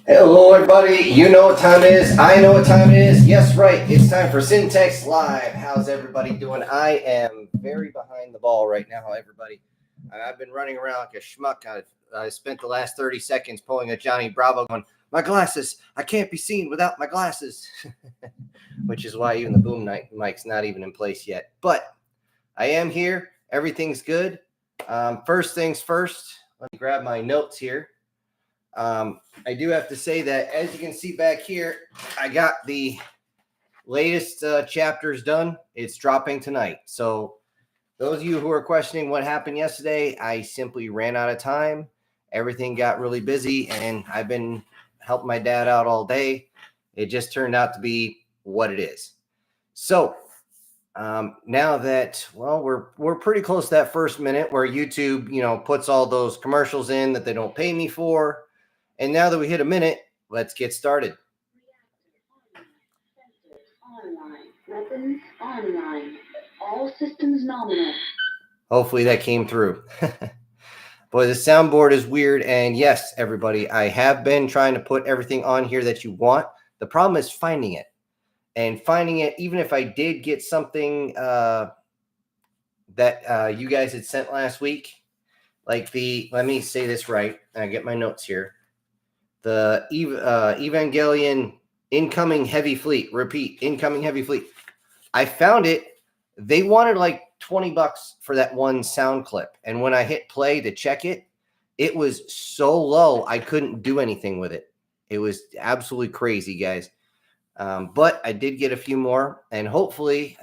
Hello, everybody. You know what time it is. I know what time it is. Yes, right. It's time for Syntax Live. How's everybody doing? I am very behind the ball right now, everybody. I've been running around like a schmuck. I spent the last 30 seconds pulling a Johnny Bravo going, my glasses. I can't be seen without my glasses. Which is why even the boom mic's not even in place yet. But I am here. Everything's good. First things first, let me grab my notes here. I do have to say that, as you can see back here, I got the latest chapters done. It's dropping tonight. So those of you who are questioning what happened yesterday, I simply ran out of time. Everything got really busy, and I've been helping my dad out all day. It just turned out to be what it is. So now that, well, we're pretty close to that first minute where YouTube, puts all those commercials in that they don't pay me for. And now that we hit a minute, let's get started. Online. Weapons online. All systems nominal. Hopefully that came through. Boy, the soundboard is weird. And yes, everybody, I have been trying to put everything on here that you want. The problem is finding it. And finding it, even if I did get something that you guys had sent last week, like let me say this right. I get my notes here. The Evangelion incoming heavy fleet. Repeat, incoming heavy fleet. I found it. They wanted like $20 for that one sound clip. And when I hit play to check it, it was so low, I couldn't do anything with it. It was absolutely crazy, guys. But I did get a few more. And hopefully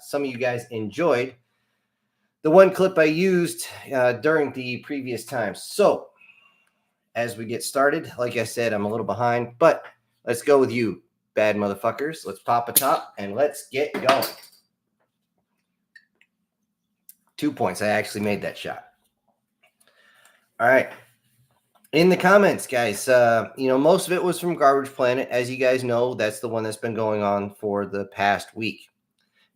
some of you guys enjoyed the one clip I used during the previous times. So as we get started, like I said, I'm a little behind, but let's go with you, bad motherfuckers. Let's pop a top and let's get going. 2 points. I actually made that shot. All right. In the comments, guys, most of it was from Garbage Planet. As you guys know, that's the one that's been going on for the past week.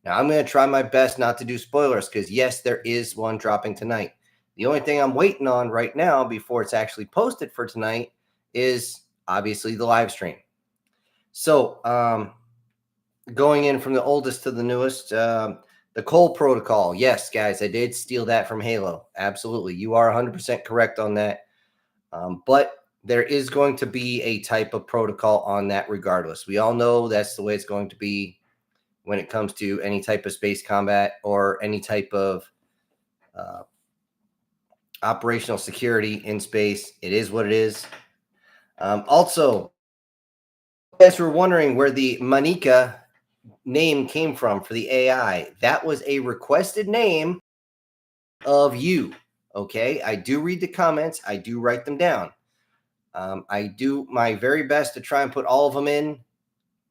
Now, I'm going to try my best not to do spoilers because, yes, there is one dropping tonight. The only thing I'm waiting on right now before it's actually posted for tonight is obviously the live stream. So going in from the oldest to the newest, the Cole Protocol. Yes, guys, I did steal that from Halo. Absolutely. You are 100% correct on that. But there is going to be a type of protocol on that regardless. We all know that's the way it's going to be when it comes to any type of space combat or any type of operational security in space. It is what it is. Also, you guys were wondering where the Manika name came from for the AI. That was a requested name of you. Okay, I do read the comments. I do write them down. I do my very best to try and put all of them in.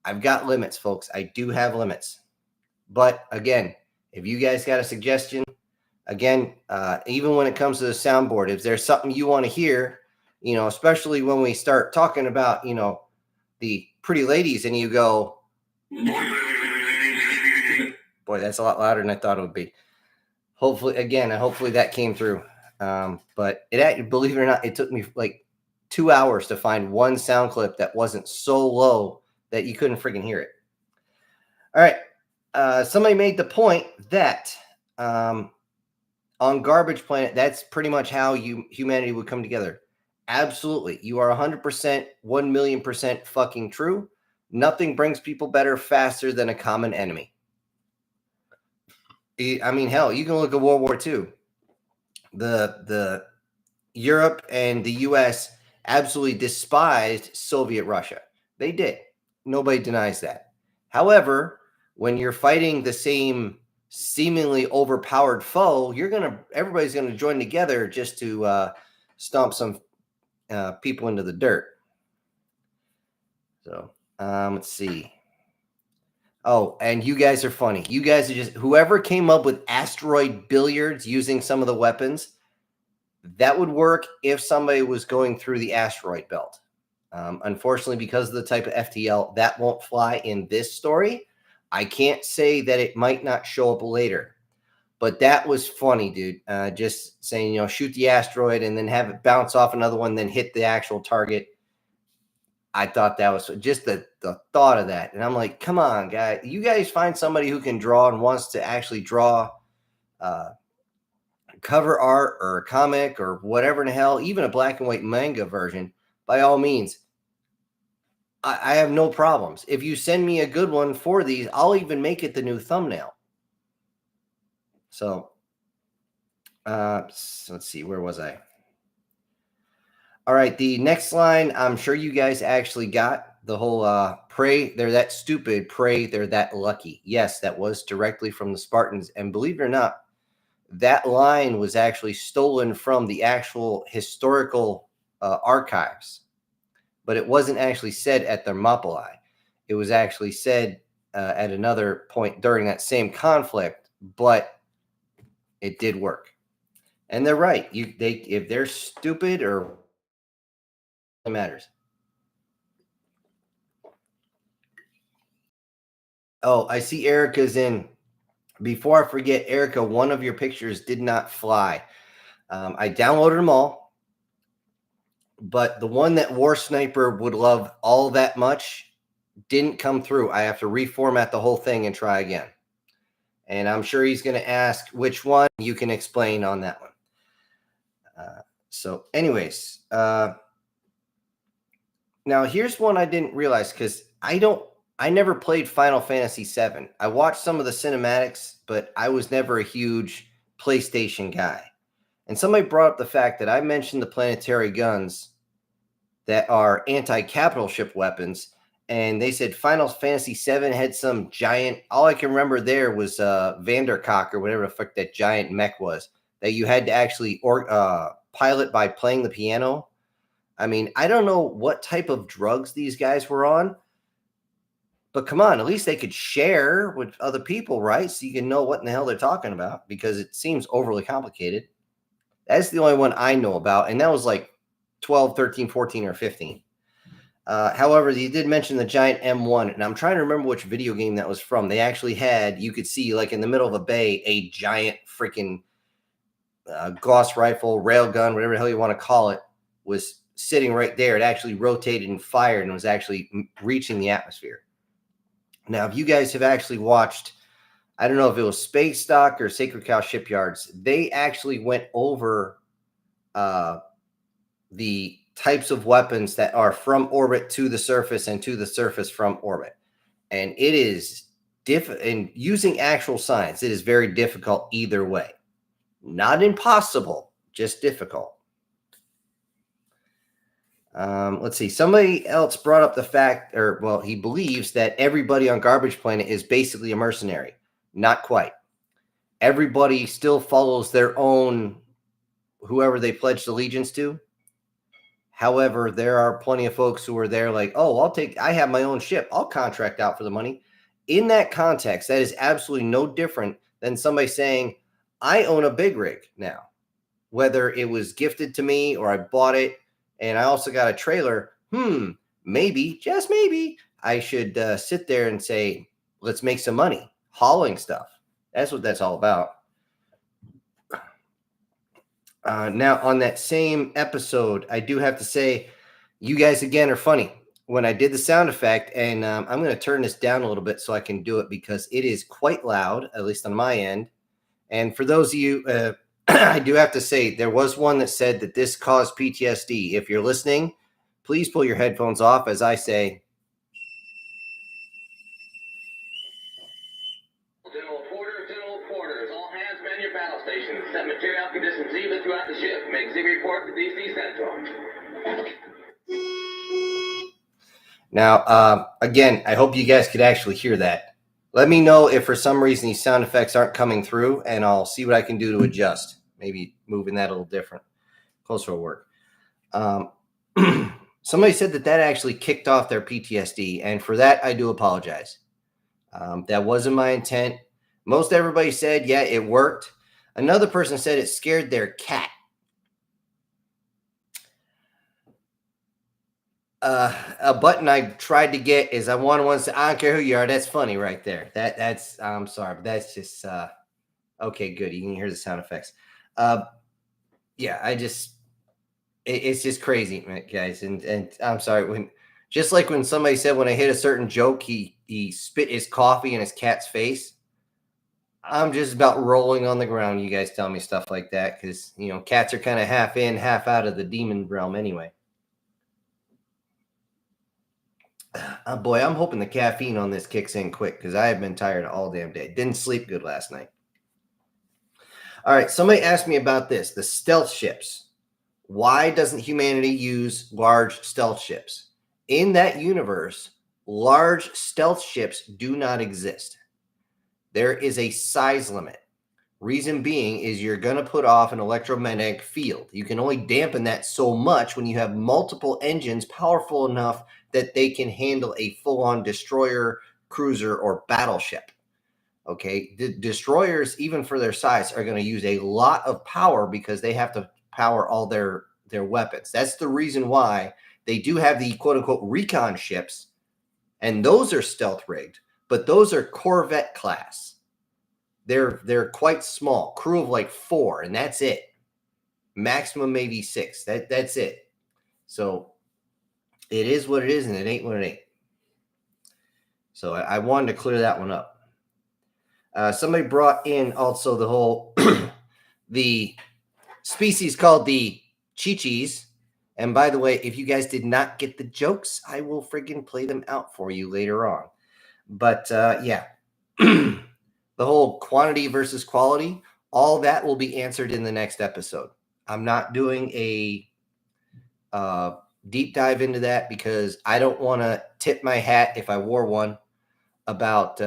I've got limits, folks. I do have limits. But again, if you guys got a suggestion, again, even when it comes to the soundboard, if there's something you want to hear, especially when we start talking about, the pretty ladies and you go, boy, that's a lot louder than I thought it would be. Hopefully that came through. But believe it or not, it took me like 2 hours to find one sound clip that wasn't so low that you couldn't freaking hear it. All right. Somebody made the point that on Garbage Planet, that's pretty much how humanity would come together. Absolutely. You are 100%, 1,000,000% fucking true. Nothing brings people better faster than a common enemy. I mean, hell, you can look at World War II. The Europe and the U.S. absolutely despised Soviet Russia. They did. Nobody denies that. However, when you're fighting the same seemingly overpowered foe, everybody's gonna join together just to stomp some people into the dirt. So let's see. Oh, and you guys are funny. You guys are just whoever came up with asteroid billiards using some of the weapons. That would work if somebody was going through the asteroid belt. Unfortunately, because of the type of FTL, that won't fly in this story. I can't say that it might not show up later. But that was funny, dude. Just saying, shoot the asteroid and then have it bounce off another one, then hit the actual target. I thought that was just the thought of that. And I'm like, come on, guys. You guys find somebody who can draw and wants to actually draw cover art or a comic or whatever in the hell, even a black and white manga version, by all means. I have no problems. If you send me a good one for these, I'll even make it the new thumbnail. So let's see, where was I? All right, the next line, I'm sure you guys actually got the whole pray they're that stupid, pray they're that lucky. Yes, that was directly from the Spartans. And believe it or not, that line was actually stolen from the actual historical archives, but it wasn't actually said at Thermopylae. It was actually said at another point during that same conflict, but it did work. And they're right. If they're stupid or it matters. Oh, I see Erica's in. Before I forget, Erica, one of your pictures did not fly. I downloaded them all, but the one that War Sniper would love all that much didn't come through. I have to reformat the whole thing and try again. And I'm sure he's going to ask which one. You can explain on that one. So anyways, now here's one I didn't realize because I never played Final Fantasy VII. I watched some of the cinematics, but I was never a huge PlayStation guy. And somebody brought up the fact that I mentioned the planetary guns that are anti-capital ship weapons, and they said Final Fantasy VII had some giant. All I can remember there was Vandercock or whatever the fuck that giant mech was that you had to actually pilot by playing the piano. I mean, I don't know what type of drugs these guys were on, but come on, at least they could share with other people, right? So you can know what in the hell they're talking about, because it seems overly complicated. That's the only one I know about, and that was like 12, 13, 14, or 15. However, you did mention the giant M1, and I'm trying to remember which video game that was from. They actually had, you could see like in the middle of a bay, a giant freaking Gauss rifle, railgun, whatever the hell you want to call it, was sitting right there. It actually rotated and fired and was actually reaching the atmosphere. Now, if you guys have actually watched, I don't know if it was Space Dock or Sacred Cow Shipyards, they actually went over the types of weapons that are from orbit to the surface and to the surface from orbit. And it is difficult, and using actual science, it is very difficult either way. Not impossible, just difficult. Let's see. Somebody else brought up the fact, he believes that everybody on Garbage Planet is basically a mercenary. Not quite. Everybody still follows their own, whoever they pledged allegiance to. However, there are plenty of folks who are there like, oh, I have my own ship. I'll contract out for the money. In that context, that is absolutely no different than somebody saying, I own a big rig now. Whether it was gifted to me or I bought it, and I also got a trailer, maybe, just maybe, I should sit there and say, let's make some money hauling stuff. That's what that's all about. Now, on that same episode, I do have to say, you guys, again, are funny. When I did the sound effect, and I'm going to turn this down a little bit so I can do it because it is quite loud, at least on my end. And for those of you, I do have to say, there was one that said that this caused PTSD. If you're listening, please pull your headphones off as I say. General quarters, all hands man your battle stations. Set material conditions even throughout the ship. Make Z report to DC Central. Now, again, I hope you guys could actually hear that. Let me know if for some reason these sound effects aren't coming through, and I'll see what I can do to adjust. Maybe moving that a little different. Closer will work. Somebody said that actually kicked off their PTSD, and for that, I do apologize. That wasn't my intent. Most everybody said, yeah, it worked. Another person said it scared their cat. A button I tried to get is I want to say, I don't care who you are. That's funny right there. That's I'm sorry, but that's just okay, good. You can hear the sound effects. Yeah, it's just crazy, guys. And I'm sorry, Just like when somebody said when I hit a certain joke, he spit his coffee in his cat's face. I'm just about rolling on the ground. You guys tell me stuff like that because, you know, cats are kind of half in, half out of the demon realm anyway. Boy, I'm hoping the caffeine on this kicks in quick because I have been tired all damn day. Didn't sleep good last night. All right, somebody asked me about this, the stealth ships. Why doesn't humanity use large stealth ships? In that universe, large stealth ships do not exist. There is a size limit. Reason being is you're going to put off an electromagnetic field. You can only dampen that so much when you have multiple engines powerful enough that they can handle a full-on destroyer, cruiser, or battleship. Okay, the destroyers, even for their size, are going to use a lot of power because they have to power all their weapons. That's the reason why they do have the quote-unquote recon ships, and those are stealth rigged, but those are Corvette class. They're quite small, crew of like 4, and that's it. Maximum maybe 6. That's it. So it is what it is, and it ain't what it ain't. So I wanted to clear that one up. Somebody brought in also the whole the species called the Chi-Chis. And by the way, if you guys did not get the jokes, I will friggin' play them out for you later on. But yeah, the whole quantity versus quality, all that will be answered in the next episode. I'm not doing a deep dive into that because I don't want to tip my hat if I wore one about,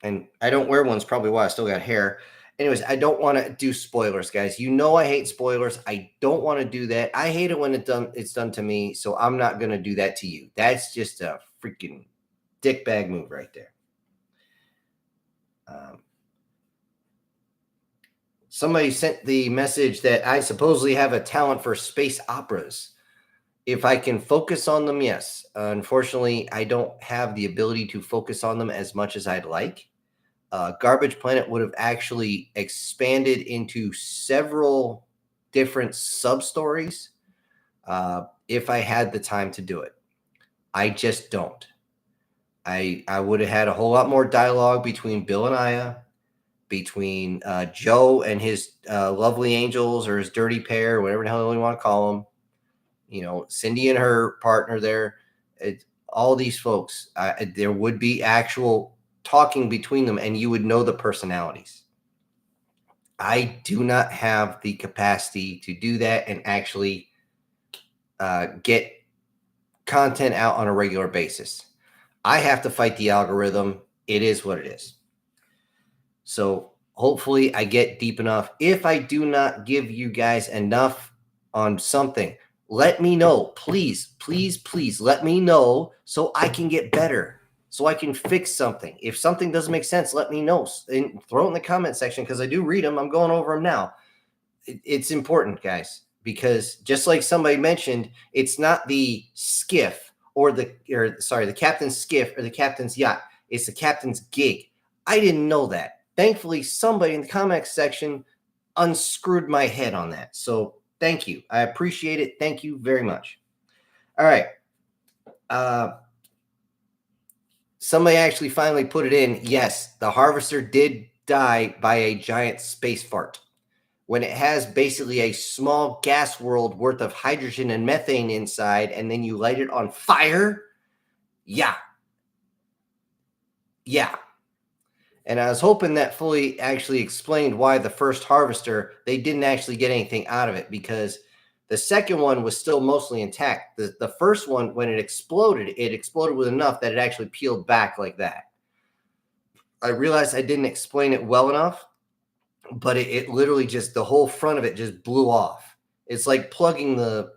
and I don't wear one's probably why I still got hair. Anyways, I don't want to do spoilers, guys. You know I hate spoilers. I don't want to do that. I hate it when it's done to me, so I'm not going to do that to you. That's just a freaking dickbag move right there. Somebody sent the message that I supposedly have a talent for space operas. If I can focus on them, yes. Unfortunately, I don't have the ability to focus on them as much as I'd like. Garbage Planet would have actually expanded into several different sub-stories if I had the time to do it. I just don't. I would have had a whole lot more dialogue between Bill and Aya, between Joe and his lovely angels or his dirty pair, whatever the hell you want to call them. You know, Cindy and her partner there. All these folks, there would be actual talking between them and you would know the personalities. I do not have the capacity to do that and actually get content out on a regular basis. I have to fight the algorithm. It is what it is. So hopefully I get deep enough. If I do not give you guys enough on something, let me know. Please, please, please let me know so I can get better, so I can fix something. If something doesn't make sense, let me know and throw it in the comment section because I do read them. I'm going over them now. It's important, guys, because just like somebody mentioned, it's not the skiff the captain's skiff or the captain's yacht. It's the captain's gig. I didn't know that. Thankfully, somebody in the comment section unscrewed my head on that. So thank you. I appreciate it. Thank you very much. All right. Somebody actually finally put it in. Yes, the harvester did die by a giant space fart. When it has basically a small gas world worth of hydrogen and methane inside, and then you light it on fire. Yeah. Yeah. And I was hoping that fully actually explained why the first harvester, they didn't actually get anything out of it because the second one was still mostly intact. The first one, when it exploded with enough that it actually peeled back like that. I realized I didn't explain it well enough, but it literally just, the whole front of it just blew off. It's like plugging the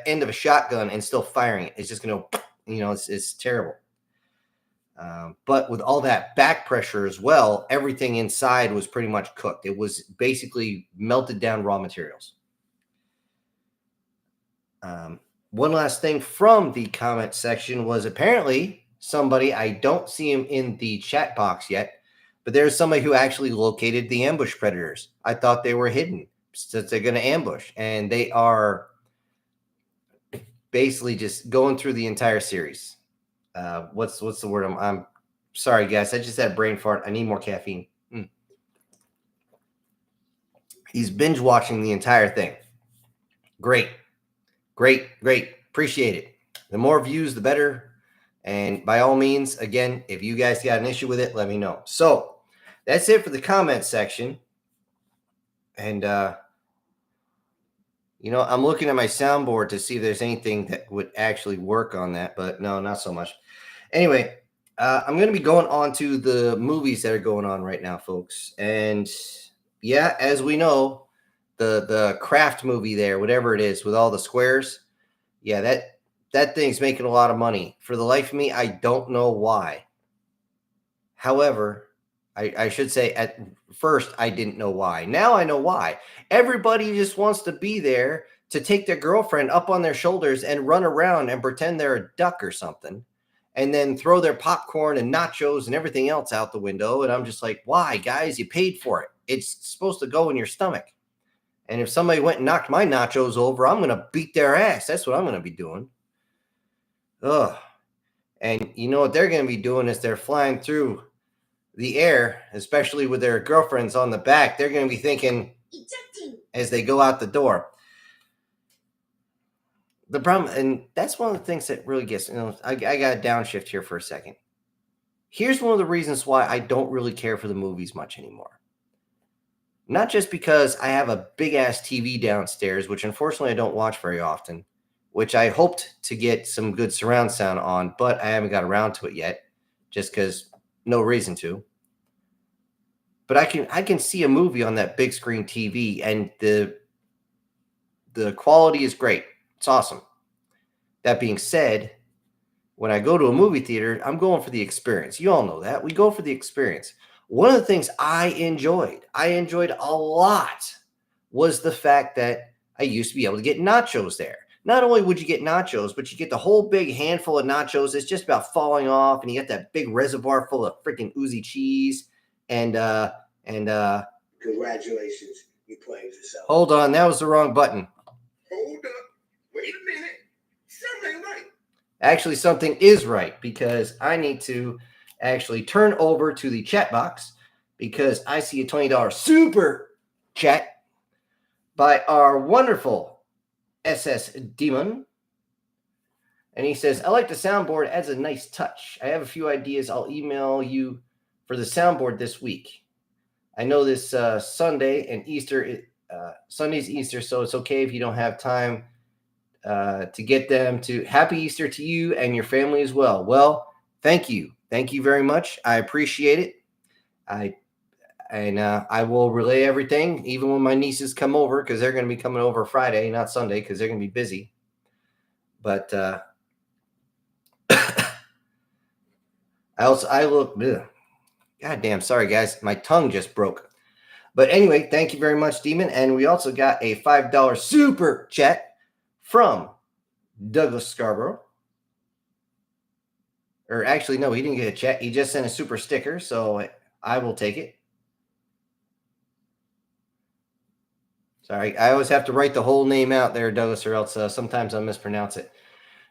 end of a shotgun and still firing it. It's just going to, it's terrible. But with all that back pressure as well, everything inside was pretty much cooked. It was basically melted down raw materials. One last thing from the comment section was apparently somebody, I don't see him in the chat box yet, but there's somebody who actually located the ambush predators. I thought they were hidden since they're going to ambush, and they are basically just going through the entire series. What's the word? I'm sorry, guys. I just had a brain fart. I need more caffeine. He's binge watching the entire thing. Great. Appreciate it. The more views, the better. And by all means, again, if you guys got an issue with it, let me know. So that's it for the comment section. And, I'm looking at my soundboard to see if there's anything that would actually work on that, but no, not so much. Anyway, I'm going to be going on to the movies that are going on right now, folks. And yeah, as we know, the craft movie there, whatever it is with all the squares. Yeah, that thing's making a lot of money. For the life of me, I don't know why. However, I should say at first I didn't know why. Now I know why. Everybody just wants to be there to take their girlfriend up on their shoulders and run around and pretend they're a duck or something, and then throw their popcorn and nachos and everything else out the window. And I'm just like, why, guys? You paid for it. It's supposed to go in your stomach. And if somebody went and knocked my nachos over, I'm going to beat their ass. That's what I'm going to be doing. Ugh. And you know what they're going to be doing is they're flying through the air, especially with their girlfriends on the back. They're going to be thinking as they go out the door. The problem, and that's one of the things that really gets, I got a downshift here for a second. Here's one of the reasons why I don't really care for the movies much anymore. Not just because I have a big ass TV downstairs, which unfortunately I don't watch very often, which I hoped to get some good surround sound on, but I haven't got around to it yet, just because no reason to. But I can see a movie on that big screen TV, and the quality is great. It's awesome. That being said, when I go to a movie theater, I'm going for the experience. You all know that. We go for the experience. One of the things I enjoyed a lot, was the fact that I used to be able to get nachos there. Not only would you get nachos, but you get the whole big handful of nachos that's just about falling off, and you get that big reservoir full of freaking oozy cheese. And congratulations, you played yourself. Hold on, that was the wrong button. Hold up, wait a minute, something ain't right. Actually, something is right, because I need to actually turn over to the chat box, because I see a $20 super chat by our wonderful SS Demon. And he says, I like the soundboard, adds a nice touch. I have a few ideas. I'll email you for the soundboard this week. I know this Sunday and Easter, Sunday's Easter, so it's okay if you don't have time to get them to. Happy Easter to you and your family as well. Well, thank you. Thank you very much. I appreciate it. I will relay everything, even when my nieces come over, because they're going to be coming over Friday, not Sunday, because they're going to be busy. But I look. God damn, sorry guys, my tongue just broke. But anyway, thank you very much, Demon. And we also got a $5 super chat from Douglas Scarborough. Or actually, no, he didn't get a chat. He just sent a super sticker, so I will take it. Sorry, I always have to write the whole name out there, Douglas, or else sometimes I'll mispronounce it.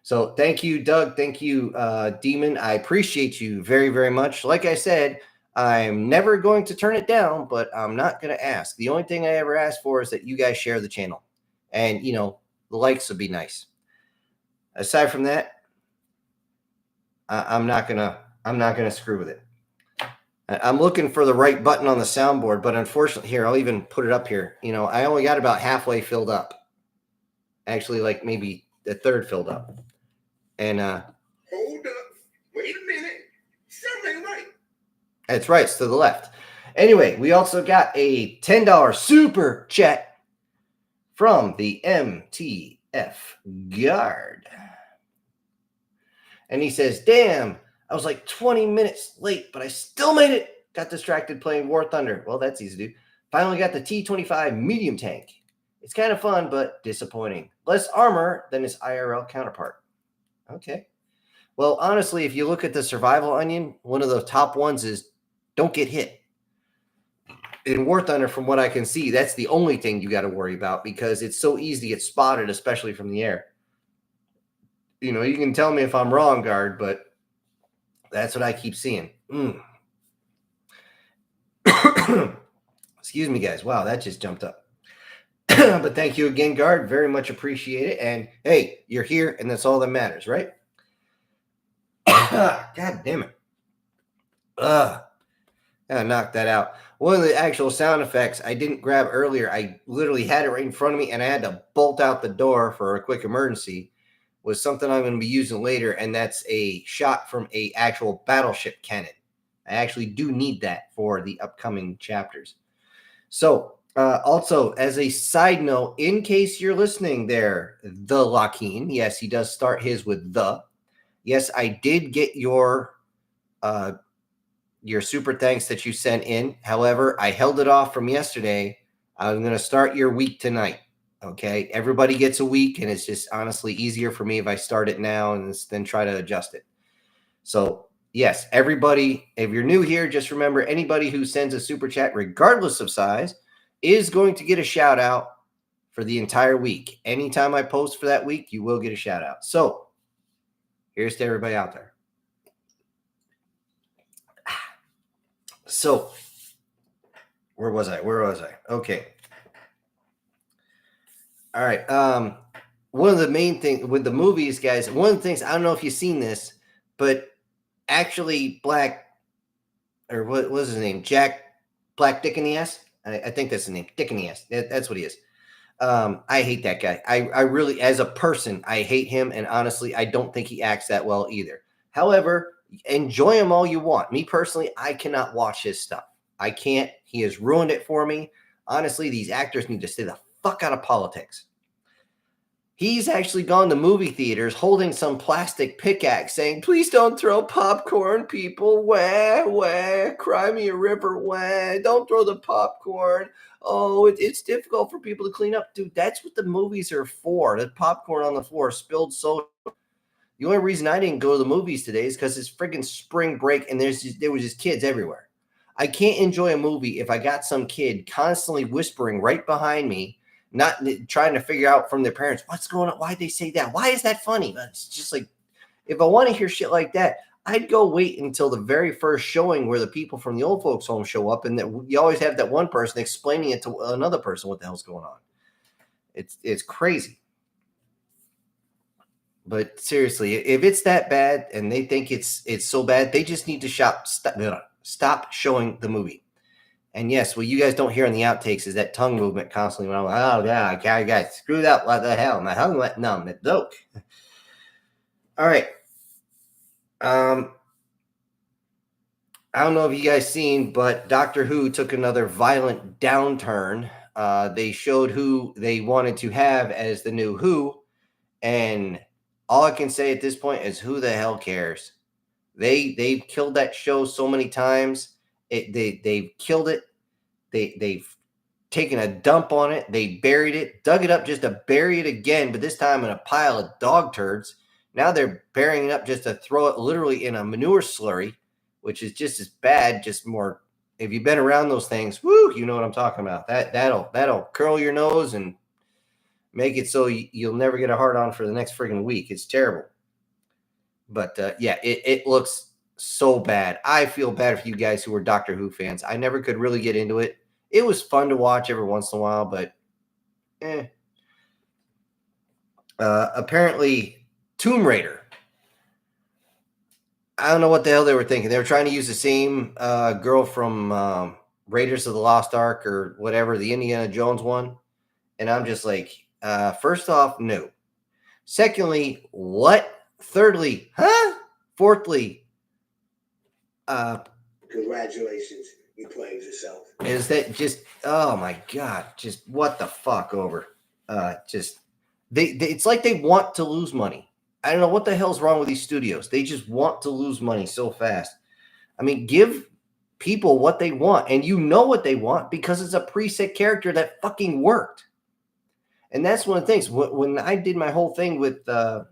So thank you, Doug. Thank you, Demon. I appreciate you very, very much. Like I said, I'm never going to turn it down, but I'm not going to ask. The only thing I ever ask for is that you guys share the channel. And, the likes would be nice. Aside from that, I'm not gonna screw with it. I'm looking for the right button on the soundboard, but unfortunately, here, I'll even put it up here. I only got about halfway filled up. Actually, like maybe a third filled up. And hold up, wait a minute, something ain't right. That's right, it's to the left. Anyway, we also got a $10 super chat from the MTF Guard. And he says, damn, I was like 20 minutes late, but I still made it. Got distracted playing War Thunder. Well, that's easy to do. Finally got the T-25 medium tank. It's kind of fun, but disappointing. Less armor than its IRL counterpart. Okay. Well, honestly, if you look at the survival onion, one of the top ones is don't get hit. In War Thunder, from what I can see, that's the only thing you got to worry about, because it's so easy to get spotted, especially from the air. You can tell me if I'm wrong, Guard, but that's what I keep seeing. Excuse me, guys. Wow, that just jumped up. But thank you again, Guard. Very much appreciate it. And hey, you're here, and that's all that matters, right? God damn it. I knocked that out. One of the actual sound effects I didn't grab earlier, I literally had it right in front of me, and I had to bolt out the door for a quick emergency, was something I'm going to be using later, and that's a shot from a actual battleship cannon. I actually do need that for the upcoming chapters. So, also, as a side note, in case you're listening there, the Lockeen, yes, he does start his with the. Yes, I did get your super thanks that you sent in. However, I held it off from yesterday. I'm going to start your week tonight. Okay. Everybody gets a week, and it's just honestly easier for me if I start it now and then try to adjust it. So, yes, everybody, if you're new here, just remember anybody who sends a super chat, regardless of size, is going to get a shout out for the entire week. Anytime I post for that week, you will get a shout out. So, here's to everybody out there. So, where was I? Okay. All right. One of the main things with the movies, guys, one of the things, I don't know if you've seen this, but actually what was his name? Jack Black Dick in the Ass? I think that's the name. Dick in the Ass. That's what he is. I hate that guy. I really, as a person, I hate him. And honestly, I don't think he acts that well either. However, enjoy him all you want. Me personally, I cannot watch his stuff. I can't. He has ruined it for me. Honestly, these actors need to stay the fuck out of politics. He's actually gone to movie theaters holding some plastic pickaxe saying, please don't throw popcorn, people. Wah, cry me a river. Wah, don't throw the popcorn. Oh, it's difficult for people to clean up. Dude, that's what the movies are for. The popcorn on the floor, spilled soda. The only reason I didn't go to the movies today is because it's friggin' spring break and there was just kids everywhere. I can't enjoy a movie if I got some kid constantly whispering right behind me, not trying to figure out from their parents, what's going on? Why'd they say that? Why is that funny? It's just like, if I want to hear shit like that, I'd go wait until the very first showing where the people from the old folks home show up, and that you always have that one person explaining it to another person what the hell's going on. It's crazy. But seriously, if it's that bad and they think it's so bad, they just need to stop showing the movie. And yes, what you guys don't hear in the outtakes is that tongue movement constantly. When I'm like, oh yeah, I got screwed up. What the hell? My tongue went numb. It broke. All right. I don't know if you guys seen, but Doctor Who took another violent downturn. They showed who they wanted to have as the new Who, and all I can say at this point is, who the hell cares? They've killed that show so many times. They've killed it. They've taken a dump on it. They buried it, dug it up just to bury it again, but this time in a pile of dog turds. Now they're burying it up just to throw it literally in a manure slurry, which is just as bad, just more. If you've been around those things, woo, you know what I'm talking about. That'll curl your nose and make it so you'll never get a hard on for the next friggin' week. It's terrible. But yeah, it looks so bad. I feel bad for you guys who were Doctor Who fans. I never could really get into it. It was fun to watch every once in a while, but apparently Tomb Raider. I don't know what the hell they were thinking. They were trying to use the same girl from Raiders of the Lost Ark or whatever, the Indiana Jones one. And I'm just like, first off, no. Secondly, what? Thirdly, huh? Fourthly, Congratulations, you played yourself. is that just, oh my God, just what the fuck over? Just it's like they want to lose money. I don't know what the hell's wrong with these studios. They just want to lose money so fast. I mean, give people what they want, and you know what they want because it's a preset character that fucking worked. And that's one of the things. When I did my whole thing with the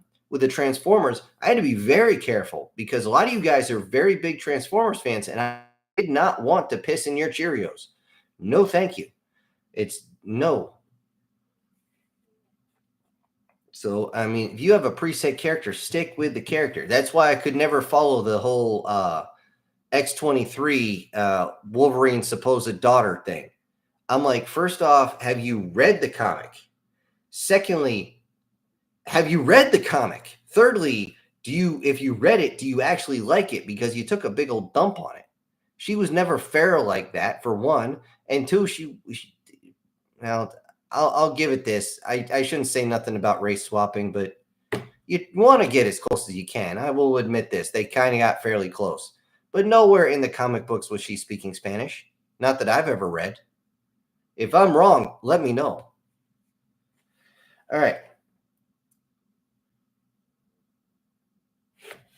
Transformers, I had to be very careful because a lot of you guys are very big Transformers fans, and I did not want to piss in your Cheerios. No, thank you. It's no. So, I mean, if you have a preset character, stick with the character. That's why I could never follow the whole X-23 Wolverine's supposed daughter thing. I'm like, first off, have you read the comic? Secondly, have you read the comic? Thirdly, if you read it, do you actually like it? Because you took a big old dump on it. She was never feral like that, for one. And two, well, I'll give it this. I shouldn't say nothing about race swapping, but you want to get as close as you can. I will admit this. They kind of got fairly close. But nowhere in the comic books was she speaking Spanish. Not that I've ever read. If I'm wrong, let me know. All right.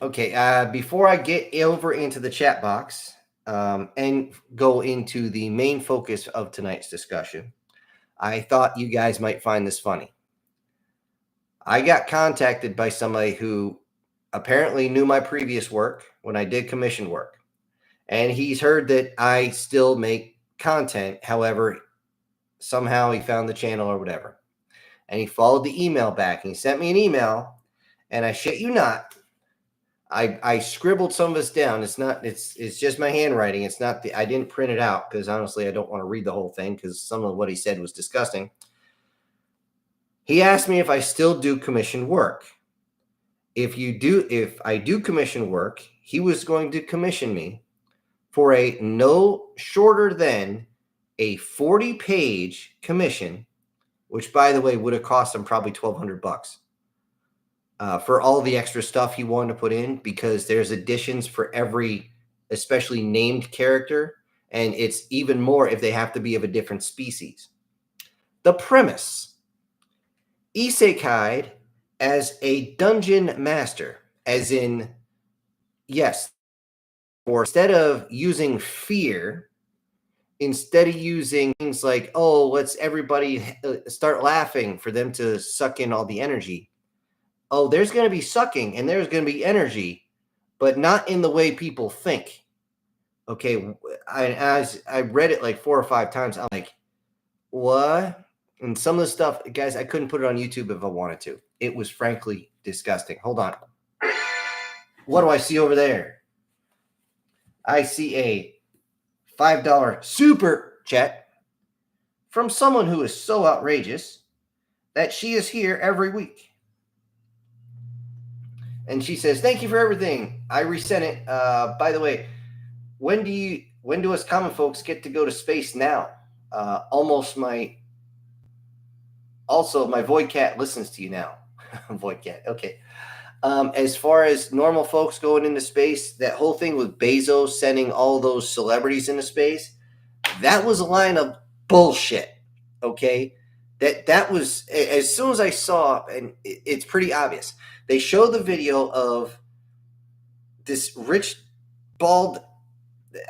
Okay, before I get over into the chat box and go into the main focus of tonight's discussion, I thought you guys might find this funny. I got contacted by somebody who apparently knew my previous work when I did commission work. And he's heard that I still make content. However, somehow he found the channel or whatever. And he followed the email back and he sent me an email. And I shit you not, I scribbled some of this down. It's just my handwriting. It's not I didn't print it out because honestly, I don't want to read the whole thing because some of what he said was disgusting. He asked me if I still do commission work. If I do commission work, he was going to commission me for a no shorter than a 40-page commission, which by the way would have cost him probably $1,200. For all the extra stuff he wanted to put in, because there's additions for every especially named character, and it's even more if they have to be of a different species. The premise: isekai as a dungeon master, as in, yes, or instead of using fear, instead of using things like, oh, let's everybody start laughing for them to suck in all the energy. Oh, there's going to be sucking and there's going to be energy, but not in the way people think. Okay, as I read it like 4 or 5 times, I'm like, what? And some of the stuff, guys, I couldn't put it on YouTube if I wanted to. It was frankly disgusting. Hold on. What do I see over there? I see a $5 super chat from someone who is so outrageous that she is here every week. And she says, thank you for everything. I resent it. By the way, when do us common folks get to go to space now? My Void Cat listens to you now. Void Cat. Okay. As far as normal folks going into space, that whole thing with Bezos sending all those celebrities into space, that was a line of bullshit. Okay. That was, as soon as I saw, and it's pretty obvious. They show the video of this rich, bald,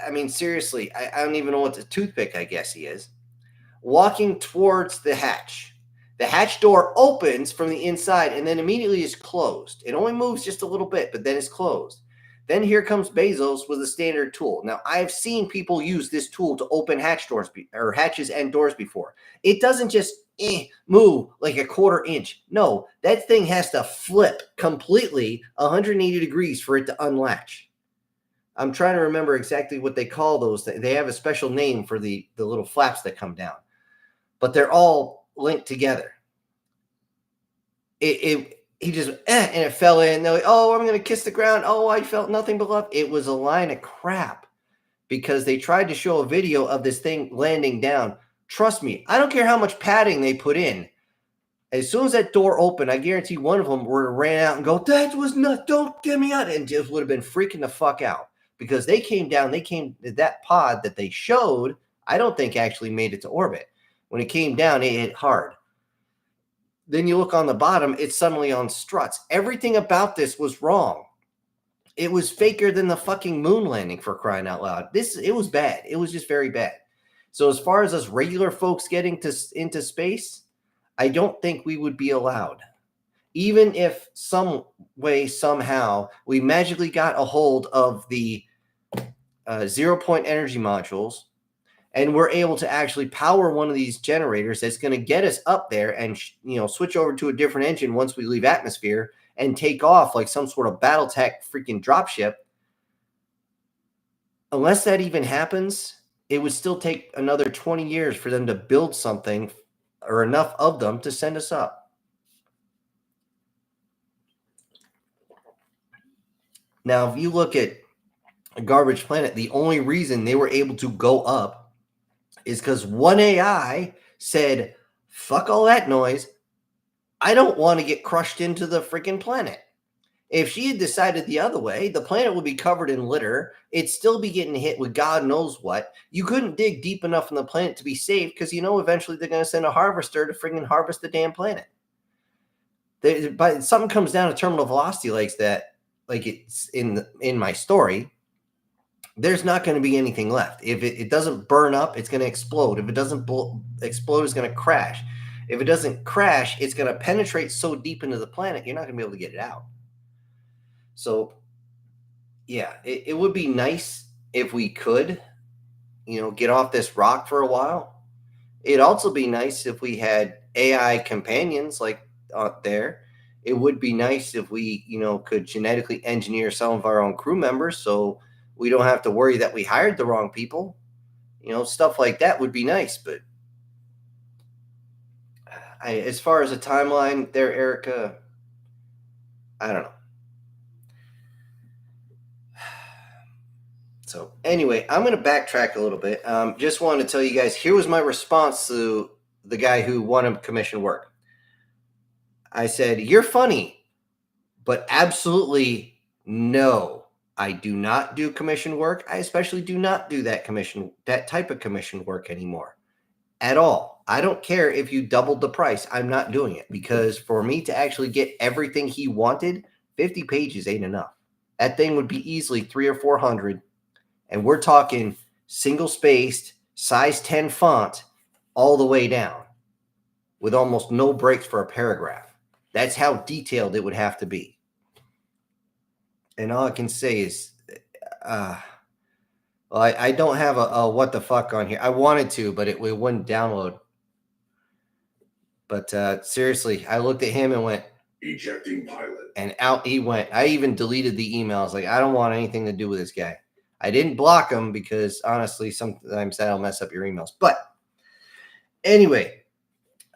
I mean, seriously, I don't even know what the toothpick, I guess he is, walking towards the hatch. The hatch door opens from the inside and then immediately is closed. It only moves just a little bit, but then it's closed. Then here comes Bezos with a standard tool. Now, I've seen people use this tool to open hatches and doors before. It doesn't just move like a quarter inch. No, that thing has to flip completely 180 degrees for it to unlatch. I'm trying to remember exactly what they call those. They have a special name for the little flaps that come down, but they're all linked together. He just, and it fell in. They're like, oh, I'm going to kiss the ground. Oh, I felt nothing but love. It was a line of crap because they tried to show a video of this thing landing down. Trust me, I don't care how much padding they put in. As soon as that door opened, I guarantee one of them would have ran out and go, that was nuts. Don't get me out. And just would have been freaking the fuck out because they came down. That pod that they showed, I don't think actually made it to orbit. When it came down, it hit hard. Then you look on the bottom, it's suddenly on struts. Everything about this was wrong. It was faker than the fucking moon landing, for crying out loud. It was bad. It was just very bad. So as far as us regular folks getting into space, I don't think we would be allowed. Even if some way, somehow, we magically got a hold of the 0-point energy modules and we're able to actually power one of these generators that's going to get us up there and switch over to a different engine once we leave atmosphere and take off like some sort of BattleTech freaking dropship, unless that even happens, it would still take another 20 years for them to build something or enough of them to send us up. Now, if you look at a Garbage Planet, the only reason they were able to go up is because one AI said, fuck all that noise. I don't want to get crushed into the freaking planet. If she had decided the other way, the planet would be covered in litter. It'd still be getting hit with God knows what. You couldn't dig deep enough in the planet to be safe because, eventually they're going to send a harvester to freaking harvest the damn planet. But something comes down to terminal velocity like that, like it's in my story, there's not going to be anything left. If it doesn't burn up, it's going to explode. If it doesn't explode, it's going to crash. If it doesn't crash, it's going to penetrate so deep into the planet, you're not going to be able to get it out. So, yeah, it would be nice if we could, get off this rock for a while. It'd also be nice if we had AI companions like out there. It would be nice if we, could genetically engineer some of our own crew members so we don't have to worry that we hired the wrong people. Stuff like that would be nice. But as far as a timeline there, Erica, I don't know. So anyway, I'm going to backtrack a little bit. Just wanted to tell you guys, here was my response to the guy who wanted commission work. I said, you're funny, but absolutely no. I do not do commission work. I especially do not do that type of commission work anymore at all. I don't care if you doubled the price. I'm not doing it because for me to actually get everything he wanted, 50 pages ain't enough. That thing would be easily 300 or 400. And we're talking single spaced, size 10 font all the way down with almost no breaks for a paragraph. That's how detailed it would have to be. And all I can say is, I don't have a what the fuck on here. I wanted to, but it wouldn't download. But seriously, I looked at him and went, ejecting pilot. And out he went. I even deleted the emails. Like, I don't want anything to do with this guy. I didn't block him because honestly, sometimes that'll mess up your emails. But anyway,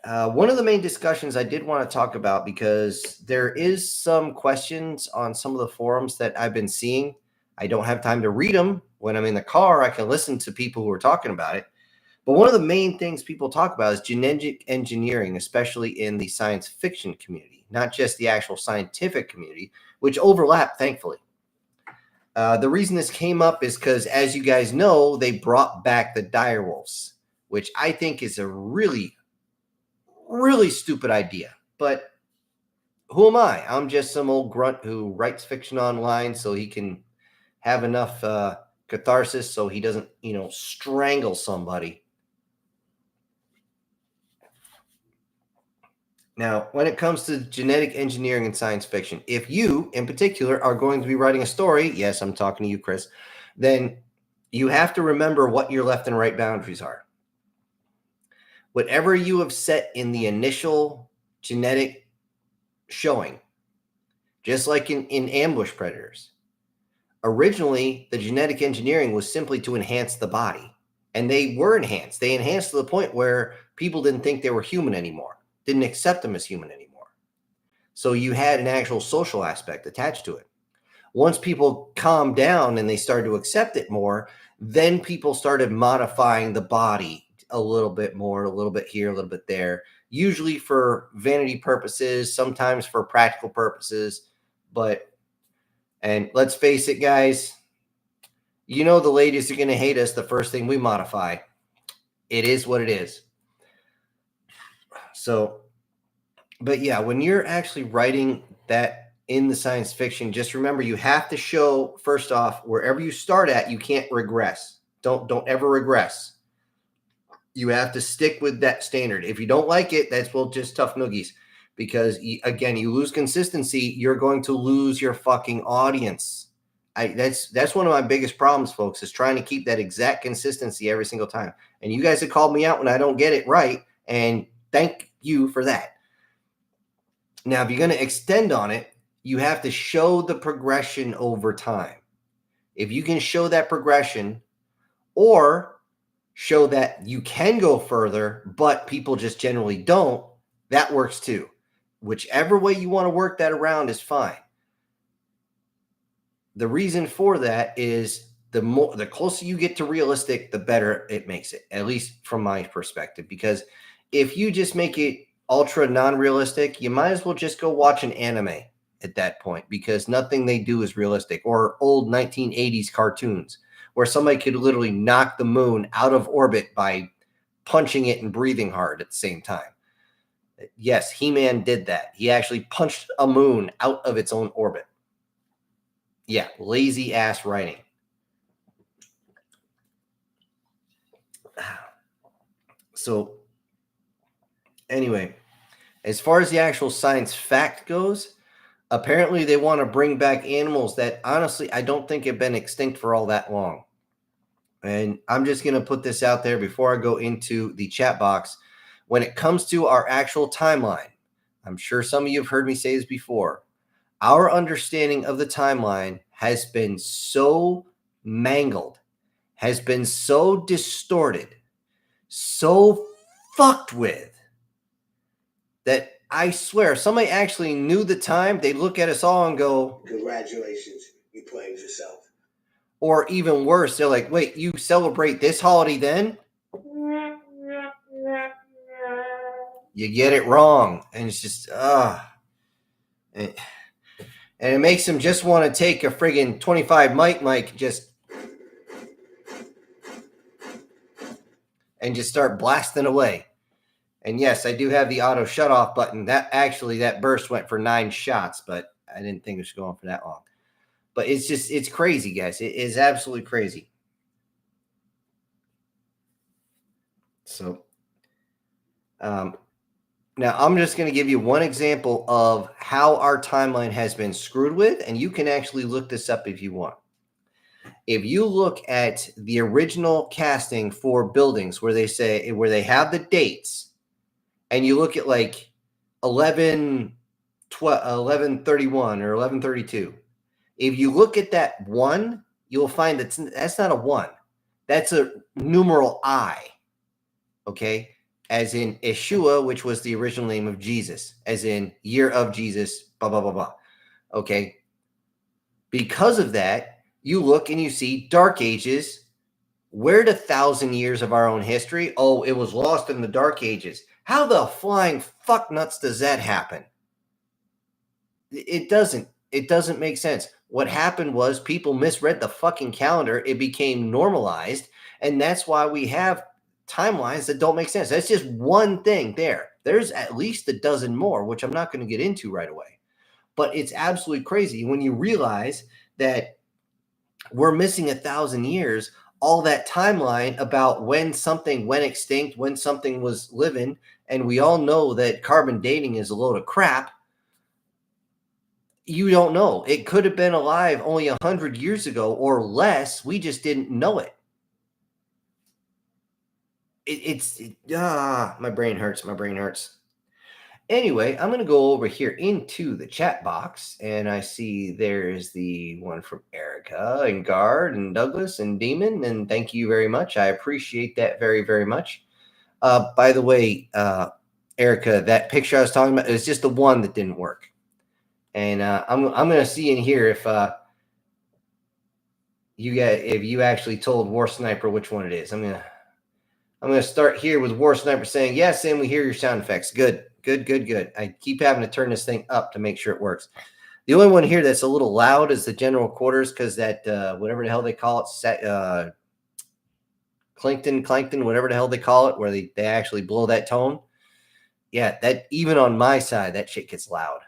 one of the main discussions I did want to talk about, because there is some questions on some of the forums that I've been seeing. I don't have time to read them. When I'm in the car, I can listen to people who are talking about it. But one of the main things people talk about is genetic engineering, especially in the science fiction community, not just the actual scientific community, which overlap, thankfully. The reason this came up is because, as you guys know, they brought back the direwolves, which I think is a really, really stupid idea. But who am I? I'm just some old grunt who writes fiction online so he can have enough catharsis so he doesn't, strangle somebody. Now, when it comes to genetic engineering and science fiction, if you, in particular, are going to be writing a story, yes, I'm talking to you, Chris, then you have to remember what your left and right boundaries are. Whatever you have set in the initial genetic showing, just like in Ambush Predators, originally, the genetic engineering was simply to enhance the body. And they were enhanced. They enhanced to the point where people didn't think they were human anymore. Didn't accept them as human anymore. So you had an actual social aspect attached to it. Once people calmed down and they started to accept it more, then people started modifying the body a little bit more, a little bit here, a little bit there, usually for vanity purposes, sometimes for practical purposes. And let's face it, guys, the ladies are going to hate us the first thing we modify. It is what it is. So, but yeah, when you're actually writing that in the science fiction, just remember you have to show, first off, wherever you start at, you can't regress. Don't ever regress. You have to stick with that standard. If you don't like it, that's just tough noogies. Because again, you lose consistency, you're going to lose your fucking audience. That's one of my biggest problems, folks, is trying to keep that exact consistency every single time. And you guys have called me out when I don't get it right, and thank you for that. Now, if you're going to extend on it, you have to show the progression over time. If you can show that progression, or show that you can go further, but people just generally don't, that works too. Whichever way you want to work that around is fine. The reason for that is the closer you get to realistic, the better it makes it, at least from my perspective. Because if you just make it ultra non-realistic, you might as well just go watch an anime at that point, because nothing they do is realistic, or old 1980s cartoons where somebody could literally knock the moon out of orbit by punching it and breathing hard at the same time. Yes, He-Man did that. He actually punched a moon out of its own orbit. Yeah, lazy ass writing. So anyway, as far as the actual science fact goes, apparently they want to bring back animals that honestly I don't think have been extinct for all that long. And I'm just going to put this out there before I go into the chat box. When it comes to our actual timeline, I'm sure some of you have heard me say this before. Our understanding of the timeline has been so mangled, has been so distorted, so fucked with, that I swear, if somebody actually knew the time, they'd look at us all and go, Congratulations, you played yourself. Or even worse, they're like, wait, you celebrate this holiday then? You get it wrong. And it's just, and it makes them just want to take a friggin' 25 mic just and just start blasting away. And yes, I do have the auto shut off button. That burst went for 9 shots, but I didn't think it was going for that long. But it's crazy, guys. It is absolutely crazy. So, now I'm just going to give you one example of how our timeline has been screwed with, and you can actually look this up if you want. If you look at the original casting for buildings where they have the dates, and you look at like 1131 or 1132, if you look at that 1, you'll find that's not a 1. That's a numeral I. Okay? As in Yeshua, which was the original name of Jesus. As in year of Jesus, blah, blah, blah, blah. Okay? Because of that, you look and you see Dark Ages. Where'd 1,000 years of our own history? Oh, it was lost in the Dark Ages. How the flying fuck nuts does that happen? It doesn't. It doesn't make sense. What happened was people misread the fucking calendar. It became normalized. And that's why we have timelines that don't make sense. That's just one thing there. There's at least a dozen more, which I'm not going to get into right away. But it's absolutely crazy when you realize that we're missing 1,000 years, all that timeline about when something went extinct, when something was living. And we all know that carbon dating is a load of crap. You don't know. It could have been alive only 100 years ago or less. We just didn't know it. My brain hurts. My brain hurts. Anyway, I'm going to go over here into the chat box, and I see there's the one from Erica and Guard and Douglas and Demon, and thank you very much. I appreciate that very, very much. By the way, Erica, that picture I was talking about is just the one that didn't work. And I'm going to see in here if you actually told War Sniper which one it is. I'm going to start here with War Sniper saying, yes, and we hear your sound effects. Good. I keep having to turn this thing up to make sure it works. The only one here that's a little loud is the general quarters, because that whatever the hell they call it, Clankton, whatever the hell they call it, where they actually blow that tone. Yeah, that even on my side, that shit gets loud.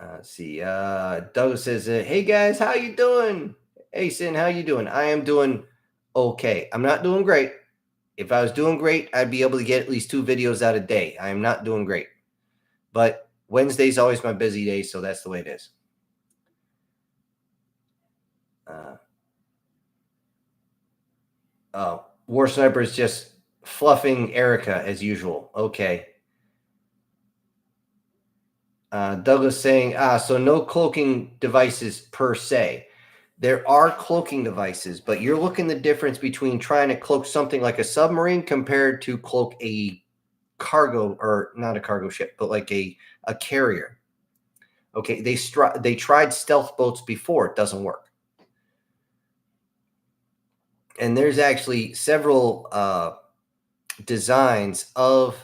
Let's see. Doug says, hey guys, how you doing? Hey Sin, how you doing? I am doing okay. I'm not doing great. If I was doing great, I'd be able to get at least 2 videos out a day. I am not doing great. But Wednesday's always my busy day, so that's the way it is. War Sniper is just fluffing Erica as usual. Okay. Douglas saying, so no cloaking devices per se. There are cloaking devices, but you're looking the difference between trying to cloak something like a submarine compared to cloak a cargo, or not a cargo ship, but like a carrier. Okay, they tried stealth boats before. It doesn't work. And there's actually several designs of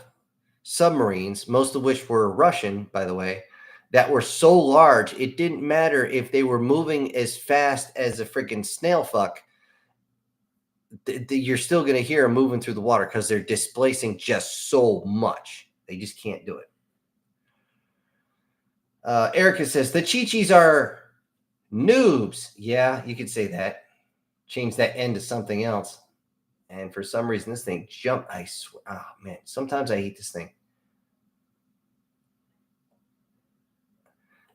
submarines, most of which were Russian, by the way, that were so large it didn't matter if they were moving as fast as a freaking snail fuck. You're still going to hear them moving through the water because they're displacing just so much. They just can't do it. Erica says the Chi-Chis are noobs. Yeah, you could say that. Change that N to something else. And for some reason, this thing jumped. I swear. Oh, man. Sometimes I hate this thing.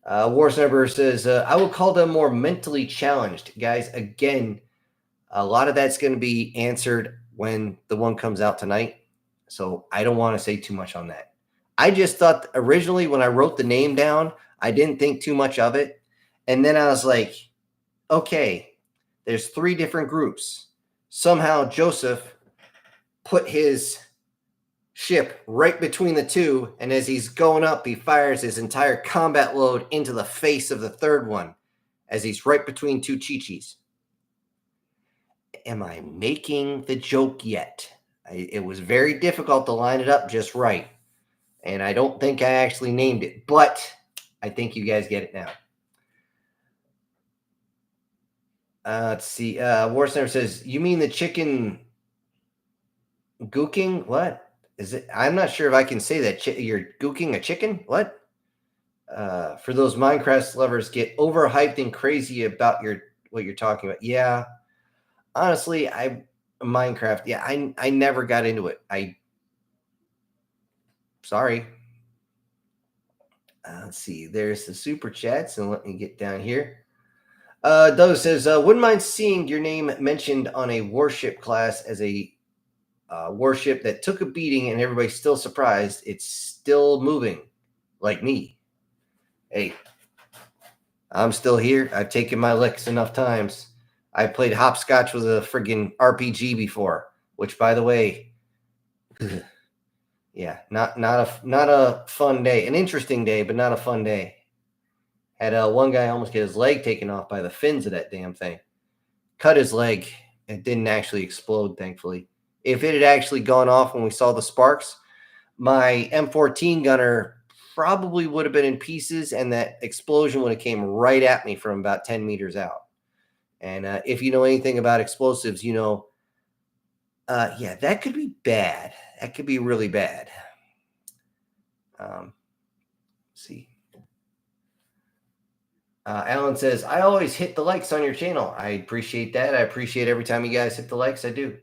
War Sniper says, I would call them more mentally challenged. Guys, again, a lot of that's going to be answered when the one comes out tonight. So I don't want to say too much on that. I just thought originally when I wrote the name down, I didn't think too much of it. And then I was like, okay, there's 3 different groups. Somehow Joseph put his ship right between the 2, and as he's going up, he fires his entire combat load into the face of the 3rd one as he's right between 2 Chi-Chis. Am I making the joke yet? It was very difficult to line it up just right, and I don't think I actually named it, but I think you guys get it now. Let's see. War Sniper says, you mean the chicken gooking? What? Is it? I'm not sure if I can say that. You're gooking a chicken? What? For those Minecraft lovers, get overhyped and crazy about what you're talking about. Yeah, honestly, Minecraft. Yeah, I never got into it. Sorry. Let's see. There's the super chats, and let me get down here. Doug says, wouldn't mind seeing your name mentioned on a warship class as a warship that took a beating and everybody's still surprised it's still moving, like me. Hey, I'm still here. I've taken my licks enough times. I played hopscotch with a friggin' RPG before, which, by the way, yeah, not a fun day. An interesting day, but not a fun day. Had one guy almost get his leg taken off by the fins of that damn thing. Cut his leg. It didn't actually explode, thankfully. If it had actually gone off when we saw the sparks, my M14 gunner probably would have been in pieces, and that explosion would have came right at me from about 10 meters out. And if you know anything about explosives, you know, yeah, that could be bad. That could be really bad. Let's see. Alan says, I always hit the likes on your channel. I appreciate that. I appreciate every time you guys hit the likes. I do.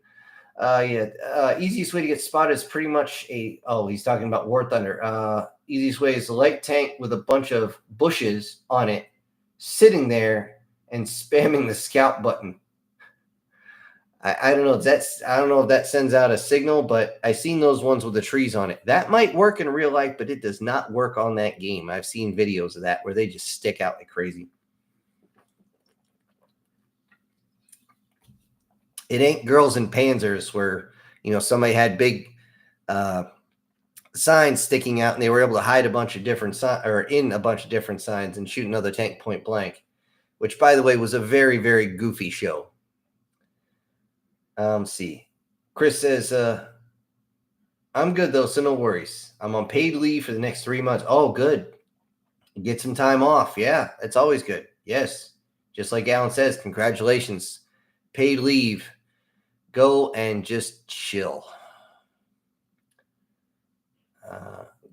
Easiest way to get spotted is pretty much he's talking about War Thunder. Easiest way is a light tank with a bunch of bushes on it, sitting there and spamming the scout button. I don't know. I don't know if that sends out a signal, but I've seen those ones with the trees on it. That might work in real life, but it does not work on that game. I've seen videos of that where they just stick out like crazy. It ain't Girls in Panzers where, you know, somebody had big signs sticking out and they were able to hide a bunch of different in a bunch of different signs and shoot another tank point blank, which, by the way, was a very, very goofy show. See. Chris says, I'm good, though, so no worries. I'm on paid leave for the next 3 months. Oh, good. Get some time off. Yeah, it's always good. Yes. Just like Alan says, congratulations. Paid leave. Go and just chill.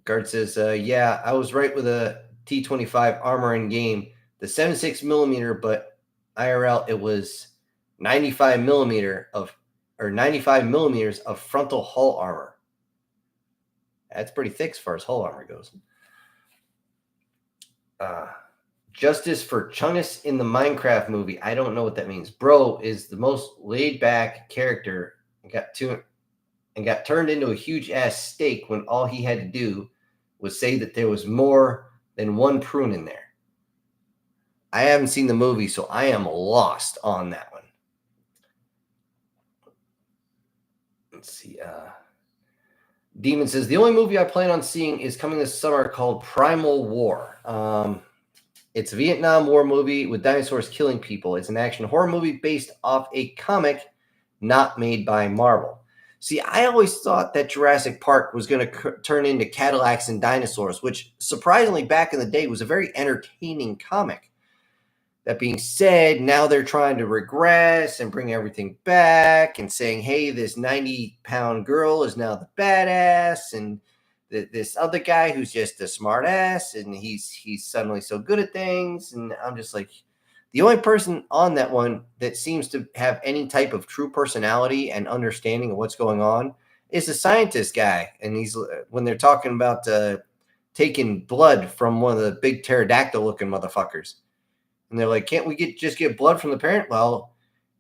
Gart says, yeah, I was right with a T-25 armor in game. The 76 millimeter, but IRL, it was 95 millimeters of frontal hull armor. That's pretty thick as far as hull armor goes. Justice for Chungus in the Minecraft movie. I don't know what that means. Bro is the most laid back character and got turned into a huge ass steak when all he had to do was say that there was more than one prune in there. I haven't seen the movie, so I am lost on that one. Let's see. Demon says, the only movie I plan on seeing is coming this summer called Primal War. It's a Vietnam War movie with dinosaurs killing people. It's an action horror movie based off a comic not made by Marvel. See, I always thought that Jurassic Park was going to turn into Cadillacs and dinosaurs, which surprisingly back in the day was a very entertaining comic. That being said, now they're trying to regress and bring everything back and saying, hey, this 90-pound girl is now the badass, and this other guy who's just a smart ass, and he's suddenly so good at things. And I'm just like, the only person on that one that seems to have any type of true personality and understanding of what's going on is the scientist guy. And he's, when they're talking about taking blood from one of the big pterodactyl-looking motherfuckers. And they're like, can't we just get blood from the parent? Well,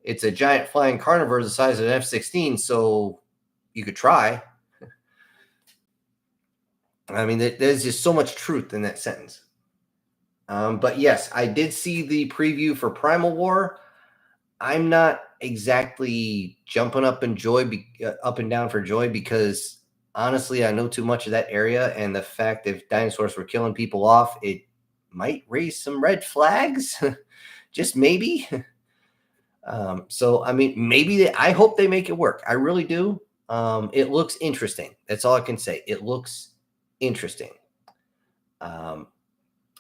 it's a giant flying carnivore the size of an F-16, so you could try. I mean, there's just so much truth in that sentence. But yes, I did see the preview for Primal War. I'm not exactly jumping up and down for joy because honestly, I know too much of that area, and the fact if dinosaurs were killing people off, it might raise some red flags, just maybe. So, I mean, maybe I hope they make it work. I really do. It looks interesting. That's all I can say. It looks interesting.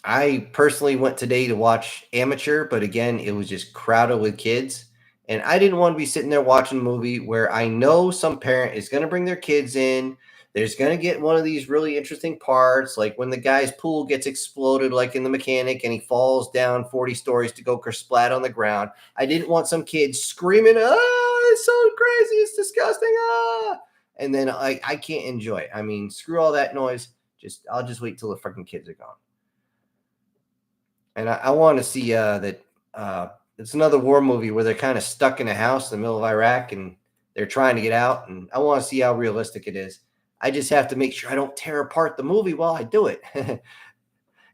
I personally went today to watch Amateur, but again, it was just crowded with kids. And I didn't want to be sitting there watching a movie where I know some parent is going to bring their kids in. There's going to get one of these really interesting parts, like when the guy's pool gets exploded, like in The Mechanic, and he falls down 40 stories to go kersplat on the ground. I didn't want some kids screaming, oh, it's so crazy, it's disgusting, ah! And then I can't enjoy it. I mean, screw all that noise. I'll just wait till the freaking kids are gone. And I want to see that it's another war movie where they're kind of stuck in a house in the middle of Iraq and they're trying to get out. And I want to see how realistic it is. I just have to make sure I don't tear apart the movie while I do it.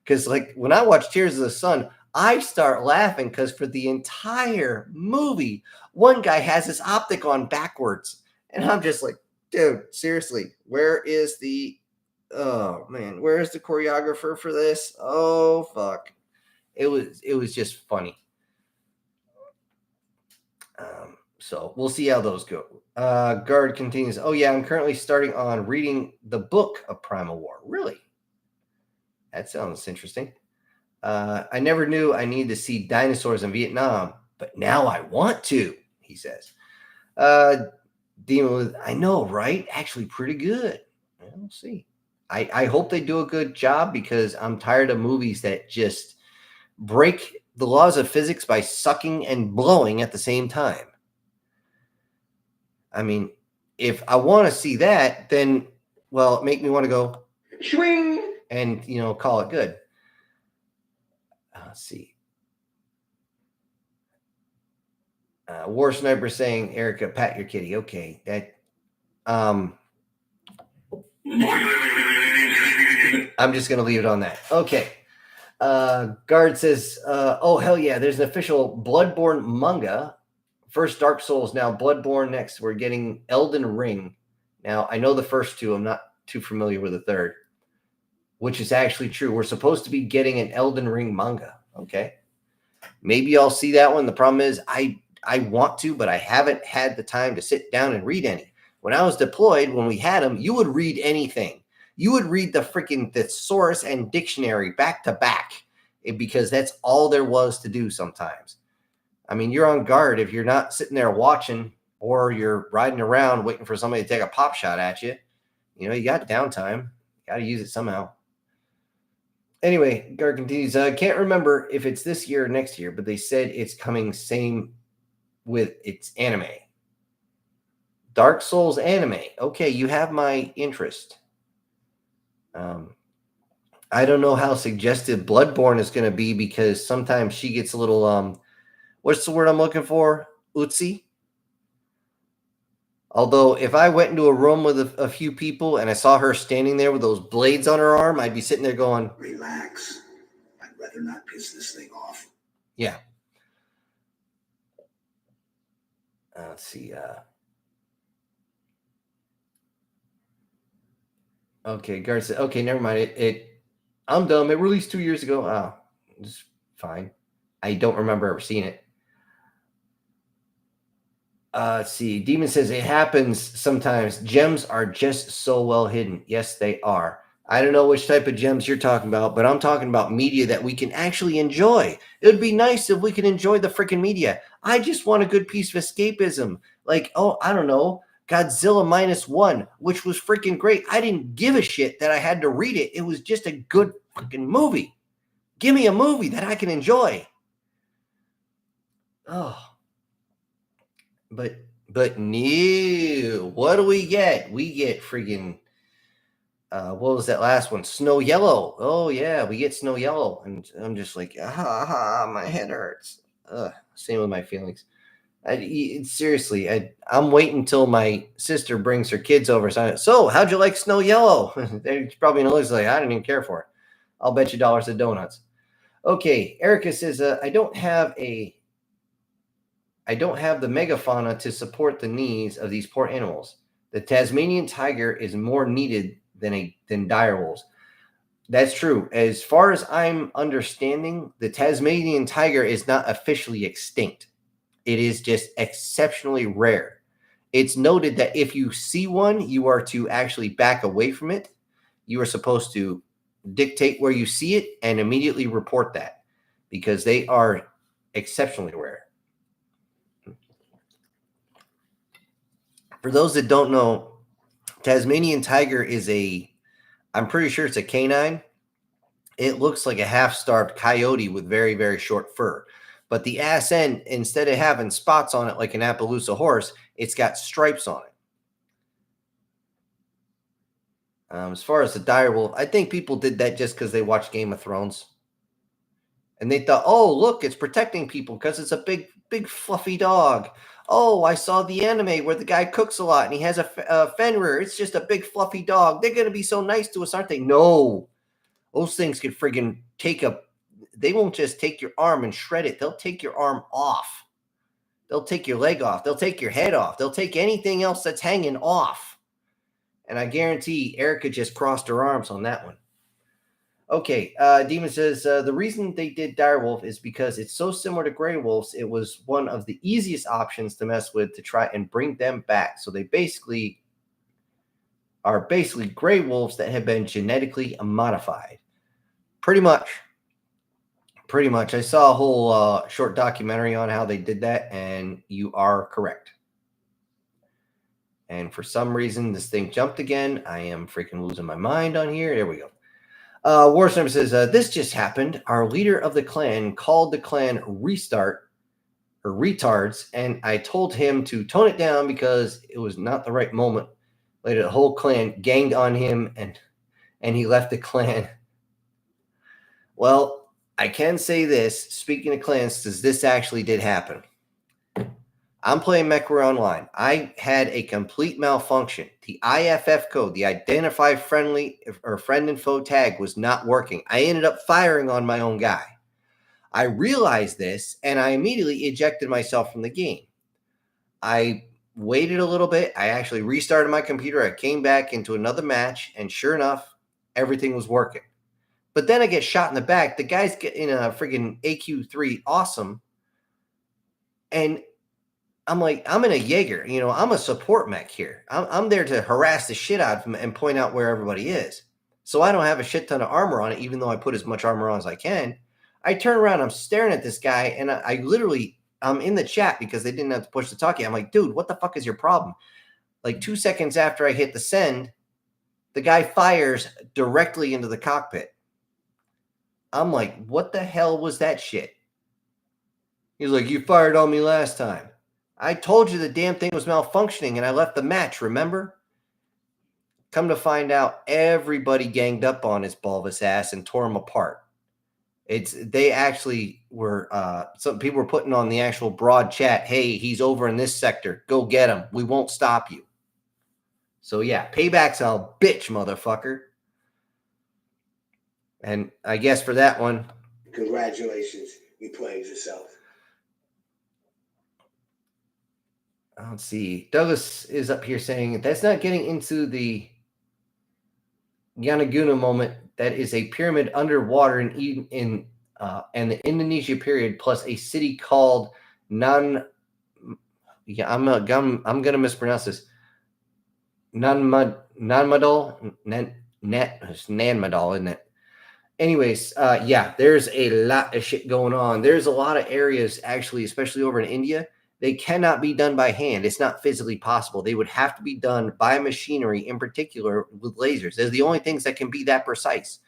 Because like when I watch Tears of the Sun, I start laughing because for the entire movie, one guy has his optic on backwards. And I'm just like, dude, seriously, where is the choreographer for this? Oh, fuck. It was just funny. So we'll see how those go. Guard continues. Oh yeah, I'm currently starting on reading the book of Primal War. Really? That sounds interesting. I never knew I needed to see dinosaurs in Vietnam, but now I want to, he says. Demon, I know, right? Actually pretty good. We'll see. I hope they do a good job because I'm tired of movies that just break the laws of physics by sucking and blowing at the same time. I mean, if I want to see that, then, well, make me want to go swing and, call it good. Let's see. War Sniper saying, Erica, pat your kitty. Okay. That, I'm just going to leave it on that. Okay. Guard says, oh, hell yeah, there's an official Bloodborne manga. First Dark Souls, now Bloodborne next. We're getting Elden Ring. Now, I know the first two. I'm not too familiar with the third, which is actually true. We're supposed to be getting an Elden Ring manga. Okay. Maybe I'll see that one. The problem is I want to, but I haven't had the time to sit down and read any. When I was deployed, when we had them, you would read anything. You would read the freaking thesaurus and dictionary back to back because that's all there was to do sometimes. I mean, you're on guard if you're not sitting there watching or you're riding around waiting for somebody to take a pop shot at you. You got downtime. You got to use it somehow. Anyway, Guard continues. I can't remember if it's this year or next year, but they said it's coming same with its anime. Dark Souls anime. Okay, you have my interest. I don't know how suggestive Bloodborne is going to be because sometimes she gets a little, what's the word I'm looking for? Utsy. Although if I went into a room with a few people and I saw her standing there with those blades on her arm, I'd be sitting there going, Relax. I'd rather not piss this thing off. yeah. Let's see. Okay, Garth said, okay, never mind. I'm dumb. It released 2 years ago. Oh, it's fine. I don't remember ever seeing it. Let's see. Demon says it happens sometimes. Gems are just so well hidden. Yes, they are. I don't know which type of gems you're talking about, but I'm talking about media that we can actually enjoy. It would be nice if we could enjoy the freaking media. I just want a good piece of escapism. Like, oh, I don't know, Godzilla -1, which was freaking great. I didn't give a shit that I had to read it. It was just a good freaking movie. Give me a movie that I can enjoy. Oh. But no, what do we get? We get freaking what was that last one? Snow Yellow. Oh yeah, we get Snow Yellow, and I'm just like, my head hurts. Same with my feelings. Seriously, I'm waiting until my sister brings her kids over. So how'd you like Snow Yellow? They're probably gonna look like I didn't even care for it. I'll bet you dollars to donuts. Okay, Erica says I don't have the megafauna to support the needs of these poor animals. The Tasmanian tiger is more needed than direwolves. That's true. As far as I'm understanding, the Tasmanian tiger is not officially extinct. It is just exceptionally rare. It's noted that if you see one, you are to actually back away from it. You are supposed to dictate where you see it and immediately report that because they are exceptionally rare. For those that don't know, Tasmanian tiger is I'm pretty sure it's a canine. It looks like a half-starved coyote with very, very short fur. But the ass end, instead of having spots on it like an Appaloosa horse, it's got stripes on it. As far as the direwolf, I think people did that just because they watched Game of Thrones. And they thought, oh, look, it's protecting people because it's a big, big, fluffy dog. Oh, I saw the anime where the guy cooks a lot and he has a Fenrir. It's just a big, fluffy dog. They're going to be so nice to us, aren't they? No. Those things could friggin' they won't just take your arm and shred it. They'll take your arm off. They'll take your leg off. They'll take your head off. They'll take anything else that's hanging off. And I guarantee Erica just crossed her arms on that one. Okay, Demon says, the reason they did direwolf is because it's so similar to gray wolves. It was one of the easiest options to mess with to try and bring them back. So they are basically gray wolves that have been genetically modified. Pretty much. I saw a whole short documentary on how they did that, and you are correct. And for some reason, this thing jumped again. I am freaking losing my mind on here. There we go. Warstorm says, this just happened. Our leader of the clan called the clan restart or retards, and I told him to tone it down because it was not the right moment. Later, the whole clan ganged on him, and he left the clan. Well, I can say this. Speaking of clans, this actually did happen. I'm playing MechWarrior Online. I had a complete malfunction. The IFF code, the Identify Friendly or Friend and Foe tag, was not working. I ended up firing on my own guy. I realized this, and I immediately ejected myself from the game. I waited a little bit. I actually restarted my computer. I came back into another match, and sure enough, everything was working. But then I get shot in the back. The guy's getting a friggin' AQ3 awesome. And I'm like, I'm in a Jaeger. I'm a support mech here. I'm there to harass the shit out of him and point out where everybody is. So I don't have a shit ton of armor on it, even though I put as much armor on as I can. I turn around, I'm staring at this guy, and I'm in the chat because they didn't have to push the talkie. I'm like, dude, what the fuck is your problem? Like 2 seconds after I hit the send, the guy fires directly into the cockpit. I'm like, what the hell was that shit? He's like, you fired on me last time. I told you the damn thing was malfunctioning and I left the match, remember? Come to find out, everybody ganged up on his bulbous ass and tore him apart. They actually were some people were putting on the actual broad chat, hey, he's over in this sector. Go get him. We won't stop you. So yeah, payback's a bitch, motherfucker. And I guess for that one, Congratulations, you played yourself. Let's see. Douglas is up here saying that's not getting into the Yanaguna moment. That is a pyramid underwater in and the Indonesia period, plus a city called Nan. Yeah, I'm gonna mispronounce this. Nanmadol, Nanmadol, isn't it? Anyways, yeah, there's a lot of shit going on. There's a lot of areas, actually, especially over in India, they cannot be done by hand. It's not physically possible. They would have to be done by machinery, in particular with lasers. They're the only things that can be that precise.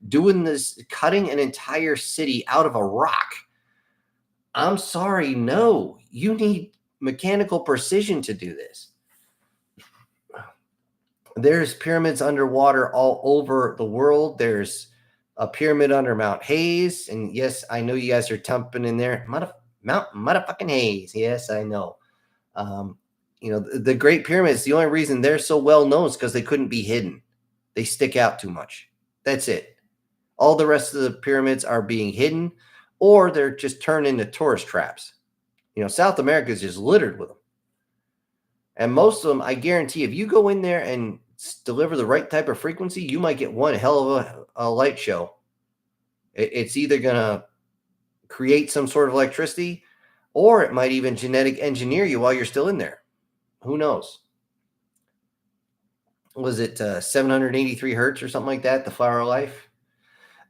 Doing this, cutting an entire city out of a rock. I'm sorry, no. You need mechanical precision to do this. There's pyramids underwater all over the world. There's a pyramid under Mount Hayes. And yes, I know you guys are tumping in there. Mount motherfucking Hayes. Yes, I know. The Great Pyramids, the only reason they're so well known is because they couldn't be hidden. They stick out too much. That's it. All the rest of the pyramids are being hidden, or they're just turned into tourist traps. South America is just littered with them. And most of them, I guarantee, if you go in there and deliver the right type of frequency, you might get one hell of a light show. It's either going to create some sort of electricity, or it might even genetic engineer you while you're still in there. Who knows? Was it 783 hertz or something like that, the Flower of Life?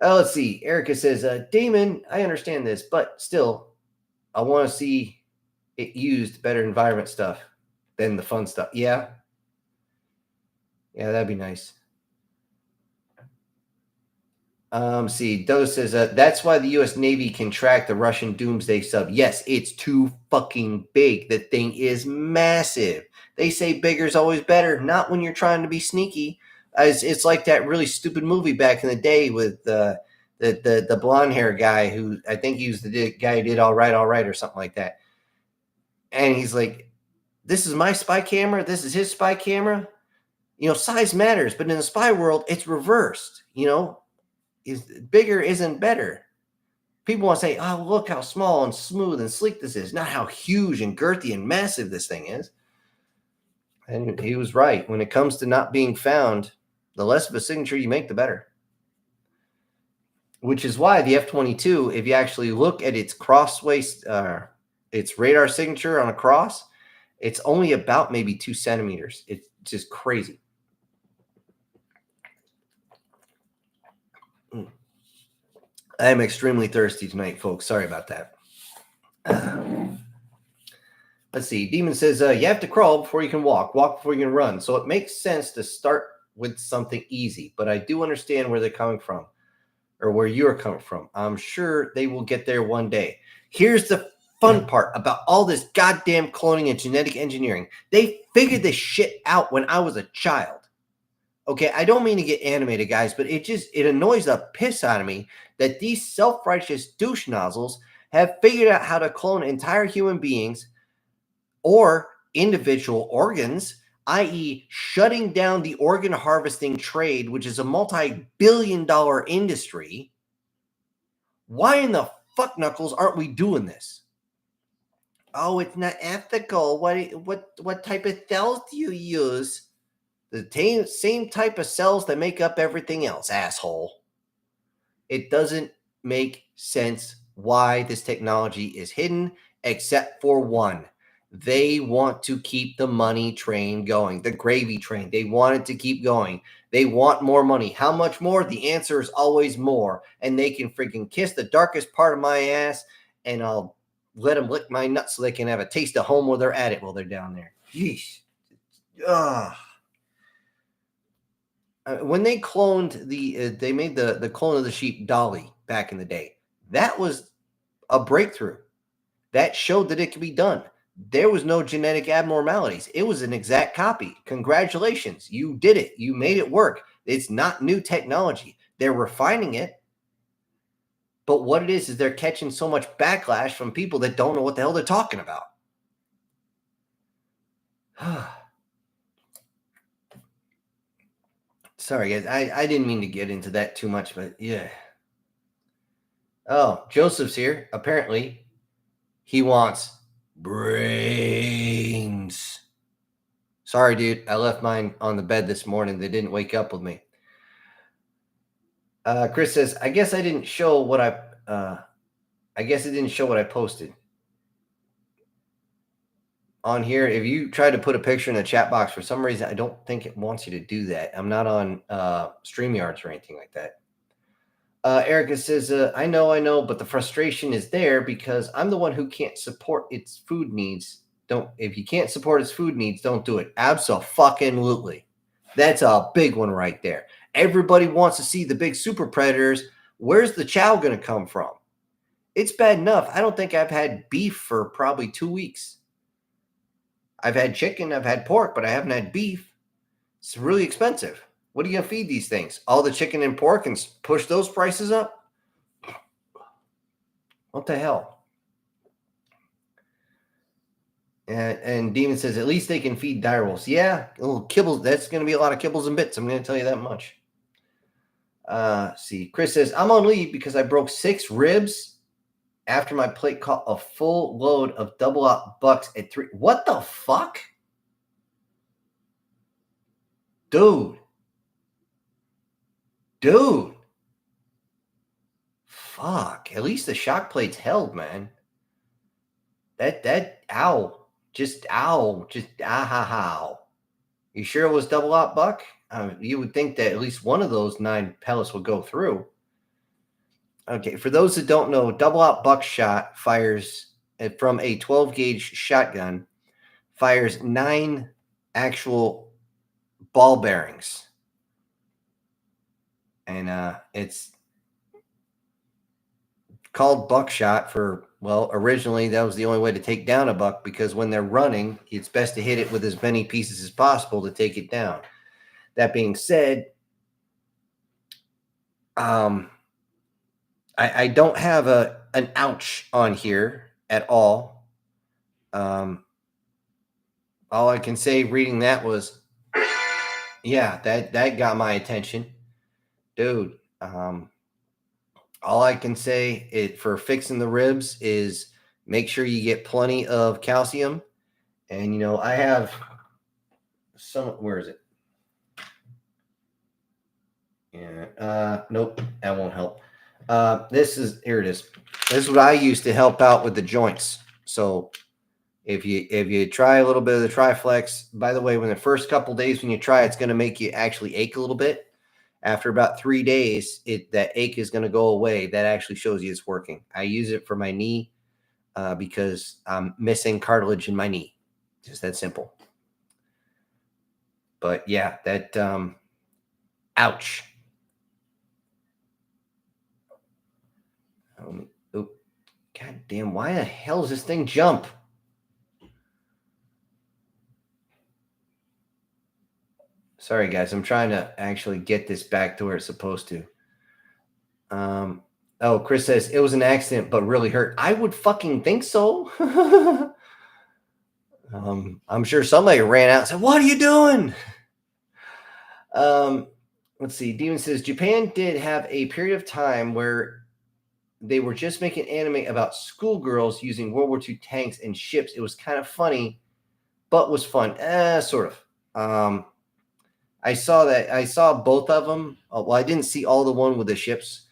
Let's see. Erica says, Damon, I understand this, but still, I want to see it used better environment stuff than the fun stuff. Yeah. Yeah, that'd be nice. See, Doe says, that's why the U.S. Navy can track the Russian Doomsday sub. Yes, it's too fucking big. The thing is massive. They say bigger is always better. Not when you're trying to be sneaky. It's like that really stupid movie back in the day with the blonde hair guy who I think he was the guy who did All Right, or something like that. And he's like, this is my spy camera. This is his spy camera. Size matters, but in the spy world, it's reversed. Bigger isn't better. People want to say, oh, look how small and smooth and sleek this is. Not how huge and girthy and massive this thing is. And he was right. When it comes to not being found, the less of a signature you make, the better. Which is why the F-22, if you actually look at its its radar signature on a cross, it's only about maybe 2 centimeters. It's just crazy. I am extremely thirsty tonight, folks. Sorry about that. Let's see. Demon says, you have to crawl before you can walk before you can run. So it makes sense to start with something easy, but I do understand where they're coming from or where you're coming from. I'm sure they will get there one day. Here's the fun part about all this goddamn cloning and genetic engineering. They figured this shit out when I was a child. Okay, I don't mean to get animated, guys, but it annoys the piss out of me that these self-righteous douche nozzles have figured out how to clone entire human beings or individual organs, i.e. shutting down the organ harvesting trade, which is a multi-billion-dollar industry. Why in the fuck knuckles aren't we doing this? Oh, it's not ethical. What type of cells do you use? The same type of cells that make up everything else, asshole. It doesn't make sense why this technology is hidden, except for one. They want to keep the money train going, the gravy train. They want it to keep going. They want more money. How much more? The answer is always more. And they can freaking kiss the darkest part of my ass, and I'll let them lick my nuts so they can have a taste of home while they're at it, while they're down there. Yeesh. Ugh. When they cloned they made the clone of the sheep Dolly back in the day. That was a breakthrough. That showed that it could be done. There was no genetic abnormalities. It was an exact copy. Congratulations. You did it. You made it work. It's not new technology. They're refining it. But what it is they're catching so much backlash from people that don't know what the hell they're talking about. Sorry, guys. I didn't mean to get into that too much, but yeah. Oh, Joseph's here. Apparently, he wants brains. Sorry, dude. I left mine on the bed this morning. They didn't wake up with me. Chris says, I guess it didn't show what I posted. On here, if you try to put a picture in the chat box, for some reason, I don't think it wants you to do that. I'm not on StreamYards or anything like that. Erica says, I know, but the frustration is there because I'm the one who can't support its food needs. If you can't support its food needs, don't do it. Abso-fucking-lutely. That's a big one right there. Everybody wants to see the big super predators. Where's the chow going to come from? It's bad enough. I don't think I've had beef for probably 2 weeks. I've had chicken, I've had pork, but I haven't had beef. It's really expensive. What are you going to feed these things? All the chicken and pork and push those prices up? What the hell? And Demon says, at least they can feed direwolves. Yeah, little kibbles. That's going to be a lot of kibbles and bits. I'm going to tell you that much. See, Chris says, I'm on leave because I broke 6 ribs after my plate caught a full load of double-out bucks at 3. What the fuck? Dude. Fuck. At least the shock plate's held, man. Ow. Just ow. Just ow. You sure it was double-out buck? You would think that at least one of those 9 pellets would go through. Okay, for those that don't know, double-out buckshot fires from a 12-gauge shotgun, fires 9 actual ball bearings. And it's called buckshot originally that was the only way to take down a buck because when they're running, it's best to hit it with as many pieces as possible to take it down. That being said, I don't have an ouch on here at all. All I can say reading that was, yeah, that got my attention. Dude, all I can say for fixing the ribs is make sure you get plenty of calcium. And, I have where is it? Yeah, nope, that won't help. Here it is. This is what I use to help out with the joints. So if you try a little bit of the Triflex, by the way, when the first couple days when you try, it's going to make you actually ache a little bit. After about 3 days, that ache is going to go away. That actually shows you it's working. I use it for my knee because I'm missing cartilage in my knee. Just that simple. But yeah, that ouch. Oh, God damn, why the hell does this thing jump? Sorry, guys. I'm trying to actually get this back to where it's supposed to. Chris says, it was an accident, but really hurt. I would fucking think so. I'm sure somebody ran out and said, what are you doing? Let's see. Demon says, Japan did have a period of time where they were just making anime about schoolgirls using World War II tanks and ships. It was kind of funny, but was fun. Sort of. I saw that. I saw both of them. Well, I didn't see all the one with the ships.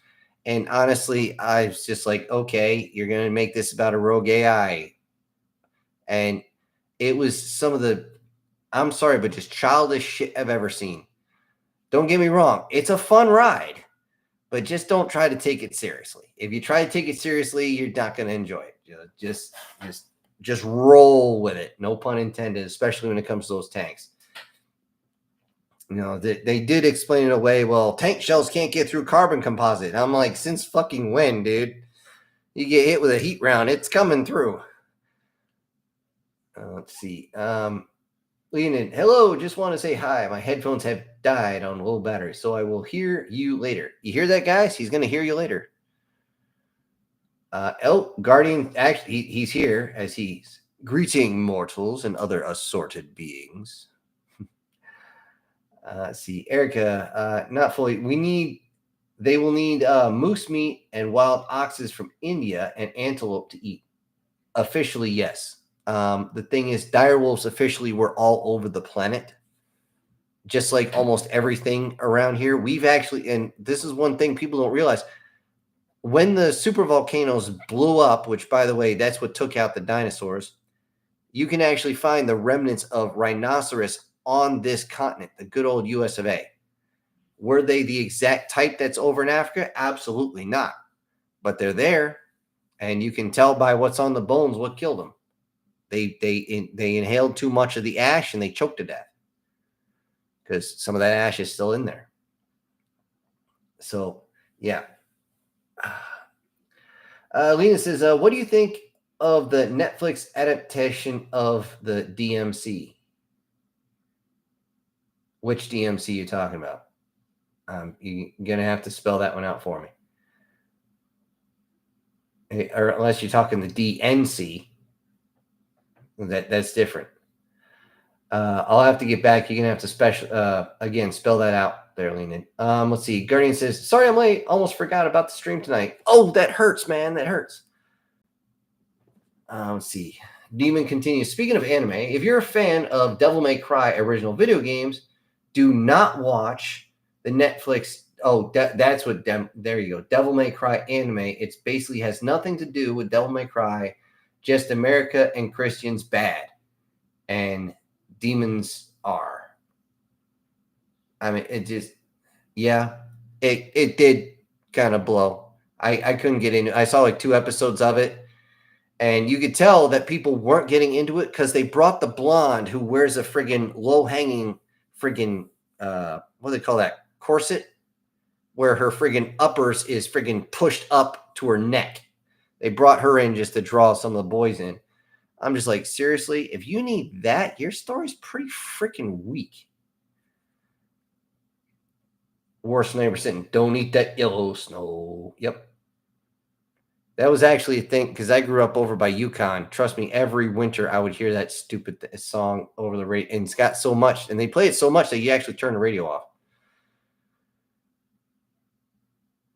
And honestly, I was just like, okay, you're going to make this about a rogue AI. And it was some of the, I'm sorry, but just childish shit I've ever seen. Don't get me wrong. It's a fun ride, but just don't try to take it seriously. If you try to take it seriously, you're not going to enjoy it. Just roll with it. No pun intended, especially when it comes to those tanks. They did explain it away. Well, tank shells can't get through carbon composite. I'm like, since fucking when, dude? You get hit with a heat round, it's coming through. Let's see. Leonin, hello. Just want to say hi. My headphones have died on low battery, so I will hear you later. You hear that, guys? He's going to hear you later. Elk Guardian, actually, he's here as he's greeting mortals and other assorted beings. See, Erica, not fully. They will need moose meat and wild oxes from India and antelope to eat. Officially, yes. The thing is, direwolves officially were all over the planet. Just like almost everything around here. We've actually, and this is one thing people don't realize, when the super volcanoes blew up, which by the way, that's what took out the dinosaurs, you can actually find the remnants of rhinoceros on this continent, the good old US of A. Were they the exact type that's over in Africa? Absolutely not. But they're there, and you can tell by what's on the bones what killed them. They inhaled too much of the ash and they choked to death because some of that ash is still in there. So, yeah. Lena says, what do you think of the Netflix adaptation of the DMC? Which DMC are you talking about? You're going to have to spell that one out for me. Or unless you're talking the DNC. That's different. I'll have to get back. You're going to have to again, spell that out there, Lena. Let's see. Guardian says, sorry I'm late. Almost forgot about the stream tonight. Oh, that hurts, man. That hurts. Let's see. Demon continues. Speaking of anime, if you're a fan of Devil May Cry original video games, do not watch the Netflix. Oh, that's what. There you go. Devil May Cry anime. It basically has nothing to do with Devil May Cry. Just America and Christians bad, and demons are. I mean, it just, yeah, it did kind of blow. I couldn't get into it. I saw like 2 episodes of it. And you could tell that people weren't getting into it because they brought the blonde who wears a friggin' low-hanging friggin' what do they call that? Corset? Where her friggin' uppers is friggin' pushed up to her neck. They brought her in just to draw some of the boys in. I'm just like, seriously? If you need that, your story's pretty freaking weak. Worst neighbor sitting, don't eat that yellow snow. Yep. That was actually a thing because I grew up over by Yukon. Trust me, every winter I would hear that stupid song over the radio. And it's got so much, and they play it so much that you actually turn the radio off.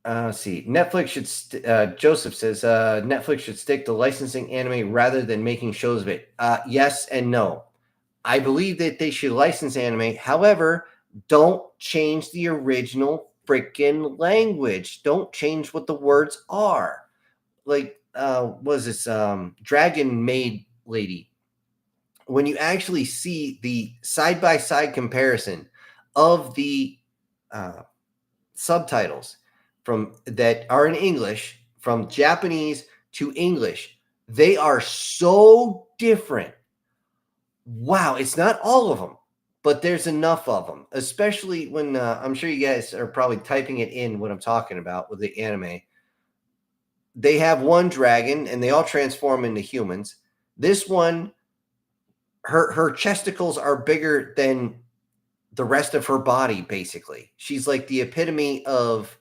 Let's see. Netflix should, Joseph says, Netflix should stick to licensing anime rather than making shows of it. Yes and no. I believe that they should license anime. However, don't change the original freaking language. Don't change what the words are. Like, was this Dragon Maid lady? When you actually see the side-by-side comparison of the subtitles from that are in English from Japanese to English, they are so different. Wow, it's not all of them, but there's enough of them, especially when I'm sure you guys are probably typing it in what I'm talking about with the anime. They have one dragon and they all transform into humans. This one, her chesticles are bigger than the rest of her body, basically. She's like the epitome of,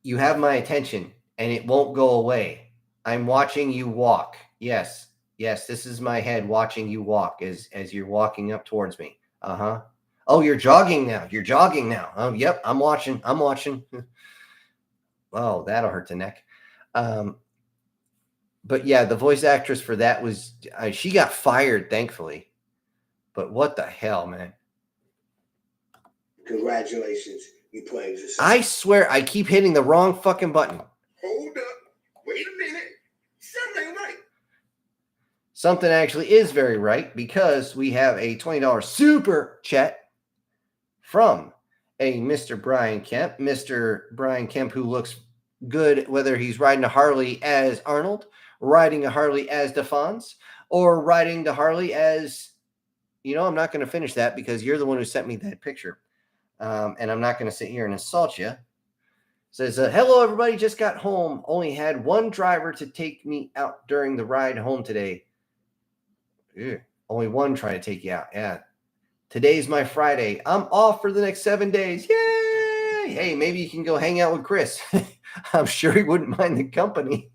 you have my attention and it won't go away. I'm watching you walk. Yes, this is my head watching you walk as you're walking up towards me. Uh-huh. Oh, you're jogging now. Yep, I'm watching. Oh, that'll hurt the neck. But yeah, the voice actress for that was, she got fired, thankfully. But what the hell, man? Congratulations, you playing yourself. I swear I keep hitting the wrong fucking button. Hold up. Wait a minute. Something right. Something actually is very right because we have a $20 super chat from a Mr. Brian Kemp. Mr. Brian Kemp, who looks good, whether he's riding a Harley as Arnold, riding a Harley as DeFons, or riding the Harley as, I'm not going to finish that because you're the one who sent me that picture. And I'm not going to sit here and insult you. Says, hello, everybody. Just got home. Only had one driver to take me out during the ride home today. Yeah. Only one trying to take you out. Yeah. Today's my Friday. I'm off for the next 7 days. Yay! Hey, maybe you can go hang out with Chris. I'm sure he wouldn't mind the company.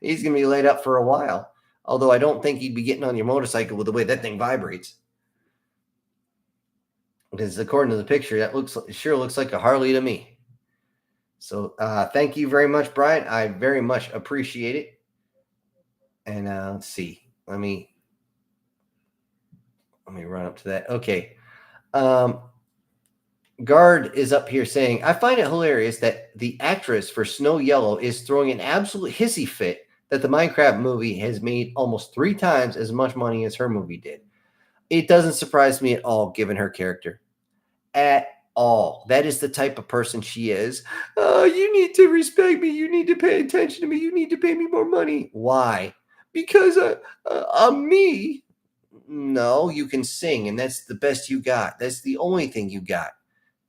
He's going to be laid up for a while. Although I don't think he'd be getting on your motorcycle with the way that thing vibrates. Because according to the picture, that sure looks like a Harley to me. So thank you very much, Brian. I very much appreciate it. And let's see. Let me run up to that. Okay. Guard is up here saying, I find it hilarious that the actress for Snow Yellow is throwing an absolute hissy fit that the Minecraft movie has made almost 3 times as much money as her movie did. It doesn't surprise me at all, given her character. At all. That is the type of person she is. You need to respect me. You need to pay attention to me. You need to pay me more money. Why? Because I'm me. No, you can sing, and that's the best you got. That's the only thing you got.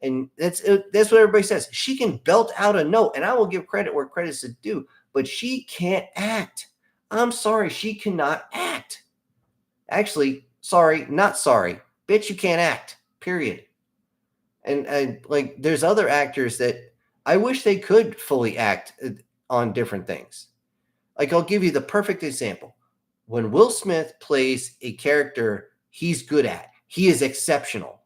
And that's what everybody says. She can belt out a note, and I will give credit where credit's due, but she can't act. I'm sorry, she cannot act. Actually, sorry, not sorry. Bitch, you can't act, period. And like, there's other actors that I wish they could fully act on different things. Like, I'll give you the perfect example. When Will Smith plays a character he's good at, he is exceptional.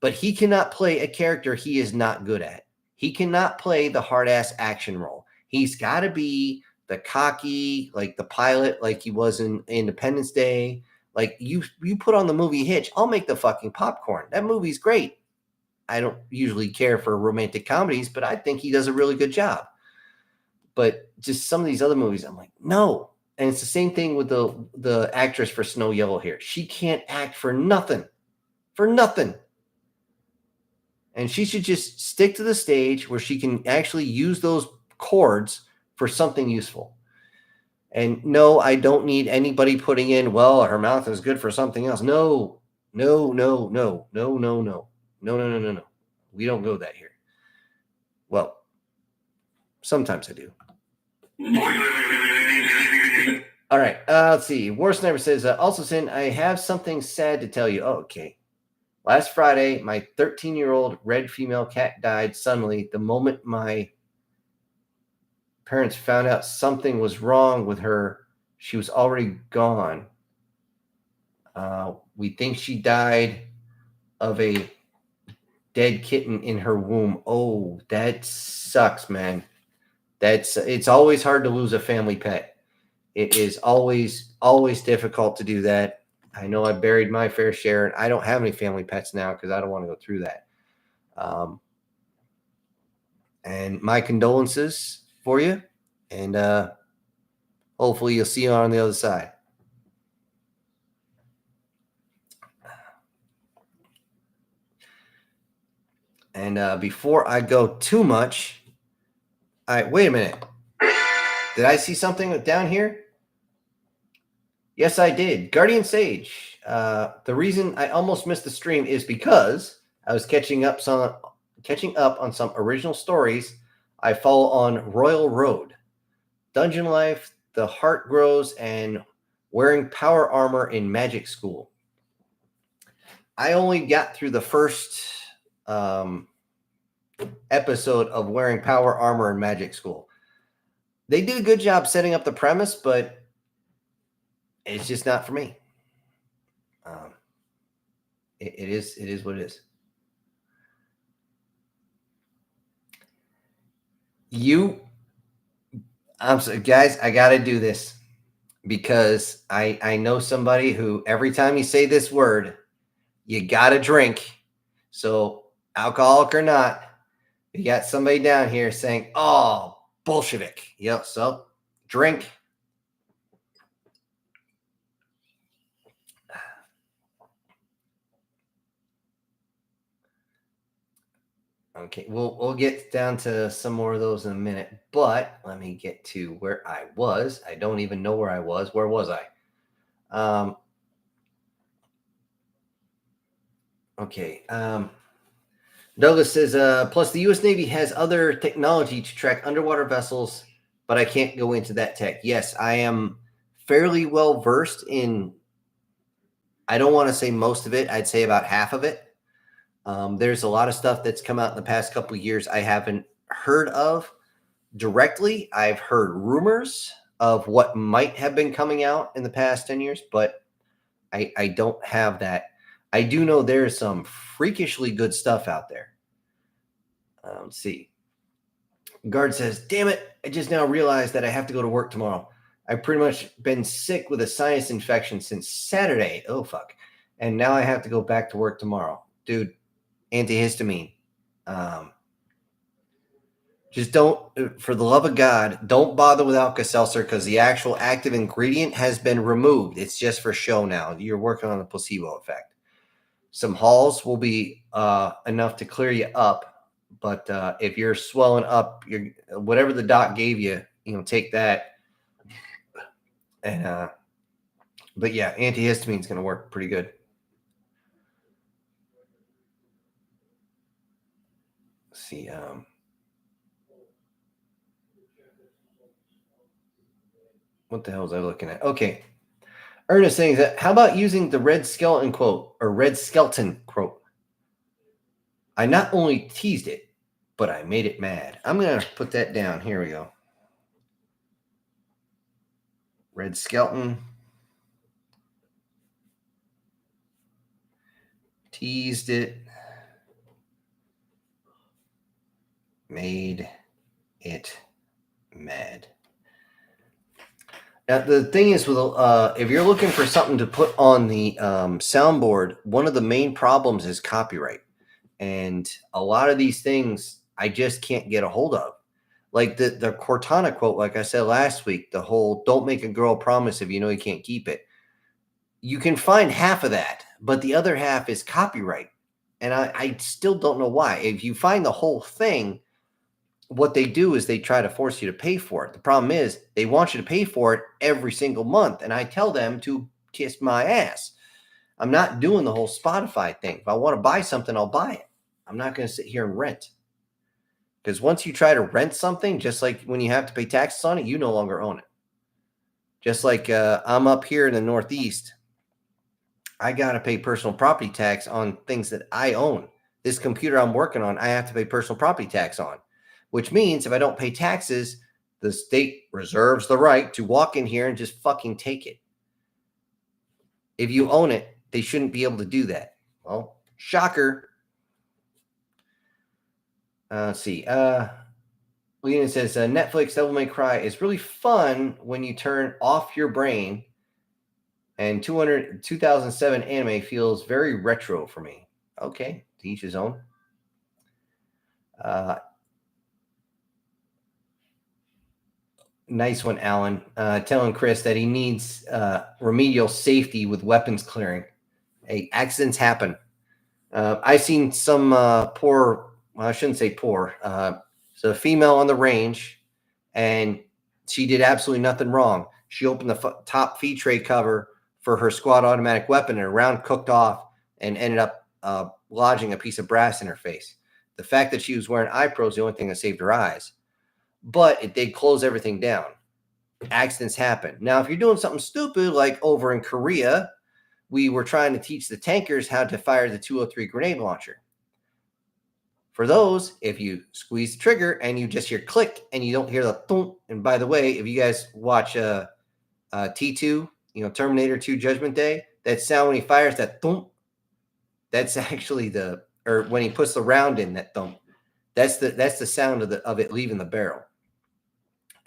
But he cannot play a character he is not good at. He cannot play the hard-ass action role. He's got to be the cocky, like the pilot, like he was in Independence Day. Like, you put on the movie Hitch, I'll make the fucking popcorn. That movie's great. I don't usually care for romantic comedies, but I think he does a really good job. But just some of these other movies, I'm like, no. And it's the same thing with the actress for Snow Yellow here. She can't act for nothing. For nothing. And she should just stick to the stage where she can actually use those chords for something useful. And no, I don't need anybody putting in, well, her mouth is good for something else. No. We don't go that here. Well, sometimes I do. All right. Let's see. War Sniper says, also, Sin, I have something sad to tell you. Oh, okay. Last Friday, my 13-year-old red female cat died suddenly the moment my parents found out something was wrong with her. She was already gone. We think she died of a dead kitten in her womb. Oh, that sucks, man. It's always hard to lose a family pet. It is always difficult to do that. I know I buried my fair share, and I don't have any family pets now because I don't want to go through that. And my condolences for you, and hopefully you'll see you on the other side. And before I go too much, wait a minute. Did I see something down here? Yes, I did. Guardian Sage. The reason I almost missed the stream is because I was catching up on some original stories I follow on Royal Road, Dungeon Life, The Heart Grows, and Wearing Power Armor in Magic School. I only got through the first episode of Wearing Power Armor in Magic School. They did a good job setting up the premise, but it's just not for me. It is what it is. I'm sorry, guys, I got to do this because I know somebody who every time you say this word, you got to drink. So alcoholic or not, you got somebody down here saying, oh, Bolshevik. Yep. So drink. Okay, we'll get down to some more of those in a minute, but let me get to where I was. I don't even know where I was. Where was I? Okay. Douglas says, plus the U.S. Navy has other technology to track underwater vessels, but I can't go into that tech. Yes, I am fairly well versed in, I don't want to say most of it. I'd say about half of it. There's a lot of stuff that's come out in the past couple of years I haven't heard of directly. I've heard rumors of what might have been coming out in the past 10 years, but I don't have that. I do know there's some freakishly good stuff out there. Let's see. Guard says, damn it, I just now realized that I have to go to work tomorrow. I've pretty much been sick with a sinus infection since Saturday. Oh, fuck. And now I have to go back to work tomorrow. Dude, antihistamine. Just don't, for the love of God, don't bother with Alka-Seltzer because the actual active ingredient has been removed. It's just for show now. You're working on the placebo effect. Some Halls will be enough to clear you up, but if you're swelling up, whatever the doc gave you, take that. And but yeah, antihistamine is going to work pretty good. Let's see. What the hell was I looking at? Okay. Ernest saying that, how about using the red skeleton quote or red skeleton quote? I not only teased it, but I made it mad. I'm going to put that down. Here we go. Red skeleton. Teased it. Made it mad. Now, the thing is, with if you're looking for something to put on the soundboard, one of the main problems is copyright. And a lot of these things I just can't get a hold of. Like the Cortana quote, like I said last week, the whole don't make a girl promise if you know you can't keep it. You can find half of that, but the other half is copyright. And I still don't know why. If you find the whole thing, what they do is they try to force you to pay for it. The problem is they want you to pay for it every single month. And I tell them to kiss my ass. I'm not doing the whole Spotify thing. If I want to buy something, I'll buy it. I'm not going to sit here and rent. Because once you try to rent something, just like when you have to pay taxes on it, you no longer own it. Just like I'm up here in the Northeast, I got to pay personal property tax on things that I own. This computer I'm working on, I have to pay personal property tax on. Which means if I don't pay taxes, the state reserves the right to walk in here and just fucking take it. If you own it, they shouldn't be able to do that. Well, shocker. Let's see. Leon says, Netflix Devil May Cry is really fun when you turn off your brain. And 2007 anime feels very retro for me. Okay, to each his own. Nice one, Alan. Telling Chris that he needs remedial safety with weapons clearing. Hey, accidents happen. I've seen some poor, well, I shouldn't say poor. So a female on the range, and she did absolutely nothing wrong. She opened the top feed tray cover for her squad automatic weapon, and a round cooked off and ended up lodging a piece of brass in her face. The fact that she was wearing eye pros is the only thing that saved her eyes. But it did close everything down. Accidents happen. Now, if you're doing something stupid, like over in Korea, we were trying to teach the tankers how to fire the 203 grenade launcher. For those, if you squeeze the trigger and you just hear click and you don't hear the thump, and by the way, if you guys watch T2, Terminator 2 Judgment Day, that sound when he fires that thump, that's actually or when he puts the round in, that thump, that's the sound of it leaving the barrel.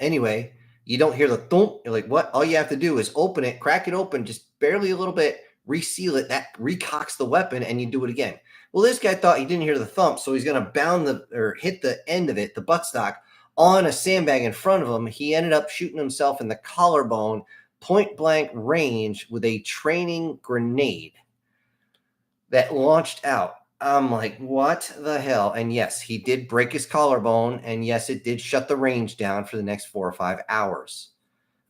Anyway, you don't hear the thump. You're like, what? All you have to do is open it, crack it open, just barely a little bit, reseal it. That recocks the weapon, and you do it again. Well, this guy thought he didn't hear the thump, so he's going to hit the end of it, the buttstock, on a sandbag in front of him. He ended up shooting himself in the collarbone, point blank range, with a training grenade that launched out. I'm like, what the hell? And yes, he did break his collarbone. And yes, it did shut the range down for the next 4 or 5 hours.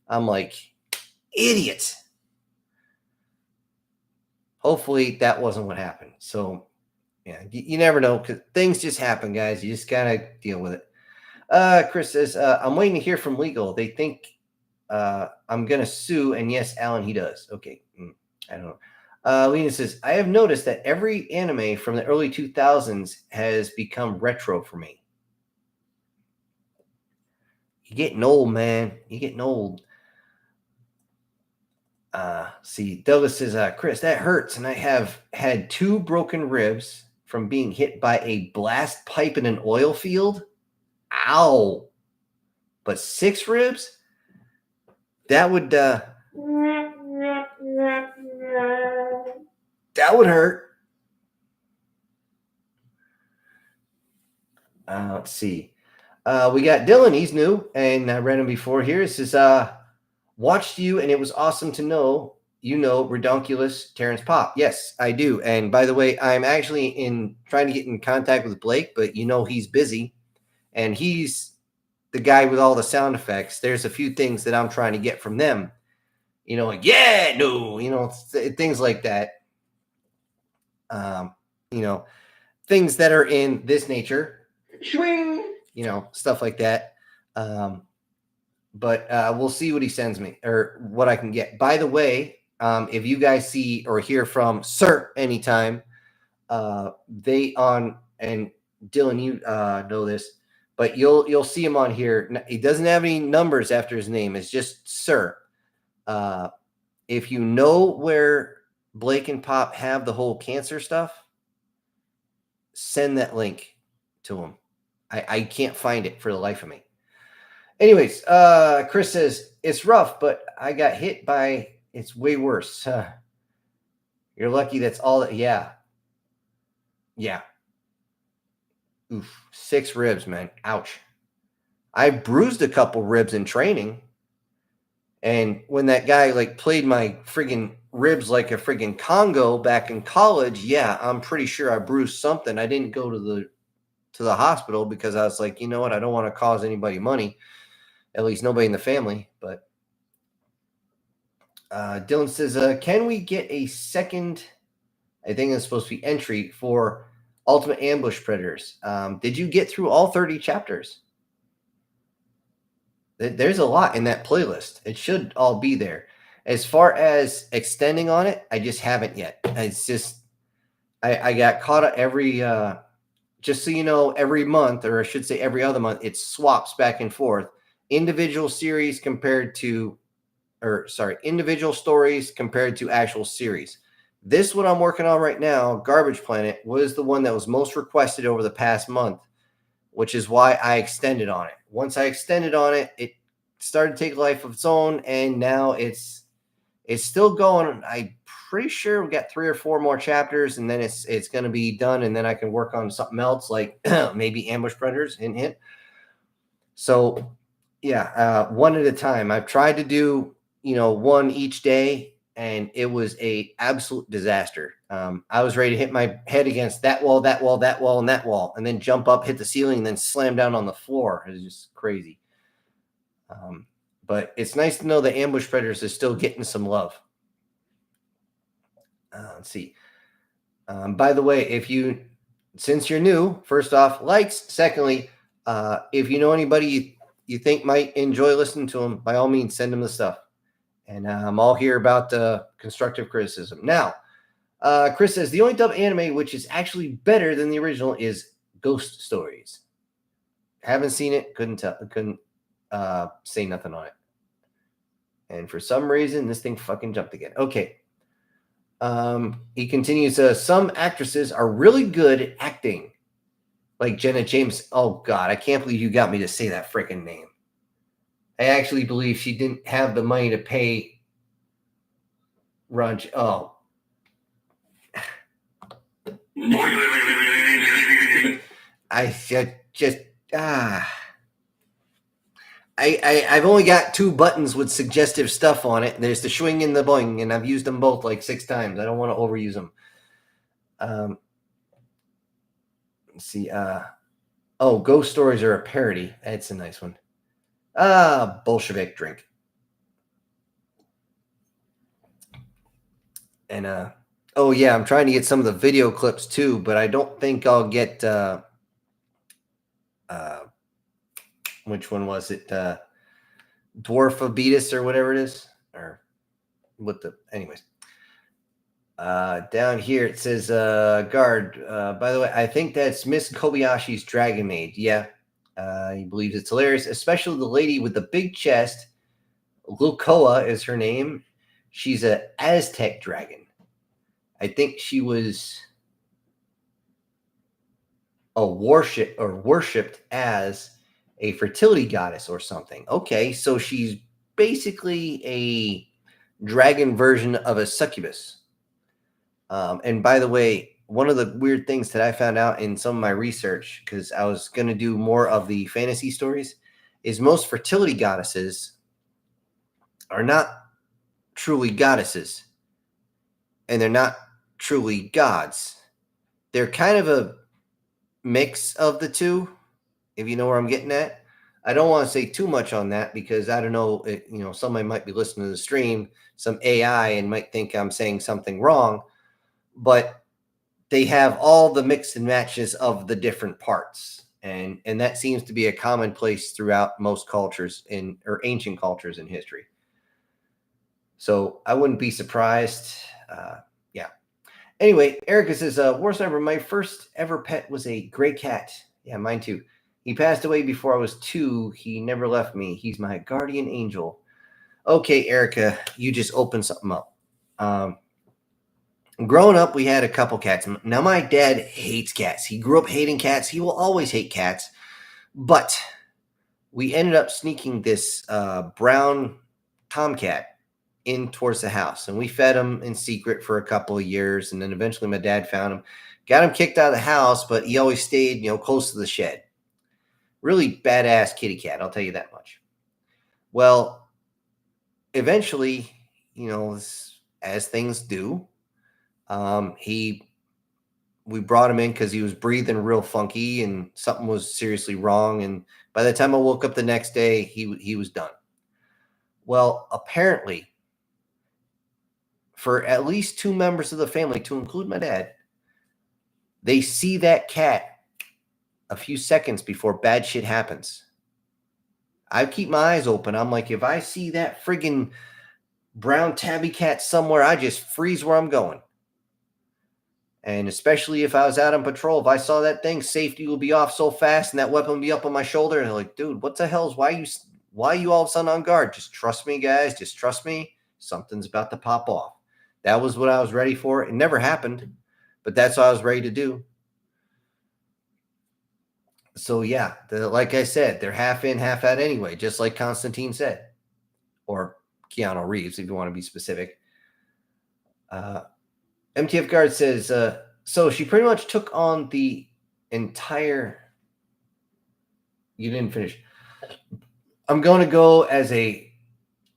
I'm like, idiot. Hopefully that wasn't what happened. So, yeah, you never know, because things just happen, guys. You just got to deal with it. Chris says, I'm waiting to hear from legal. They think I'm going to sue. And yes, Alan, he does. Okay. I don't know. Lena says, I have noticed that every anime from the early 2000s has become retro for me. You're getting old, man. You're getting old. See, Douglas says, Chris, that hurts. And I have had 2 broken ribs from being hit by a blast pipe in an oil field. Ow. But 6 ribs? That would hurt. Let's see. We got Dylan. He's new, and I read him before here. It says, watched you, and it was awesome to know you know Redonkulous Terrence Pop. Yes, I do. And by the way, I'm actually trying to get in contact with Blake, but you know he's busy, and he's the guy with all the sound effects. There's a few things that I'm trying to get from them. You know, like, yeah, no, you know, things like that. You know, things that are in this nature. Swing, you know, stuff like that. But we'll see what he sends me or what I can get. By the way, if you guys see or hear from Sir anytime, they on, and Dylan, you know this, but you'll see him on here. He doesn't have any numbers after his name. It's just Sir. If you know where Blake and Pop have the whole cancer stuff, send that link to him. I can't find it for the life of me. Anyways, Chris says, it's rough, but I got hit by, it's way worse. You're lucky that's all that, yeah. Yeah. Oof, 6 ribs, man. Ouch. I bruised a couple ribs in training. And when that guy like played my friggin' ribs like a friggin' Congo back in college, yeah, I'm pretty sure I bruised something. I didn't go to the hospital because I was like, you know what? I don't want to cause anybody money. At least nobody in the family. But Dylan says, can we get a second, I think it's supposed to be entry for Ultimate Ambush Predators? Did you get through all 30 chapters? There's a lot in that playlist. It should all be there. As far as extending on it, I just haven't yet. It's just, I got caught up every, just so you know, every month, or I should say every other month, it swaps back and forth. Individual series compared to, individual stories compared to actual series. This one I'm working on right now, Garbage Planet, was the one that was most requested over the past month, which is why I extended on it. Once I extended on it, it started to take life of its own, and now it's still going. I'm pretty sure we got 3 or 4 more chapters, and then it's going to be done, and then I can work on something else, like maybe Ambush Predators, hint, hint. So, yeah, one at a time. I've tried to do, one each day, and it was a absolute disaster. I was ready to hit my head against that wall, and that wall, and then jump up, hit the ceiling, and then slam down on the floor. It was just crazy. But it's nice to know that Ambush Predators is still getting some love. Let's see. By the way, since you're new, first off, likes. Secondly, if you know anybody you think might enjoy listening to them, by all means, send them the stuff. And I'm all here about constructive criticism. Now, Chris says, the only dub anime which is actually better than the original is Ghost Stories. Haven't seen it. Couldn't say nothing on it. And for some reason, this thing fucking jumped again. Okay. He continues, some actresses are really good at acting. Like Jenna James. Oh, God, I can't believe you got me to say that freaking name. I actually believe she didn't have the money to pay Raj. Oh. I've only got 2 buttons with suggestive stuff on it. There's the swing and the boing, and I've used them both like 6 times. I don't want to overuse them. Let's see. Ghost Stories are a parody. That's a nice one. Bolshevik drink. And I'm trying to get some of the video clips too, but I don't think I'll get which one was it? dwarfabetus or whatever it is, or what the, anyways. Down here it says, guard, by the way, I think that's Miss Kobayashi's dragon maid. Yeah. He believes it's hilarious, especially the lady with the big chest. Lukoa is her name. She's an Aztec dragon. I think she was worshipped as a fertility goddess or something. Okay, so she's basically a dragon version of a succubus. And by the way, one of the weird things that I found out in some of my research, because I was going to do more of the fantasy stories, is most fertility goddesses are not truly goddesses, and they're not truly gods. They're kind of a mix of the two, if you know where I'm getting at. I don't want to say too much on that because I don't know, somebody might be listening to the stream, some AI, and might think I'm saying something wrong, but they have all the mix and matches of the different parts. And that seems to be a commonplace throughout most cultures or ancient cultures in history. So I wouldn't be surprised. Yeah. Anyway, Erica says, War Sniper, my first ever pet was a gray cat. Yeah, mine too. He passed away before I was 2. He never left me. He's my guardian angel. Okay, Erica, you just opened something up. Growing up, we had a couple cats. Now, my dad hates cats. He grew up hating cats. He will always hate cats. But we ended up sneaking this brown tomcat in towards the house, and we fed him in secret for a couple of years, and then eventually my dad found him, got him kicked out of the house, but he always stayed, close to the shed. Really badass kitty cat, I'll tell you that much. Well, eventually, as things do, we brought him in because he was breathing real funky and something was seriously wrong, and by the time I woke up the next day, he was done. Well, apparently, for at least 2 members of the family, to include my dad, they see that cat a few seconds before bad shit happens. I keep my eyes open. I'm like, if I see that friggin' brown tabby cat somewhere, I just freeze where I'm going. And especially if I was out on patrol, if I saw that thing, safety will be off so fast and that weapon will be up on my shoulder. And they're like, dude, what the hell? Why are you all of a sudden on guard? Just trust me, guys. Just trust me. Something's about to pop off. That was what I was ready for. It never happened, but that's what I was ready to do. So yeah, like I said, they're half in, half out anyway, just like Constantine said, or Keanu Reeves, if you want to be specific. MTF Guard says, so she pretty much took on the entire. You didn't finish. I'm going to go as a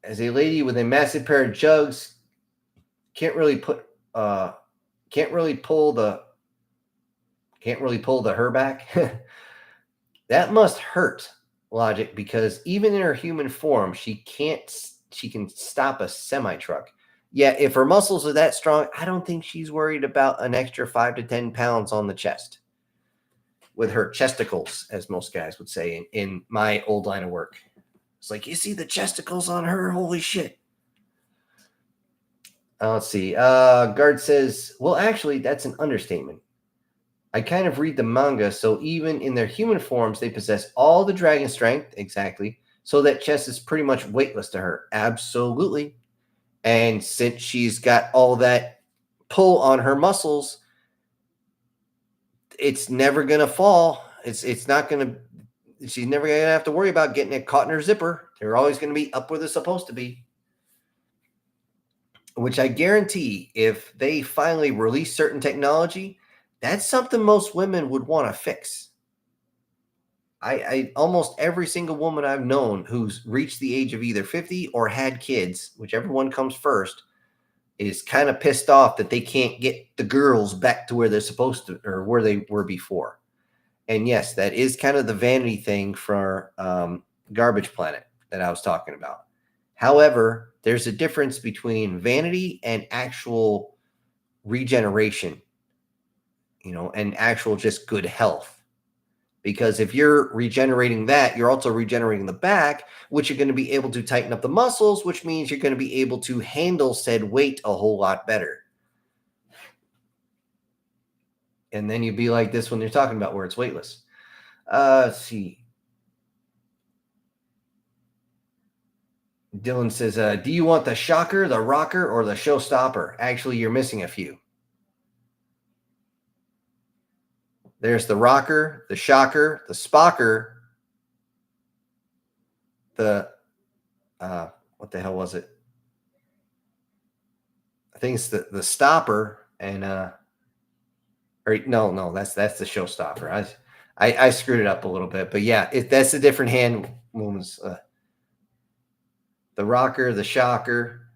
lady with a massive pair of jugs. Can't really pull the her back. That must hurt, Logic, because even in her human form, she can stop a semi-truck. Yeah, if her muscles are that strong, I don't think she's worried about an extra 5 to 10 pounds on the chest. With her chesticles, as most guys would say in my old line of work. It's like, you see the chesticles on her? Holy shit. Let's see. Guard says, well, actually, that's an understatement. I kind of read the manga, so even in their human forms, they possess all the dragon strength, exactly, so that chest is pretty much weightless to her. Absolutely. And since she's got all that pull on her muscles, it's never going to fall. She's never going to have to worry about getting it caught in her zipper. They're always going to be up where they're supposed to be. Which I guarantee, if they finally release certain technology, that's something most women would want to fix. I almost every single woman I've known who's reached the age of either 50 or had kids, whichever one comes first, is kind of pissed off that they can't get the girls back to where they're supposed to, or where they were before. And yes, that is kind of the vanity thing for Garbage Planet that I was talking about. However, there's a difference between vanity and actual regeneration, and actual just good health. Because if you're regenerating that, you're also regenerating the back, which you're going to be able to tighten up the muscles, which means you're going to be able to handle said weight a whole lot better. And then you'd be like this when you're talking about where it's weightless. Let's see. Dylan says, do you want the shocker, the rocker, or the showstopper? Actually, you're missing a few. There's the rocker, the shocker, the spocker, the, what the hell was it? I think it's the stopper and, or no, that's the showstopper. I screwed it up a little bit, but yeah, that's the different hand movements. The rocker, the shocker,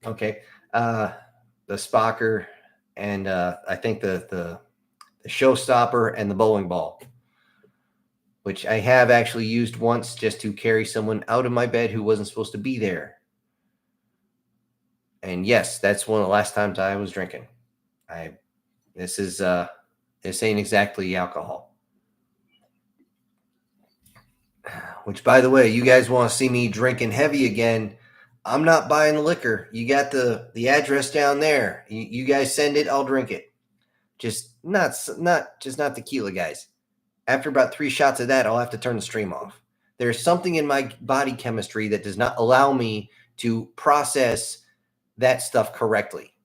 okay, the spocker, and I think the showstopper and the bowling ball, which I have actually used once just to carry someone out of my bed who wasn't supposed to be there. And yes, that's one of the last times I was drinking. This ain't exactly alcohol. Which, by the way, you guys want to see me drinking heavy again, I'm not buying the liquor. You got the address down there. You guys send it, I'll drink it. Just not tequila, guys. After about 3 shots of that, I'll have to turn the stream off. There's something in my body chemistry that does not allow me to process that stuff correctly.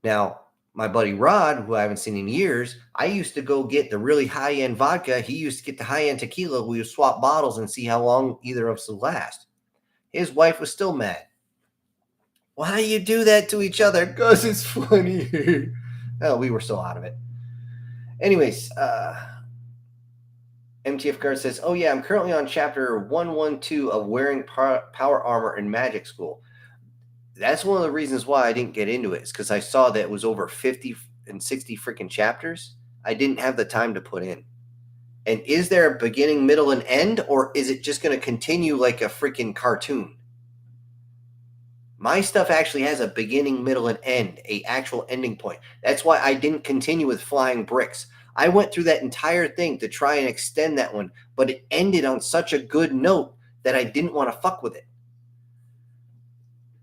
Now, my buddy Rod, who I haven't seen in years, I used to go get the really high-end vodka. He used to get the high-end tequila. We would swap bottles and see how long either of us would last. His wife was still mad. Why do you do that to each other? Because it's funny. Oh, we were still out of it. Anyways, MTF Guard says, oh yeah, I'm currently on chapter 112 of wearing power armor in magic school. That's one of the reasons why I didn't get into it, is because I saw that it was over 50 and 60 freaking chapters. I didn't have the time to put in. And is there a beginning, middle, and end, or is it just going to continue like a freaking cartoon? My stuff actually has a beginning, middle, and end, a actual ending point. That's why I didn't continue with Flying Bricks. I went through that entire thing to try and extend that one, but it ended on such a good note that I didn't want to fuck with it.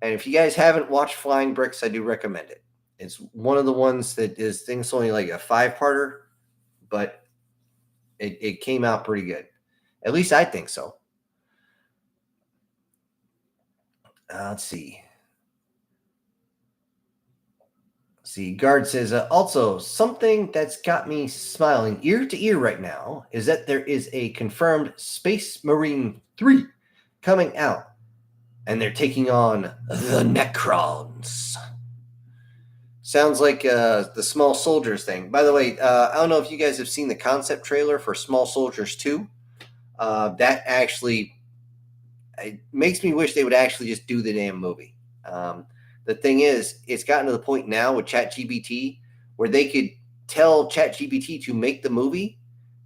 And if you guys haven't watched Flying Bricks, I do recommend it. It's one of the ones that is, I think it's only like a 5-parter, but it came out pretty good. At least I think so. Let's see. Guard says, also, something that's got me smiling ear to ear right now is that there is a confirmed Space Marine 3 coming out. And they're taking on the Necrons. Sounds like the Small Soldiers thing. By the way, I don't know if you guys have seen the concept trailer for Small Soldiers 2. That actually, it makes me wish they would actually just do the damn movie. The thing is, it's gotten to the point now with ChatGPT where they could tell ChatGPT to make the movie,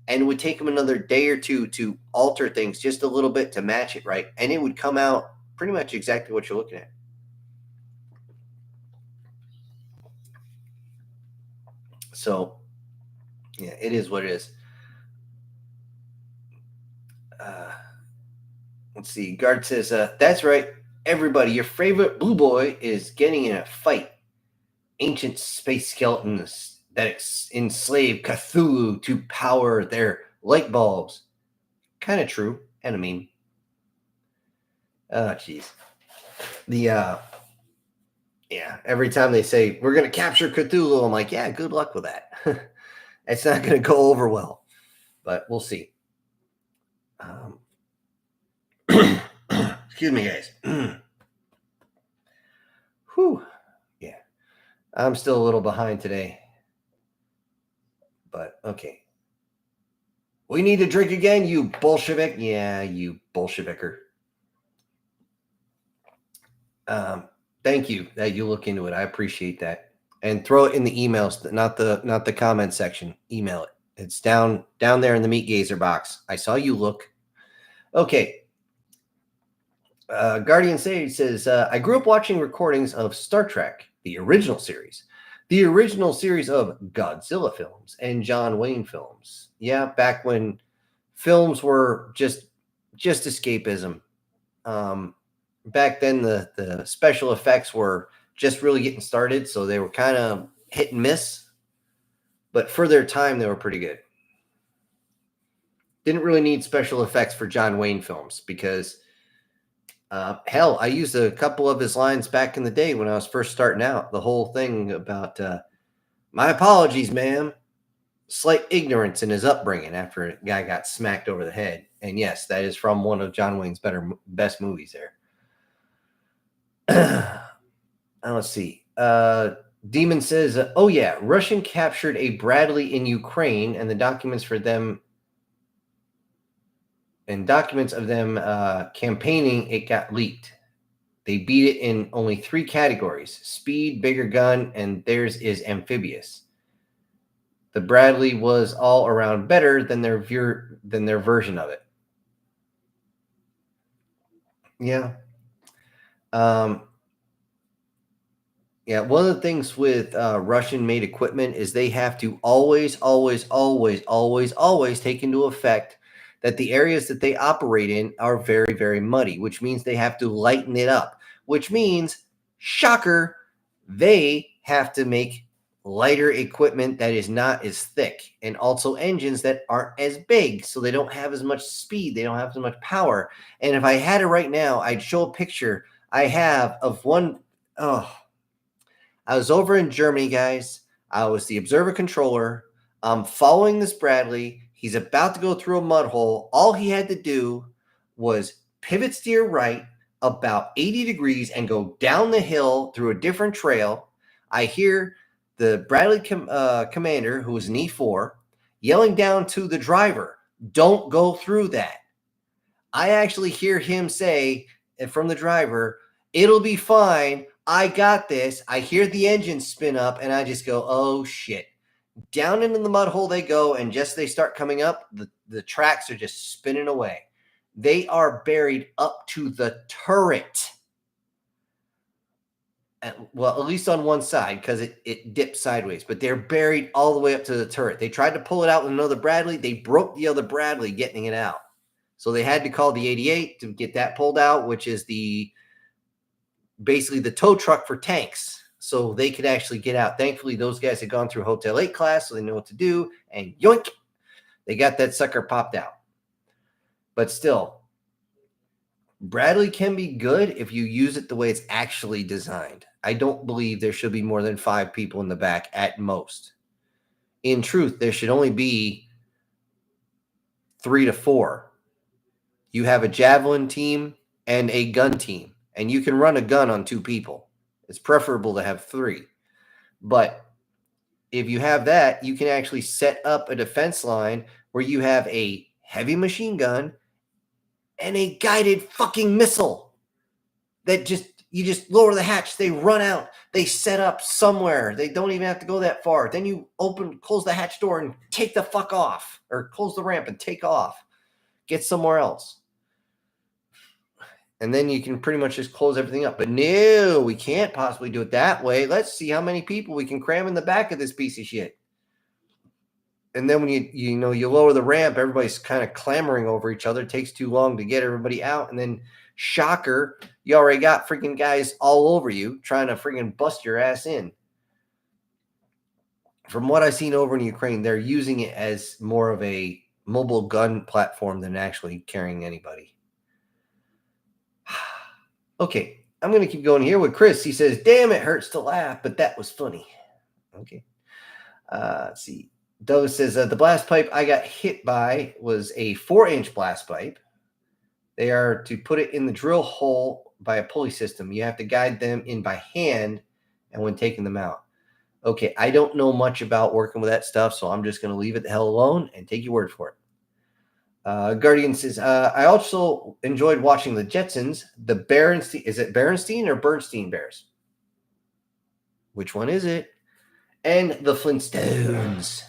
and it would take them another day or two to alter things just a little bit to match it, right? And it would come out pretty much exactly what you're looking at. So, yeah, it is what it is. Let's see. Guard says, that's right. Everybody, your favorite blue boy is getting in a fight. Ancient space skeletons that enslave Cthulhu to power their light bulbs. Kind of true. And a meme. Oh, jeez. Yeah, every time they say, we're going to capture Cthulhu, I'm like, yeah, good luck with that. It's not going to go over well, but we'll see. Excuse me, guys. Whew. Yeah. I'm still a little behind today, but okay. We need to drink again, you Bolshevik. Yeah, you Bolsheviker. Thank you that you look into it. I appreciate that. And throw it in the emails, not the comment section. Email it. It's down there in the Meat Gazer box. I saw you look. Okay. Guardian Sage says, I grew up watching recordings of Star Trek, the original series. The original series of Godzilla films and John Wayne films. Yeah, back when films were just escapism. Back then, the special effects were just really getting started, so they were kind of hit and miss. But for their time, they were pretty good. Didn't really need special effects for John Wayne films because, hell, I used a couple of his lines back in the day when I was first starting out. The whole thing about, my apologies, ma'am. Slight ignorance in his upbringing after a guy got smacked over the head. And yes, that is from one of John Wayne's best movies there. Let's see. Demon says, oh yeah, Russian captured a Bradley in Ukraine, and the documents of them campaigning, it got leaked. They beat it in only 3 categories: speed, bigger gun, and theirs is amphibious. The Bradley was all around better than their version of it. Yeah. Yeah, one of the things with Russian-made equipment is they have to always take into effect that the areas that they operate in are very, very muddy, which means they have to lighten it up, which means, shocker, they have to make lighter equipment that is not as thick, and also engines that aren't as big, so they don't have as much speed, they don't have as much power. And if I had it right now, I'd show a picture I have of one. I was over in Germany, guys. I was the observer controller. I'm following this Bradley. He's about to go through a mud hole. All he had to do was pivot steer right about 80 degrees and go down the hill through a different trail. I hear the Bradley commander, who was an E4, yelling down to the driver, don't go through that. I actually hear him say from the driver, it'll be fine. I got this. I hear the engine spin up, and I just go, oh, shit. Down into the mud hole they go, and just they start coming up, the tracks are just spinning away. They are buried up to the turret. Well, at least on one side, because it dipped sideways. But they're buried all the way up to the turret. They tried to pull it out with another Bradley. They broke the other Bradley getting it out. So they had to call the 88 to get that pulled out, which is basically the tow truck for tanks, so they could actually get out. Thankfully, those guys had gone through Hotel 8 class, so they know what to do, and yoink, they got that sucker popped out. But still, Bradley can be good if you use it the way it's actually designed. I don't believe there should be more than 5 people in the back at most. In truth, there should only be 3 to 4. You have a javelin team and a gun team, and you can run a gun on 2 people. It's preferable to have 3. But if you have that, you can actually set up a defense line where you have a heavy machine gun and a guided fucking missile that you just lower the hatch, they run out, they set up somewhere. They don't even have to go that far. Then you close the hatch door and take the fuck off, or close the ramp and take off. Get somewhere else. And then you can pretty much just close everything up. But no, we can't possibly do it that way. Let's see how many people we can cram in the back of this piece of shit. And then when you lower the ramp, everybody's kind of clamoring over each other. It takes too long to get everybody out. And then, shocker, you already got freaking guys all over you trying to freaking bust your ass in. From what I've seen over in Ukraine, they're using it as more of a mobile gun platform than actually carrying anybody. Okay, I'm going to keep going here with Chris. He says, damn, it hurts to laugh, but that was funny. Okay. Let's see. Doug says, the blast pipe I got hit by was a 4-inch blast pipe. They are to put it in the drill hole by a pulley system. You have to guide them in by hand and when taking them out. Okay, I don't know much about working with that stuff, so I'm just going to leave it the hell alone and take your word for it. Guardian says, I also enjoyed watching the Jetsons. The Berenstein, is it Berenstein or Bernstein Bears? Which one is it? And the Flintstones.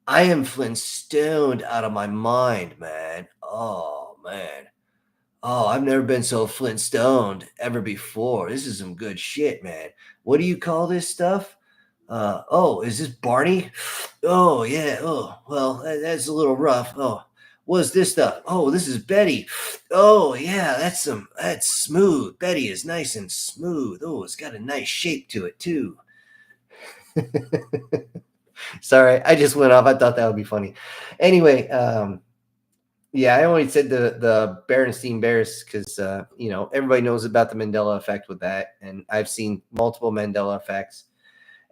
I am Flintstoned out of my mind, man. Oh, man. Oh, I've never been so Flintstoned ever before. This is some good shit, man. What do you call this stuff? Oh, is this Barney? Oh, yeah. Oh, well, that's a little rough. Oh, what's this stuff? Oh, this is Betty. Oh, yeah, that's smooth. Betty is nice and smooth. Oh, it's got a nice shape to it, too. Sorry, I just went off. I thought that would be funny. Anyway, yeah, I only said the Berenstein Bears because everybody knows about the Mandela effect with that, and I've seen multiple Mandela effects.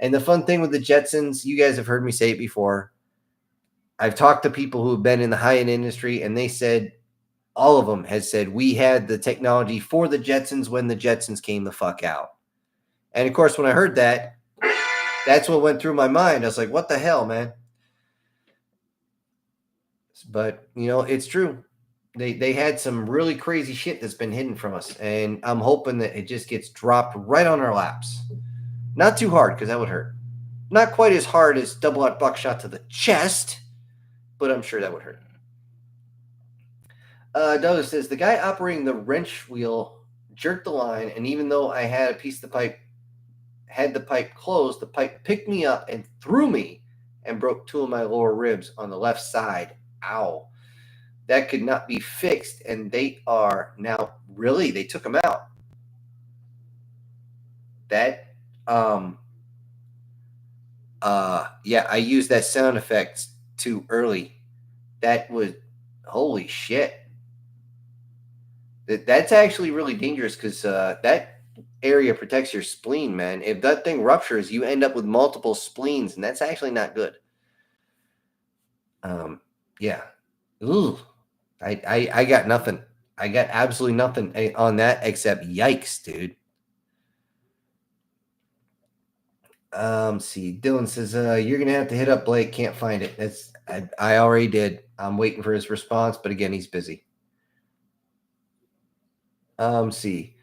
And the fun thing with the Jetsons, you guys have heard me say it before. I've talked to people who have been in the high-end industry, and they said, all of them has said, we had the technology for the Jetsons when the Jetsons came the fuck out. And of course, when I heard that, that's what went through my mind. I was like, what the hell, man? But, it's true. They had some really crazy shit that's been hidden from us. And I'm hoping that it just gets dropped right on our laps. Not too hard, because that would hurt. Not quite as hard as double-out buckshot to the chest, but I'm sure that would hurt. Douglas says, the guy operating the wrench wheel jerked the line, and even though I had a piece of the pipe, had the pipe closed, the pipe picked me up and threw me and broke 2 of my lower ribs on the left side. Ow. That could not be fixed, and they are now, really, they took them out. That, yeah, I used that sound effect too early. That was, holy shit. That's actually really dangerous because that area protects your spleen, man. If that thing ruptures, you end up with multiple spleens, and that's actually not good. Yeah. Ooh. I got nothing. I got absolutely nothing on that except yikes, dude. See, Dylan says, you're gonna have to hit up Blake. Can't find it. I already did. I'm waiting for his response, but again, he's busy. See,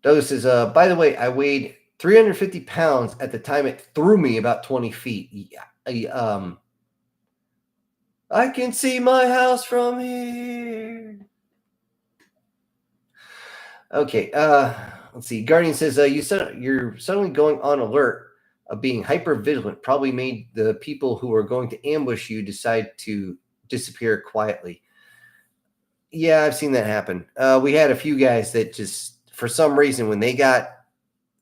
Douglas says, by the way, I weighed 350 pounds at the time it threw me about 20 feet. I can see my house from here. Okay, let's see. Guardian says, you're suddenly going on alert of being hyper vigilant probably made the people who are going to ambush you decide to disappear quietly. Yeah, I've seen that happen. We had a few guys that just, for some reason, when they got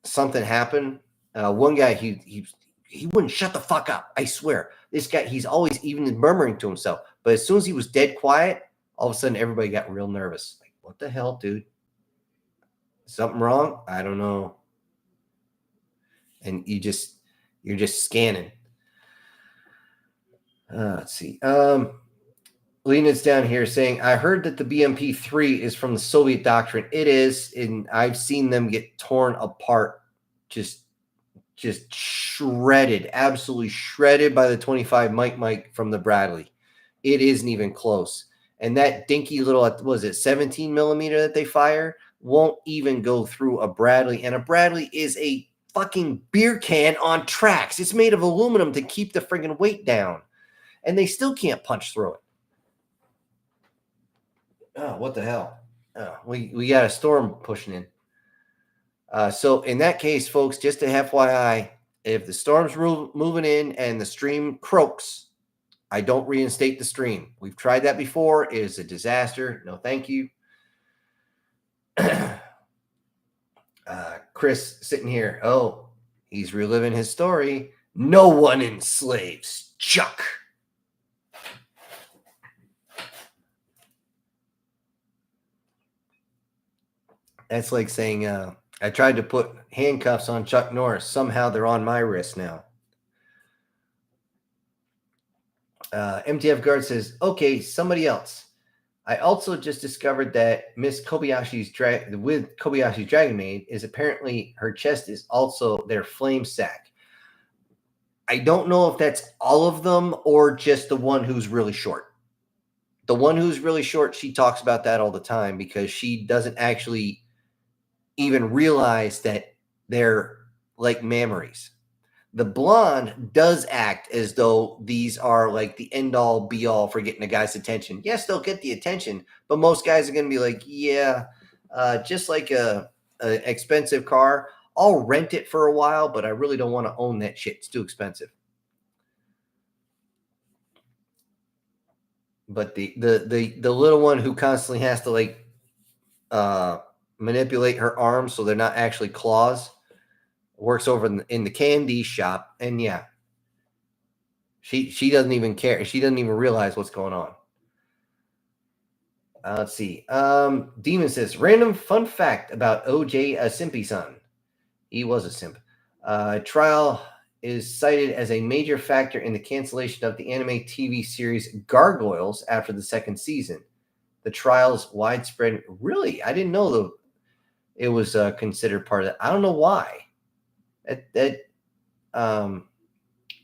something happen, one guy, he wouldn't shut the fuck up. I swear. This guy, he's always even murmuring to himself. But as soon as he was dead quiet, all of a sudden everybody got real nervous. Like, what the hell, dude? Something wrong? I don't know. And you're just scanning. Let's see. Lena's down here saying, I heard that the BMP-3 is from the Soviet doctrine. It is, and I've seen them get torn apart, just shredded, absolutely shredded by the 25 Mike from the Bradley. It isn't even close. And that dinky little, was it 17 millimeter that they fire, won't even go through a Bradley. And a Bradley is a fucking beer can on tracks. It's made of aluminum to keep the friggin' weight down. And they still can't punch through it. Oh, what the hell? Oh, we got a storm pushing in. So in that case, folks, just to FYI, if the storm's moving in and the stream croaks, I don't reinstate the stream. We've tried that before. It is a disaster. No, thank you. Chris sitting here. Oh, he's reliving his story. No one enslaves Chuck. That's like saying, I tried to put handcuffs on Chuck Norris. Somehow they're on my wrist now. MTF Guard says, okay, somebody else. I also just discovered that Miss Kobayashi's Kobayashi's Dragon Maid is apparently her chest is also their flame sack. I don't know if that's all of them or just the one who's really short. The one who's really short, she talks about that all the time because she doesn't actually even realize that they're like mammaries. The blonde does act as though these are like the end all be all for getting a guy's attention. Yes, they'll get the attention, but most guys are going to be like, yeah, just like a expensive car. I'll rent it for a while, but I really don't want to own that shit. It's too expensive. But the little one who constantly has to like manipulate her arms so they're not actually claws works over in the candy shop, and yeah, she doesn't even care. She doesn't even realize what's going on. Let's see. Demon says, random fun fact about OJ Simpy son. He was a simp. Trial is cited as a major factor in the cancellation of the anime TV series Gargoyles after the second season. The trial's widespread. Really? I didn't know it was considered part of that. I don't know why.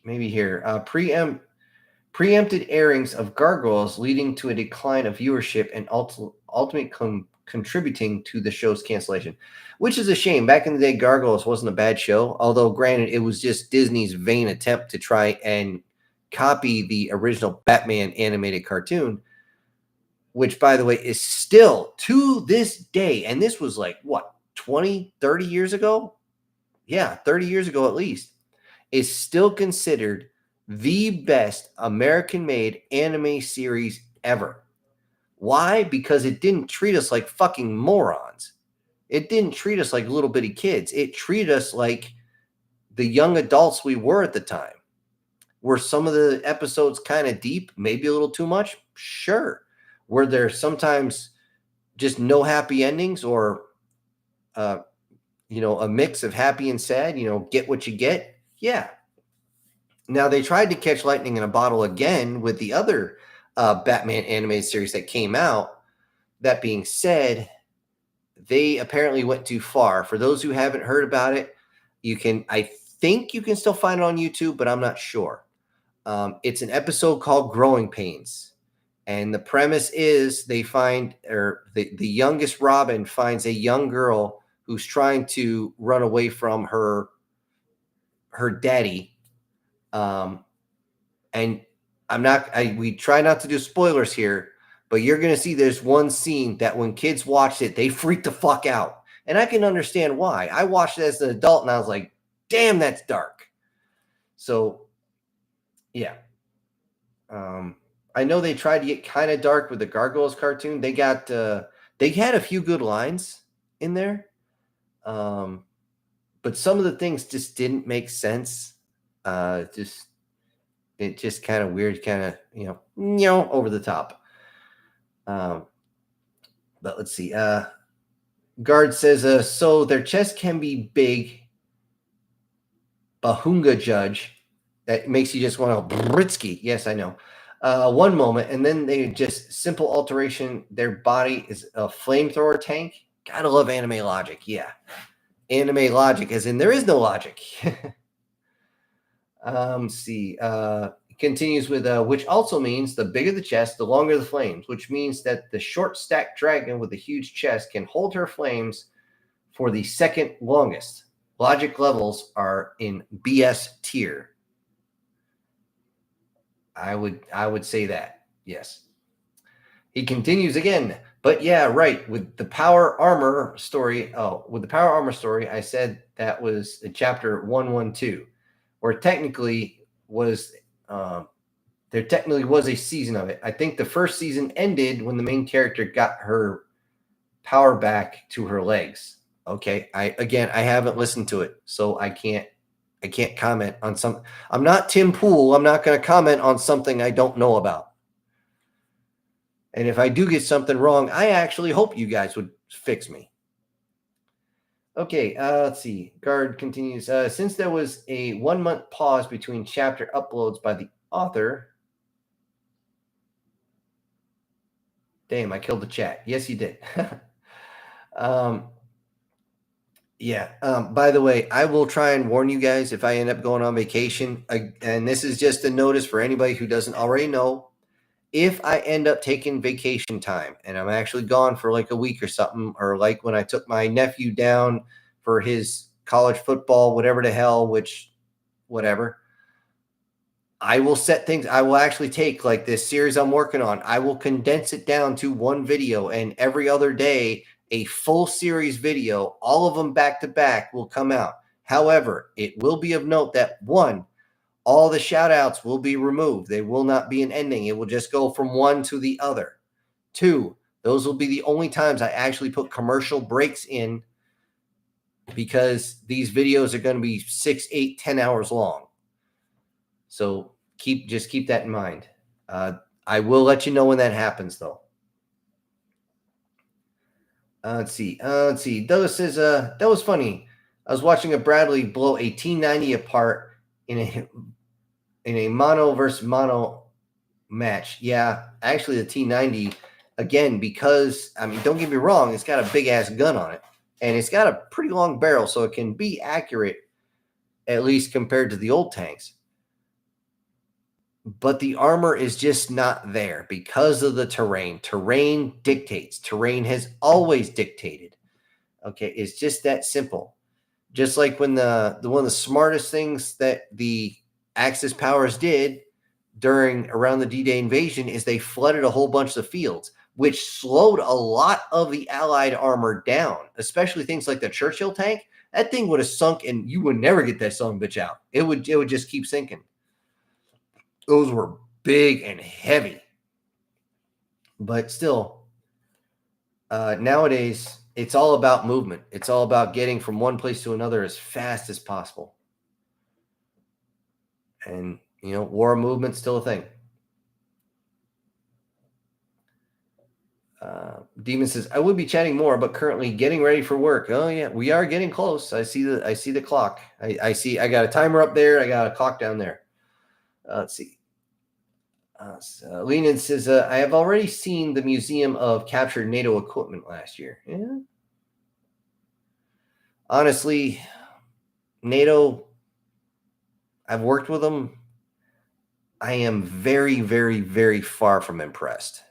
Maybe here. Preempted airings of Gargoyles leading to a decline of viewership and ultimately contributing to the show's cancellation, which is a shame. Back in the day, Gargoyles wasn't a bad show, although granted, it was just Disney's vain attempt to try and copy the original Batman animated cartoon, which, by the way, is still to this day, and this was like, what, 20, 30 years ago? Yeah, 30 years ago at least, is still considered the best American-made anime series ever. Why? Because it didn't treat us like fucking morons. It didn't treat us like little bitty kids. It treated us like the young adults we were at the time. Were some of the episodes kind of deep? Maybe a little too much? Sure. Were there sometimes just no happy endings or, a mix of happy and sad? Get what you get? Yeah. Now, they tried to catch lightning in a bottle again with the other Batman animated series that came out. That being said, they apparently went too far. For those who haven't heard about it, I think you can still find it on YouTube, but I'm not sure. It's an episode called Growing Pains. And the premise is they find, or the youngest Robin finds a young girl who's trying to run away from her daddy. And we try not to do spoilers here, but you're going to see there's one scene that when kids watch it, they freak the fuck out. And I can understand why. I watched it as an adult and I was like, damn, that's dark. So, yeah. I know they tried to get kind of dark with the Gargoyles cartoon. They had a few good lines in there. But some of the things just didn't make sense. It just kind of weird, kind of, over the top. But let's see. Guard says, so their chest can be big. Bahunga judge. That makes you just want to Britsky. Yes, I know. One moment, and then they just simple alteration. Their body is a flamethrower tank. Gotta love anime logic. Yeah. Anime logic, as in there is no logic. See. Continues with, which also means the bigger the chest, the longer the flames, which means that the short stacked dragon with a huge chest can hold her flames for the second longest. Logic levels are in BS tier. I would say that. Yes. He continues again, but yeah, right. With the power armor story. I said that was in chapter 112, where technically was, there technically was a season of it. I think the first season ended when the main character got her power back to her legs. Okay. I haven't listened to it, so I can't comment on some. I'm not Tim Pool. I'm not going to comment on something I don't know about. And if I do get something wrong, I actually hope you guys would fix me. Okay, let's see. Guard continues. Since there was a 1 month pause between chapter uploads by the author. Damn, I killed the chat. Yes, you did. By the way, I will try and warn you guys if I end up going on vacation. And this is just a notice for anybody who doesn't already know. If I end up taking vacation time and I'm actually gone for like a week or something, or like when I took my nephew down for his college football, whatever the hell, whatever, I will set things. I will actually take like this series I'm working on. I will condense it down to one video, and every other day a full series video, all of them back to back, will come out. However, it will be of note that one, all the shout outs will be removed. They will not be an ending. It will just go from one to the other. Two, those will be the only times I actually put commercial breaks in, because these videos are going to be 6, 8, 10 hours long. So just keep that in mind. I will let you know when that happens, though. Let's see. Douglas says, that was funny. I was watching a Bradley blow a T90 apart in a mono versus mono match. Yeah, actually the T90, again, because, I mean, don't get me wrong, it's got a big ass gun on it, and it's got a pretty long barrel, so it can be accurate, at least compared to the old tanks. But the armor is just not there because of the terrain. Terrain dictates. Terrain has always dictated. Okay, it's just that simple. Just like when the one of the smartest things that the Axis powers did around the D-Day invasion is they flooded a whole bunch of fields, which slowed a lot of the Allied armor down, especially things like the Churchill tank. That thing would have sunk, and you would never get that son of a bitch out. It would just keep sinking. Those were big and heavy. But still, nowadays, it's all about movement. It's all about getting from one place to another as fast as possible. And, war movement's still a thing. Demon says, I would be chatting more, but currently getting ready for work. Oh, yeah, we are getting close. I see the clock. I got a timer up there. I got a clock down there. Let's see. Lenin says, I have already seen the Museum of Captured NATO Equipment last year. Yeah. Honestly, NATO, I've worked with them. I am very, very, very far from impressed.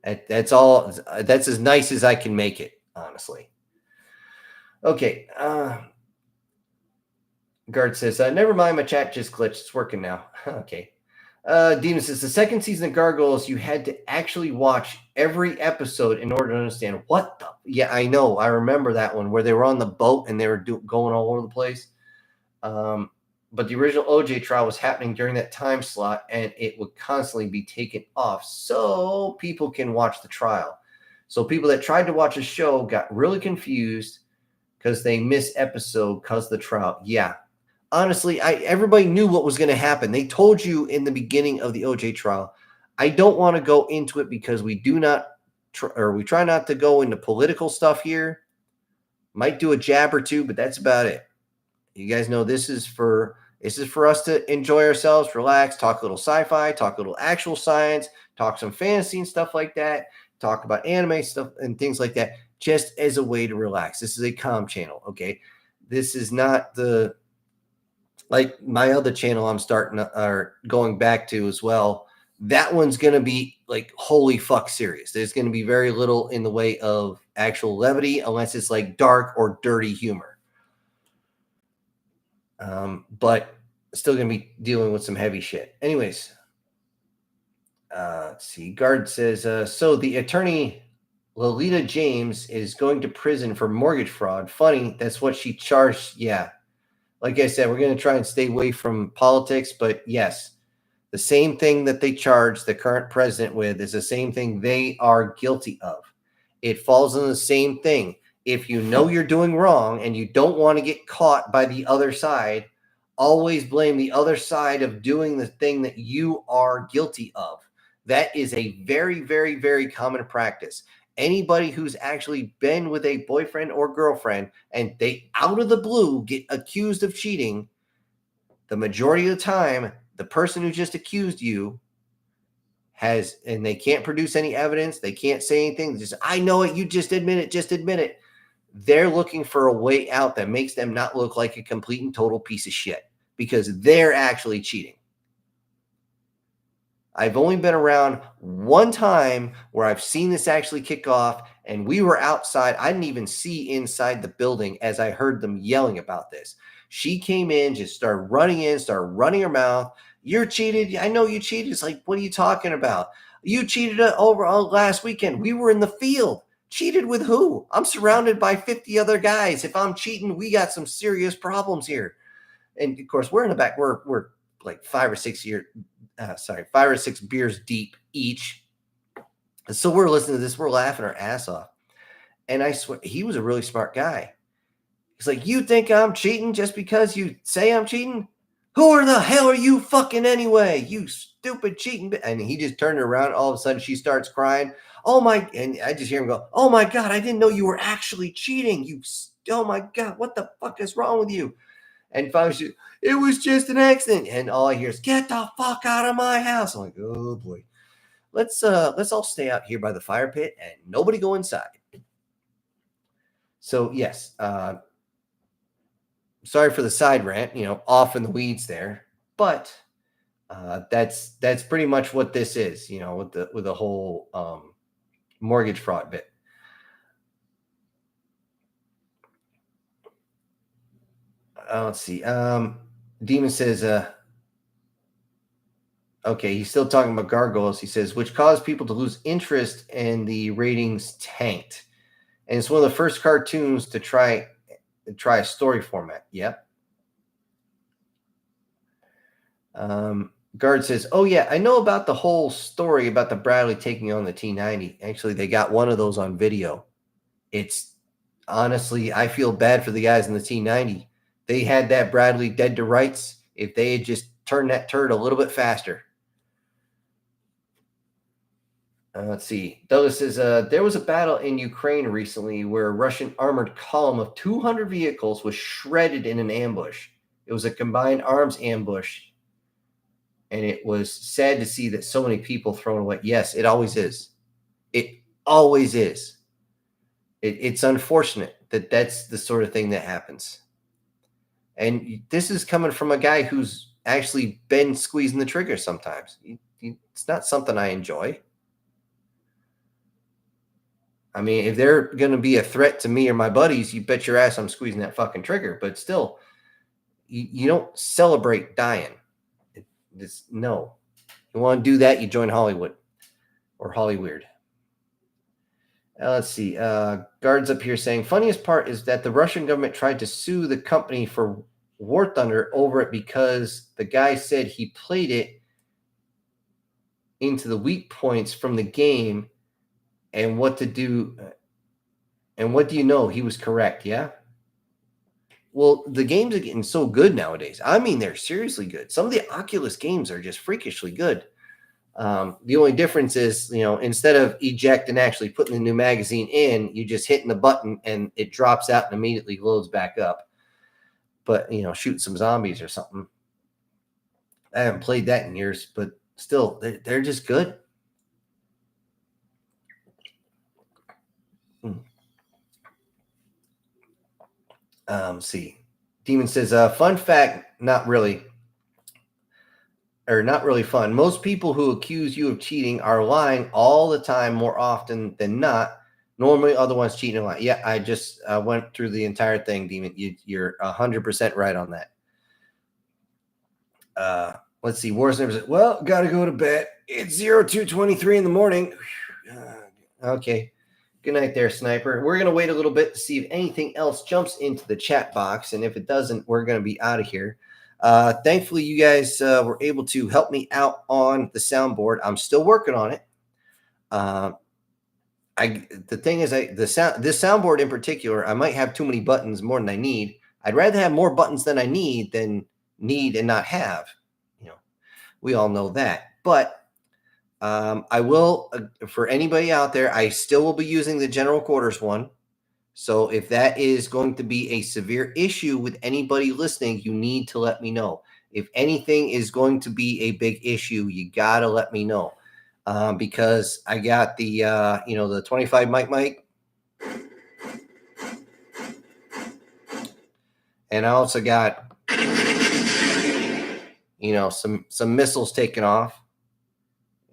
That's all. That's as nice as I can make it, honestly. Okay. Guard says, never mind, my chat just glitched. It's working now. Okay. Demon says, the second season of Gargoyles, you had to actually watch every episode in order to understand what the... Yeah, I know. I remember that one where they were on the boat and they were going all over the place. But the original OJ trial was happening during that time slot, and it would constantly be taken off so people can watch the trial. So people that tried to watch a show got really confused because they missed episode because of the trial. Yeah. Honestly, everybody knew what was going to happen. They told you in the beginning of the OJ trial. I don't want to go into it because we try not to go into political stuff here. Might do a jab or two, but that's about it. You guys know this is for us to enjoy ourselves, relax, talk a little sci-fi, talk a little actual science, talk some fantasy and stuff like that, talk about anime stuff and things like that, just as a way to relax. This is a calm channel, okay? This is not like my other channel I'm going back to as well. That one's going to be like holy fuck serious. There's going to be very little in the way of actual levity unless it's like dark or dirty humor. But still going to be dealing with some heavy shit. Anyways, let's see. Guard says, so the attorney Lolita James is going to prison for mortgage fraud. Funny, that's what she charged. Yeah. Like I said, we're going to try and stay away from politics, but yes, the same thing that they charge the current president with is the same thing they are guilty of. It falls in the same thing. If you know you're doing wrong and you don't want to get caught by the other side, always blame the other side of doing the thing that you are guilty of. That is a very, very, very common practice. Anybody who's actually been with a boyfriend or girlfriend and they out of the blue get accused of cheating, the majority of the time, the person who just accused you and they can't produce any evidence, they can't say anything, just, I know it, you just admit it. They're looking for a way out that makes them not look like a complete and total piece of shit because they're actually cheating. I've only been around one time where I've seen this actually kick off, and we were outside. I didn't even see inside the building as I heard them yelling about this. She came in, just started running her mouth. You're cheated. I know you cheated. It's like, what are you talking about? You cheated over last weekend. We were in the field. Cheated with who? I'm surrounded by 50 other guys. If I'm cheating, we got some serious problems here. And of course, we're in the back. We're like 5 or 6 beers deep each. So we're listening to this. We're laughing our ass off. And I swear, he was a really smart guy. He's like, you think I'm cheating just because you say I'm cheating? Who the hell are you fucking anyway? You stupid cheating. And he just turned around. All of a sudden, she starts crying. Oh my, and I just hear him go, oh my God, I didn't know you were actually cheating. Oh my God, what the fuck is wrong with you? And finally, it was just an accident. And all I hear is, get the fuck out of my house. I'm like, oh boy. Let's all stay out here by the fire pit and nobody go inside. So yes, sorry for the side rant, off in the weeds there, but that's pretty much what this is, with the whole mortgage fraud bit. Let's see. Demon says, okay, he's still talking about gargoyles. He says, which caused people to lose interest and the ratings tanked. And it's one of the first cartoons to try a story format. Yep. Guard says, oh yeah, I know about the whole story about the Bradley taking on the T90. Actually, they got one of those on video. It's honestly, I feel bad for the guys in the T90. They had that Bradley dead to rights if they had just turned that turd a little bit faster. Let's see. Douglas says, there was a battle in Ukraine recently where a Russian armored column of 200 vehicles was shredded in an ambush. It was a combined arms ambush. And it was sad to see that so many people thrown away. Yes, it always is. It always is. It's unfortunate that that's the sort of thing that happens. And this is coming from a guy who's actually been squeezing the trigger sometimes. It's not something I enjoy. I mean, if they're going to be a threat to me or my buddies, you bet your ass I'm squeezing that fucking trigger. But still, you don't celebrate dying. No. You want to do that, you join Hollywood or Hollyweird. Let's see. Guards up here saying, funniest part is that the Russian government tried to sue the company for War Thunder over it because the guy said he played it into the weak points from the game and what to do. And what do you know? He was correct. Yeah. Well, the games are getting so good nowadays. I mean, they're seriously good. Some of the Oculus games are just freakishly good. The only difference is, instead of eject and actually putting the new magazine in, you just hitting the button and it drops out and immediately loads back up. But, shoot some zombies or something. I haven't played that in years, but still, they're just good. See. Demon says, fun fact, not really fun. Most people who accuse you of cheating are lying all the time, more often than not. Normally, other ones cheating a lot. Yeah, I just went through the entire thing, Demon. You're 100% right on that. Let's see. Warsniper says, well, got to go to bed. It's 02:23 in the morning. Okay. Good night there, Sniper. We're going to wait a little bit to see if anything else jumps into the chat box. And if it doesn't, we're going to be out of here. Thankfully, you guys were able to help me out on the soundboard. I'm still working on it. The thing is, this soundboard in particular, I might have too many buttons more than I need. I'd rather have more buttons than I need than need and not have. We all know that. But I will, for anybody out there, I still will be using the general quarters one. So if that is going to be a severe issue with anybody listening, you need to let me know. If anything is going to be a big issue, you got to let me know. Because I got the, the 25 mic. And I also got, some missiles taken off.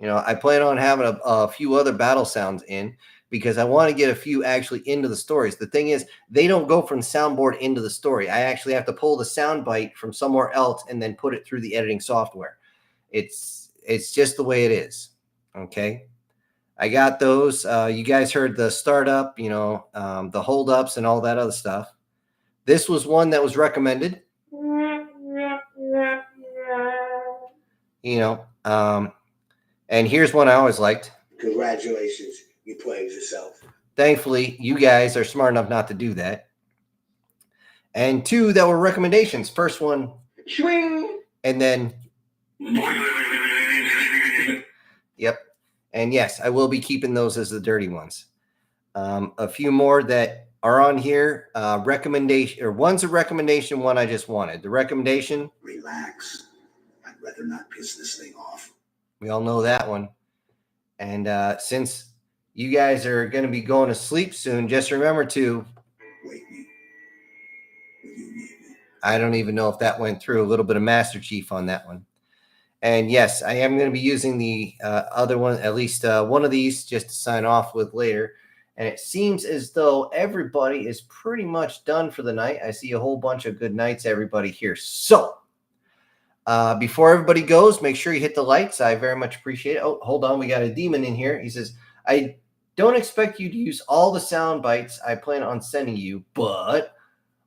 I plan on having a few other battle sounds in because I want to get a few actually into the stories. The thing is, they don't go from soundboard into the story. I actually have to pull the sound bite from somewhere else and then put it through the editing software. It's just the way it is. Okay. I got those. You guys heard the startup, the holdups and all that other stuff. This was one that was recommended. And here's one I always liked. Congratulations, you played yourself. Thankfully, you guys are smart enough not to do that. And two that were recommendations. First one, swing, and then, yep. And yes, I will be keeping those as the dirty ones. A few more that are on here. Recommendation, or one's a recommendation, one I just wanted. The recommendation, relax. I'd rather not piss this thing off. We all know that one. And since you guys are going to be going to sleep soon, just remember to wake me. Will you need me? I don't even know if that went through. A little bit of Master Chief on that one. And yes, I am going to be using the other one, at least one of these, just to sign off with later. And it seems as though everybody is pretty much done for the night. I see a whole bunch of good nights, everybody here. So before everybody goes, make sure you hit the lights. I very much appreciate it. Oh, hold on. We got a demon in here. He says, I don't expect you to use all the sound bites I plan on sending you, but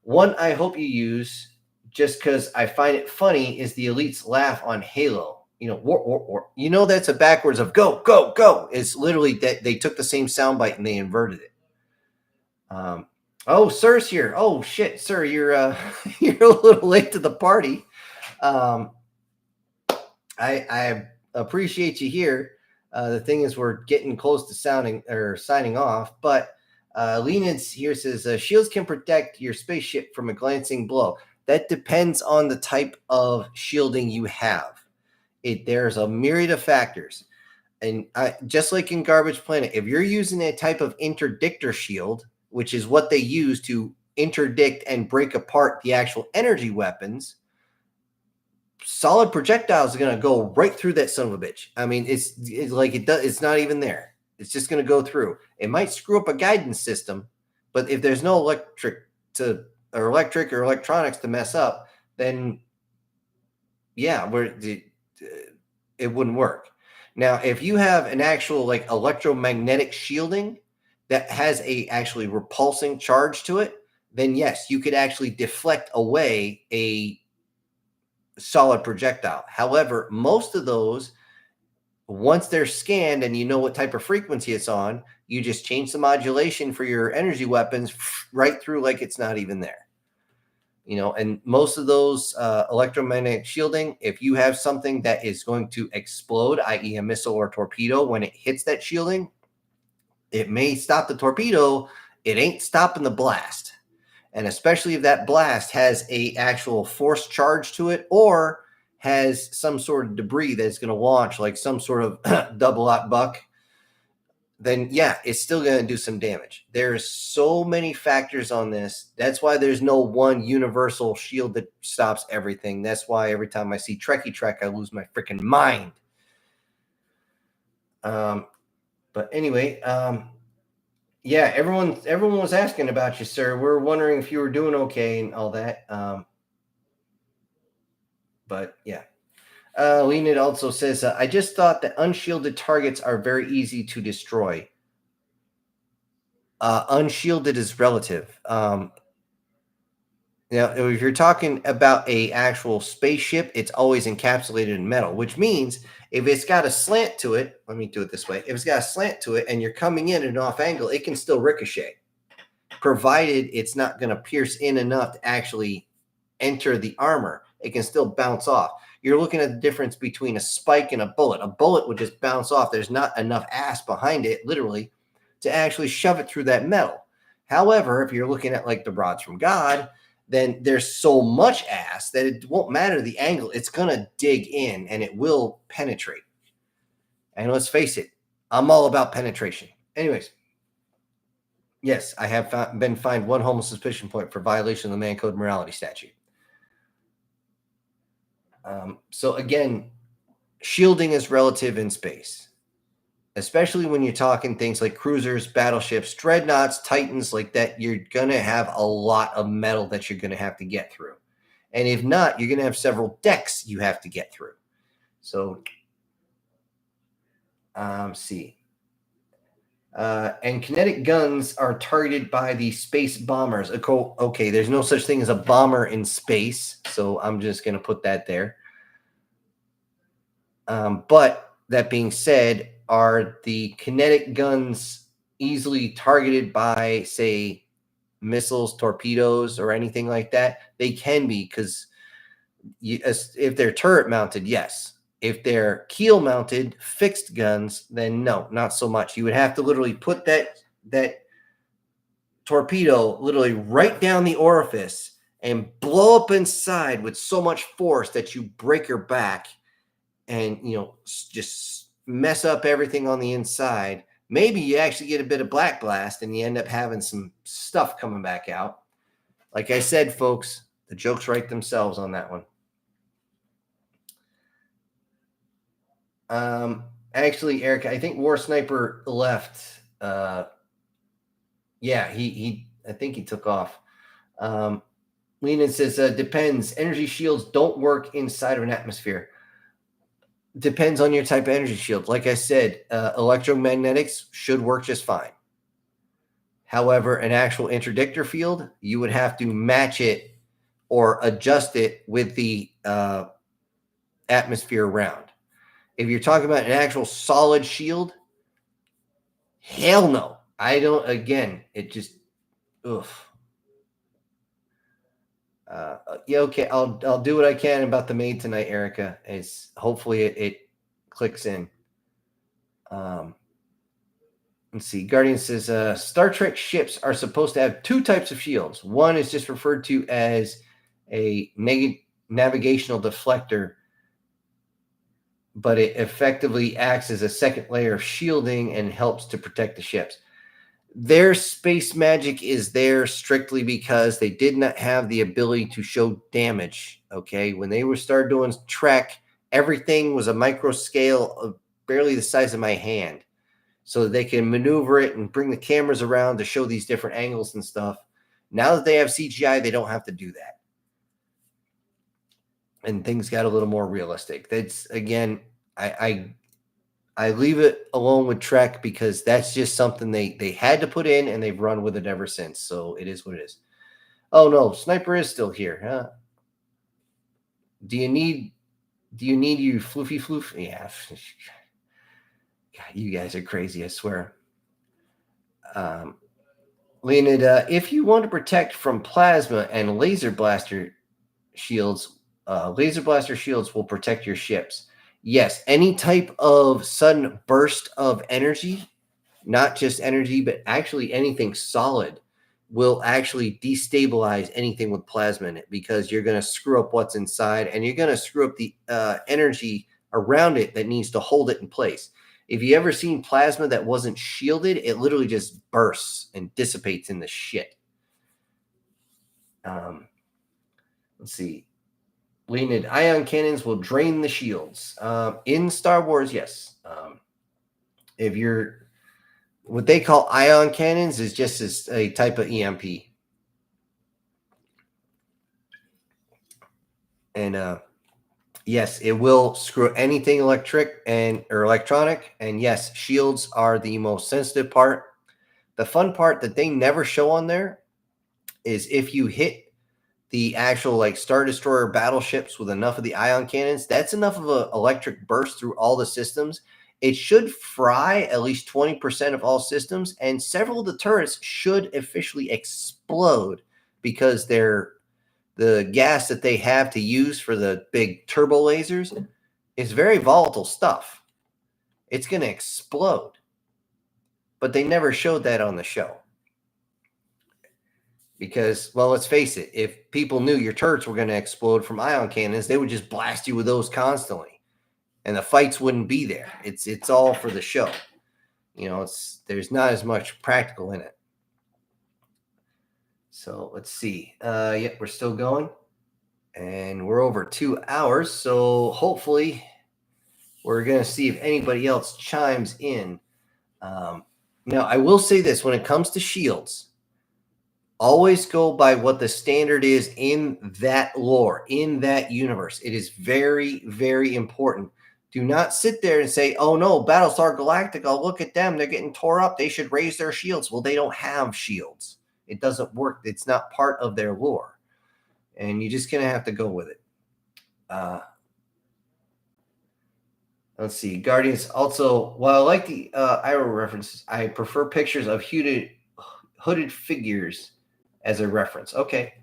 one I hope you use just because I find it funny is the Elite's laugh on Halo. That's a backwards of go, go, go. It's literally that they took the same soundbite and they inverted it. Sir's here. Oh shit, sir, you're you're a little late to the party. I appreciate you here. The thing is, we're getting close to signing off, but Lenance here says shields can protect your spaceship from a glancing blow. That depends on the type of shielding you have. There's a myriad of factors. And just like in Garbage Planet, if you're using a type of interdictor shield, which is what they use to interdict and break apart the actual energy weapons, solid projectiles are going to go right through that son of a bitch. I mean, it's like it's not even there. It's just going to go through. It might screw up a guidance system, but if there's no electric or electronics to mess up, then yeah, it wouldn't work. Now, if you have an actual like electromagnetic shielding that has a actually repulsing charge to it, then yes, you could actually deflect away a solid projectile. However, most of those, once they're scanned and you know what type of frequency it's on, you just change the modulation for your energy weapons right through like it's not even there. And most of those electromagnetic shielding, if you have something that is going to explode, i.e. a missile or torpedo, when it hits that shielding, it may stop the torpedo. It ain't stopping the blast. And especially if that blast has a actual force charge to it or has some sort of debris that's going to launch, like some sort of double-aught buck, then yeah, it's still going to do some damage. There's so many factors on this. That's why there's no one universal shield that stops everything. That's why every time I see Trekkie Trek, I lose my freaking mind. But anyway, yeah, everyone was asking about you, sir. We're wondering if you were doing okay and all that. But yeah. Leonid also says, I just thought that unshielded targets are very easy to destroy. Unshielded is relative. Now, if you're talking about a actual spaceship, it's always encapsulated in metal, which means if it's got a slant to it, let me do it this way. If it's got a slant to it and you're coming in at an off angle, it can still ricochet, provided it's not going to pierce in enough to actually enter the armor. It can still bounce off. You're looking at the difference between a spike and a bullet. A bullet would just bounce off. There's not enough ass behind it, literally, to actually shove it through that metal. However, if you're looking at like the rods from God, then there's so much ass that it won't matter the angle. It's going to dig in and it will penetrate. And let's face it, I'm all about penetration. Anyways, yes, I have been fined 1 homo suspicion point for violation of the Man Code Morality Statute. So again, shielding is relative in space, especially when you're talking things like cruisers, battleships, dreadnoughts, titans like that. You're going to have a lot of metal that you're going to have to get through. And if not, you're going to have several decks you have to get through. So, see. And kinetic guns are targeted by the space bombers. Okay, there's no such thing as a bomber in space, so I'm just going to put that there. But that being said, are the kinetic guns easily targeted by, say, missiles, torpedoes, or anything like that? They can be, because if they're turret mounted, yes. If they're keel mounted fixed guns, then no, not so much. You would have to literally put that torpedo literally right down the orifice and blow up inside with so much force that you break your back and, you know, just mess up everything on the inside. Maybe you actually get a bit of black blast and you end up having some stuff coming back out. Like I said, folks, the jokes write themselves on that one. Actually, Eric, I think War Sniper left. Yeah, I think he took off. Lenin says, depends. Energy shields don't work inside of an atmosphere. Depends on your type of energy shield. Like I said, electromagnetics should work just fine. However, an actual interdictor field, you would have to match it or adjust it with the atmosphere around. If you're talking about an actual solid shield, hell no. I don't, again, it just, oof. Yeah, okay. I'll do what I can about the maid tonight, Erica. It's hopefully it clicks in. Let's see. Guardian says Star Trek ships are supposed to have two types of shields. One is just referred to as a navigational deflector, but it effectively acts as a second layer of shielding and helps to protect the ships. Their space magic is there strictly because they did not have the ability to show damage. Okay, when they started doing Trek, everything was a micro scale of barely the size of my hand, so that they can maneuver it and bring the cameras around to show these different angles and stuff. Now that they have CGI, they don't have to do that, and things got a little more realistic. That's, again, I leave it alone with Trek because that's just something they had to put in, and they've run with it ever since. So it is what it is. Oh no, Sniper is still here, huh? Do you need you floofy floof? Yeah. God, you guys are crazy, I swear. Leonid, if you want to protect from plasma and laser blaster shields will protect your ships. Yes, any type of sudden burst of energy, not just energy, but actually anything solid, will actually destabilize anything with plasma in it, because you're going to screw up what's inside, and you're going to screw up the energy around it that needs to hold it in place. If you ever seen plasma that wasn't shielded, it literally just bursts and dissipates in the shit. Let's see. Leonid, ion cannons will drain the shields. In Star Wars, yes. If you're, what they call ion cannons is just a type of EMP. And yes, it will screw anything electric or electronic. And yes, shields are the most sensitive part. The fun part that they never show on there is if you hit the actual like Star Destroyer battleships with enough of the ion cannons, that's enough of an electric burst through all the systems. It should fry at least 20% of all systems, and several of the turrets should officially explode because the gas that they have to use for the big turbo lasers is very volatile stuff. It's going to explode. But they never showed that on the show. Because, well, let's face it, if people knew your turrets were going to explode from ion cannons, they would just blast you with those constantly, and the fights wouldn't be there. It's all for the show. You know, there's not as much practical in it. So let's see. Yep, we're still going, and we're over 2 hours. So hopefully we're going to see if anybody else chimes in. Now, I will say this: when it comes to shields, always go by what the standard is in that lore, in that universe. It is very, very important. Do not sit there and say, oh no, Battlestar Galactica, look at them. They're getting tore up. They should raise their shields. Well, they don't have shields. It doesn't work. It's not part of their lore. And you're just going to have to go with it. Let's see. Guardians also, while I like the Iroh references, I prefer pictures of hooded figures as a reference. Okay.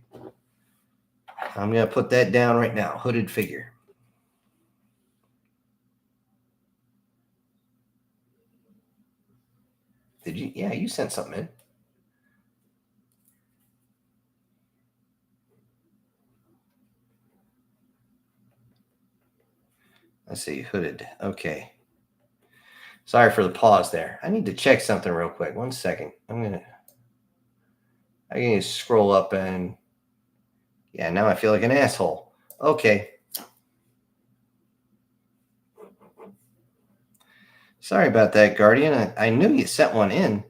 I'm going to put that down right now. Hooded figure. Did you? Yeah, you sent something in. Let's see, hooded. Okay. Sorry for the pause there. I need to check something real quick. 1 second. I can just scroll up and yeah, now I feel like an asshole. Okay. Sorry about that, Guardian. I knew you sent one in.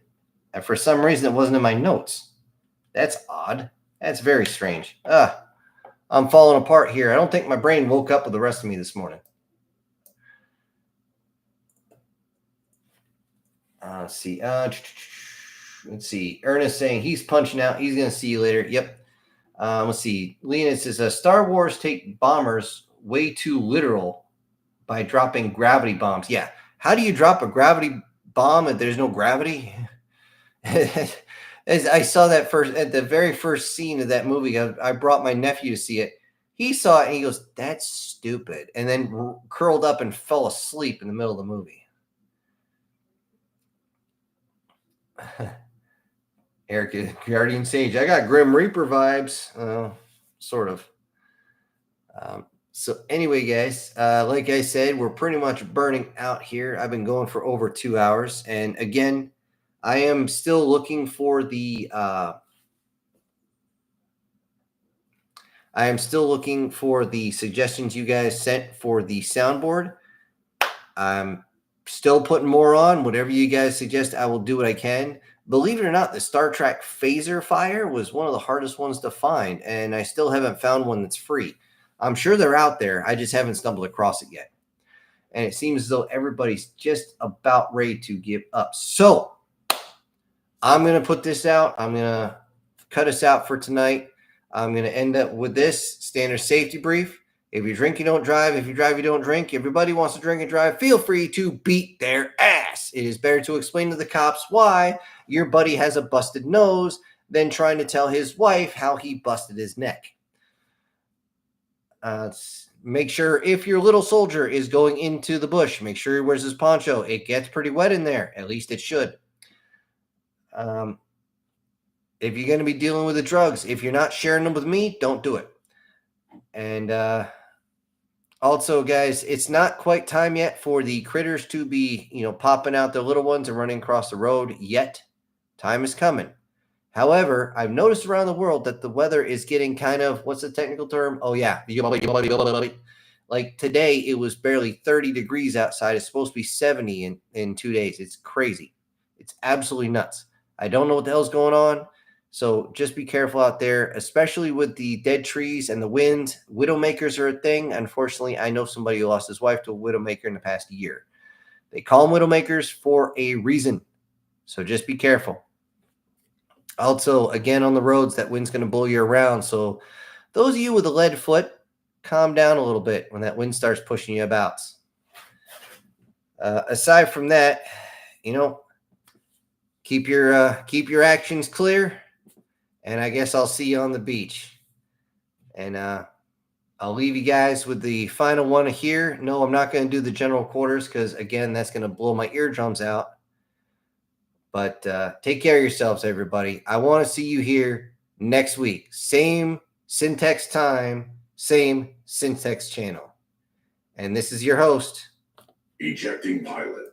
And for some reason, it wasn't in my notes. That's odd. That's very strange. I'm falling apart here. I don't think my brain woke up with the rest of me this morning. Let's see. Let's see. Ernest saying he's punching out. He's going to see you later. Yep. Let's see. Leonid says, Star Wars take bombers way too literal by dropping gravity bombs. Yeah. How do you drop a gravity bomb if there's no gravity? As I saw that at the very first scene of that movie, I brought my nephew to see it. He saw it and he goes, that's stupid. And then curled up and fell asleep in the middle of the movie. Eric, Guardian Sage. I got Grim Reaper vibes. Sort of. So anyway, guys, like I said, we're pretty much burning out here. I've been going for over 2 hours. And again, I am still looking for the suggestions you guys sent for the soundboard. I'm still putting more on. Whatever you guys suggest, I will do what I can. Believe it or not, the Star Trek phaser fire was one of the hardest ones to find, and I still haven't found one that's free. I'm sure they're out there. I just haven't stumbled across it yet. And it seems as though everybody's just about ready to give up. So I'm going to put this out. I'm going to cut us out for tonight. I'm going to end up with this standard safety brief. If you drink, you don't drive. If you drive, you don't drink. Everybody wants to drink and drive. Feel free to beat their ass. It is better to explain to the cops why your buddy has a busted nose than trying to tell his wife how he busted his neck. Make sure if your little soldier is going into the bush, make sure he wears his poncho. It gets pretty wet in there. At least it should. If you're going to be dealing with the drugs, if you're not sharing them with me, don't do it. And also, guys, it's not quite time yet for the critters to be, popping out their little ones and running across the road yet. Time is coming. However, I've noticed around the world that the weather is getting kind of, what's the technical term? Oh, yeah. Like today, it was barely 30 degrees outside. It's supposed to be 70 in 2 days. It's crazy. It's absolutely nuts. I don't know what the hell's going on. So just be careful out there, especially with the dead trees and the wind. Widowmakers are a thing. Unfortunately, I know somebody who lost his wife to a widowmaker in the past year. They call them widowmakers for a reason. So just be careful. Also, again, on the roads, that wind's going to blow you around. So those of you with a lead foot, calm down a little bit when that wind starts pushing you about. Aside from that, keep your actions clear. And I guess I'll see you on the beach. And I'll leave you guys with the final one here. No, I'm not going to do the general quarters because, again, that's going to blow my eardrums out. But take care of yourselves, everybody. I want to see you here next week. Same Syntax time, same Syntax channel. And this is your host. Ejecting pilot.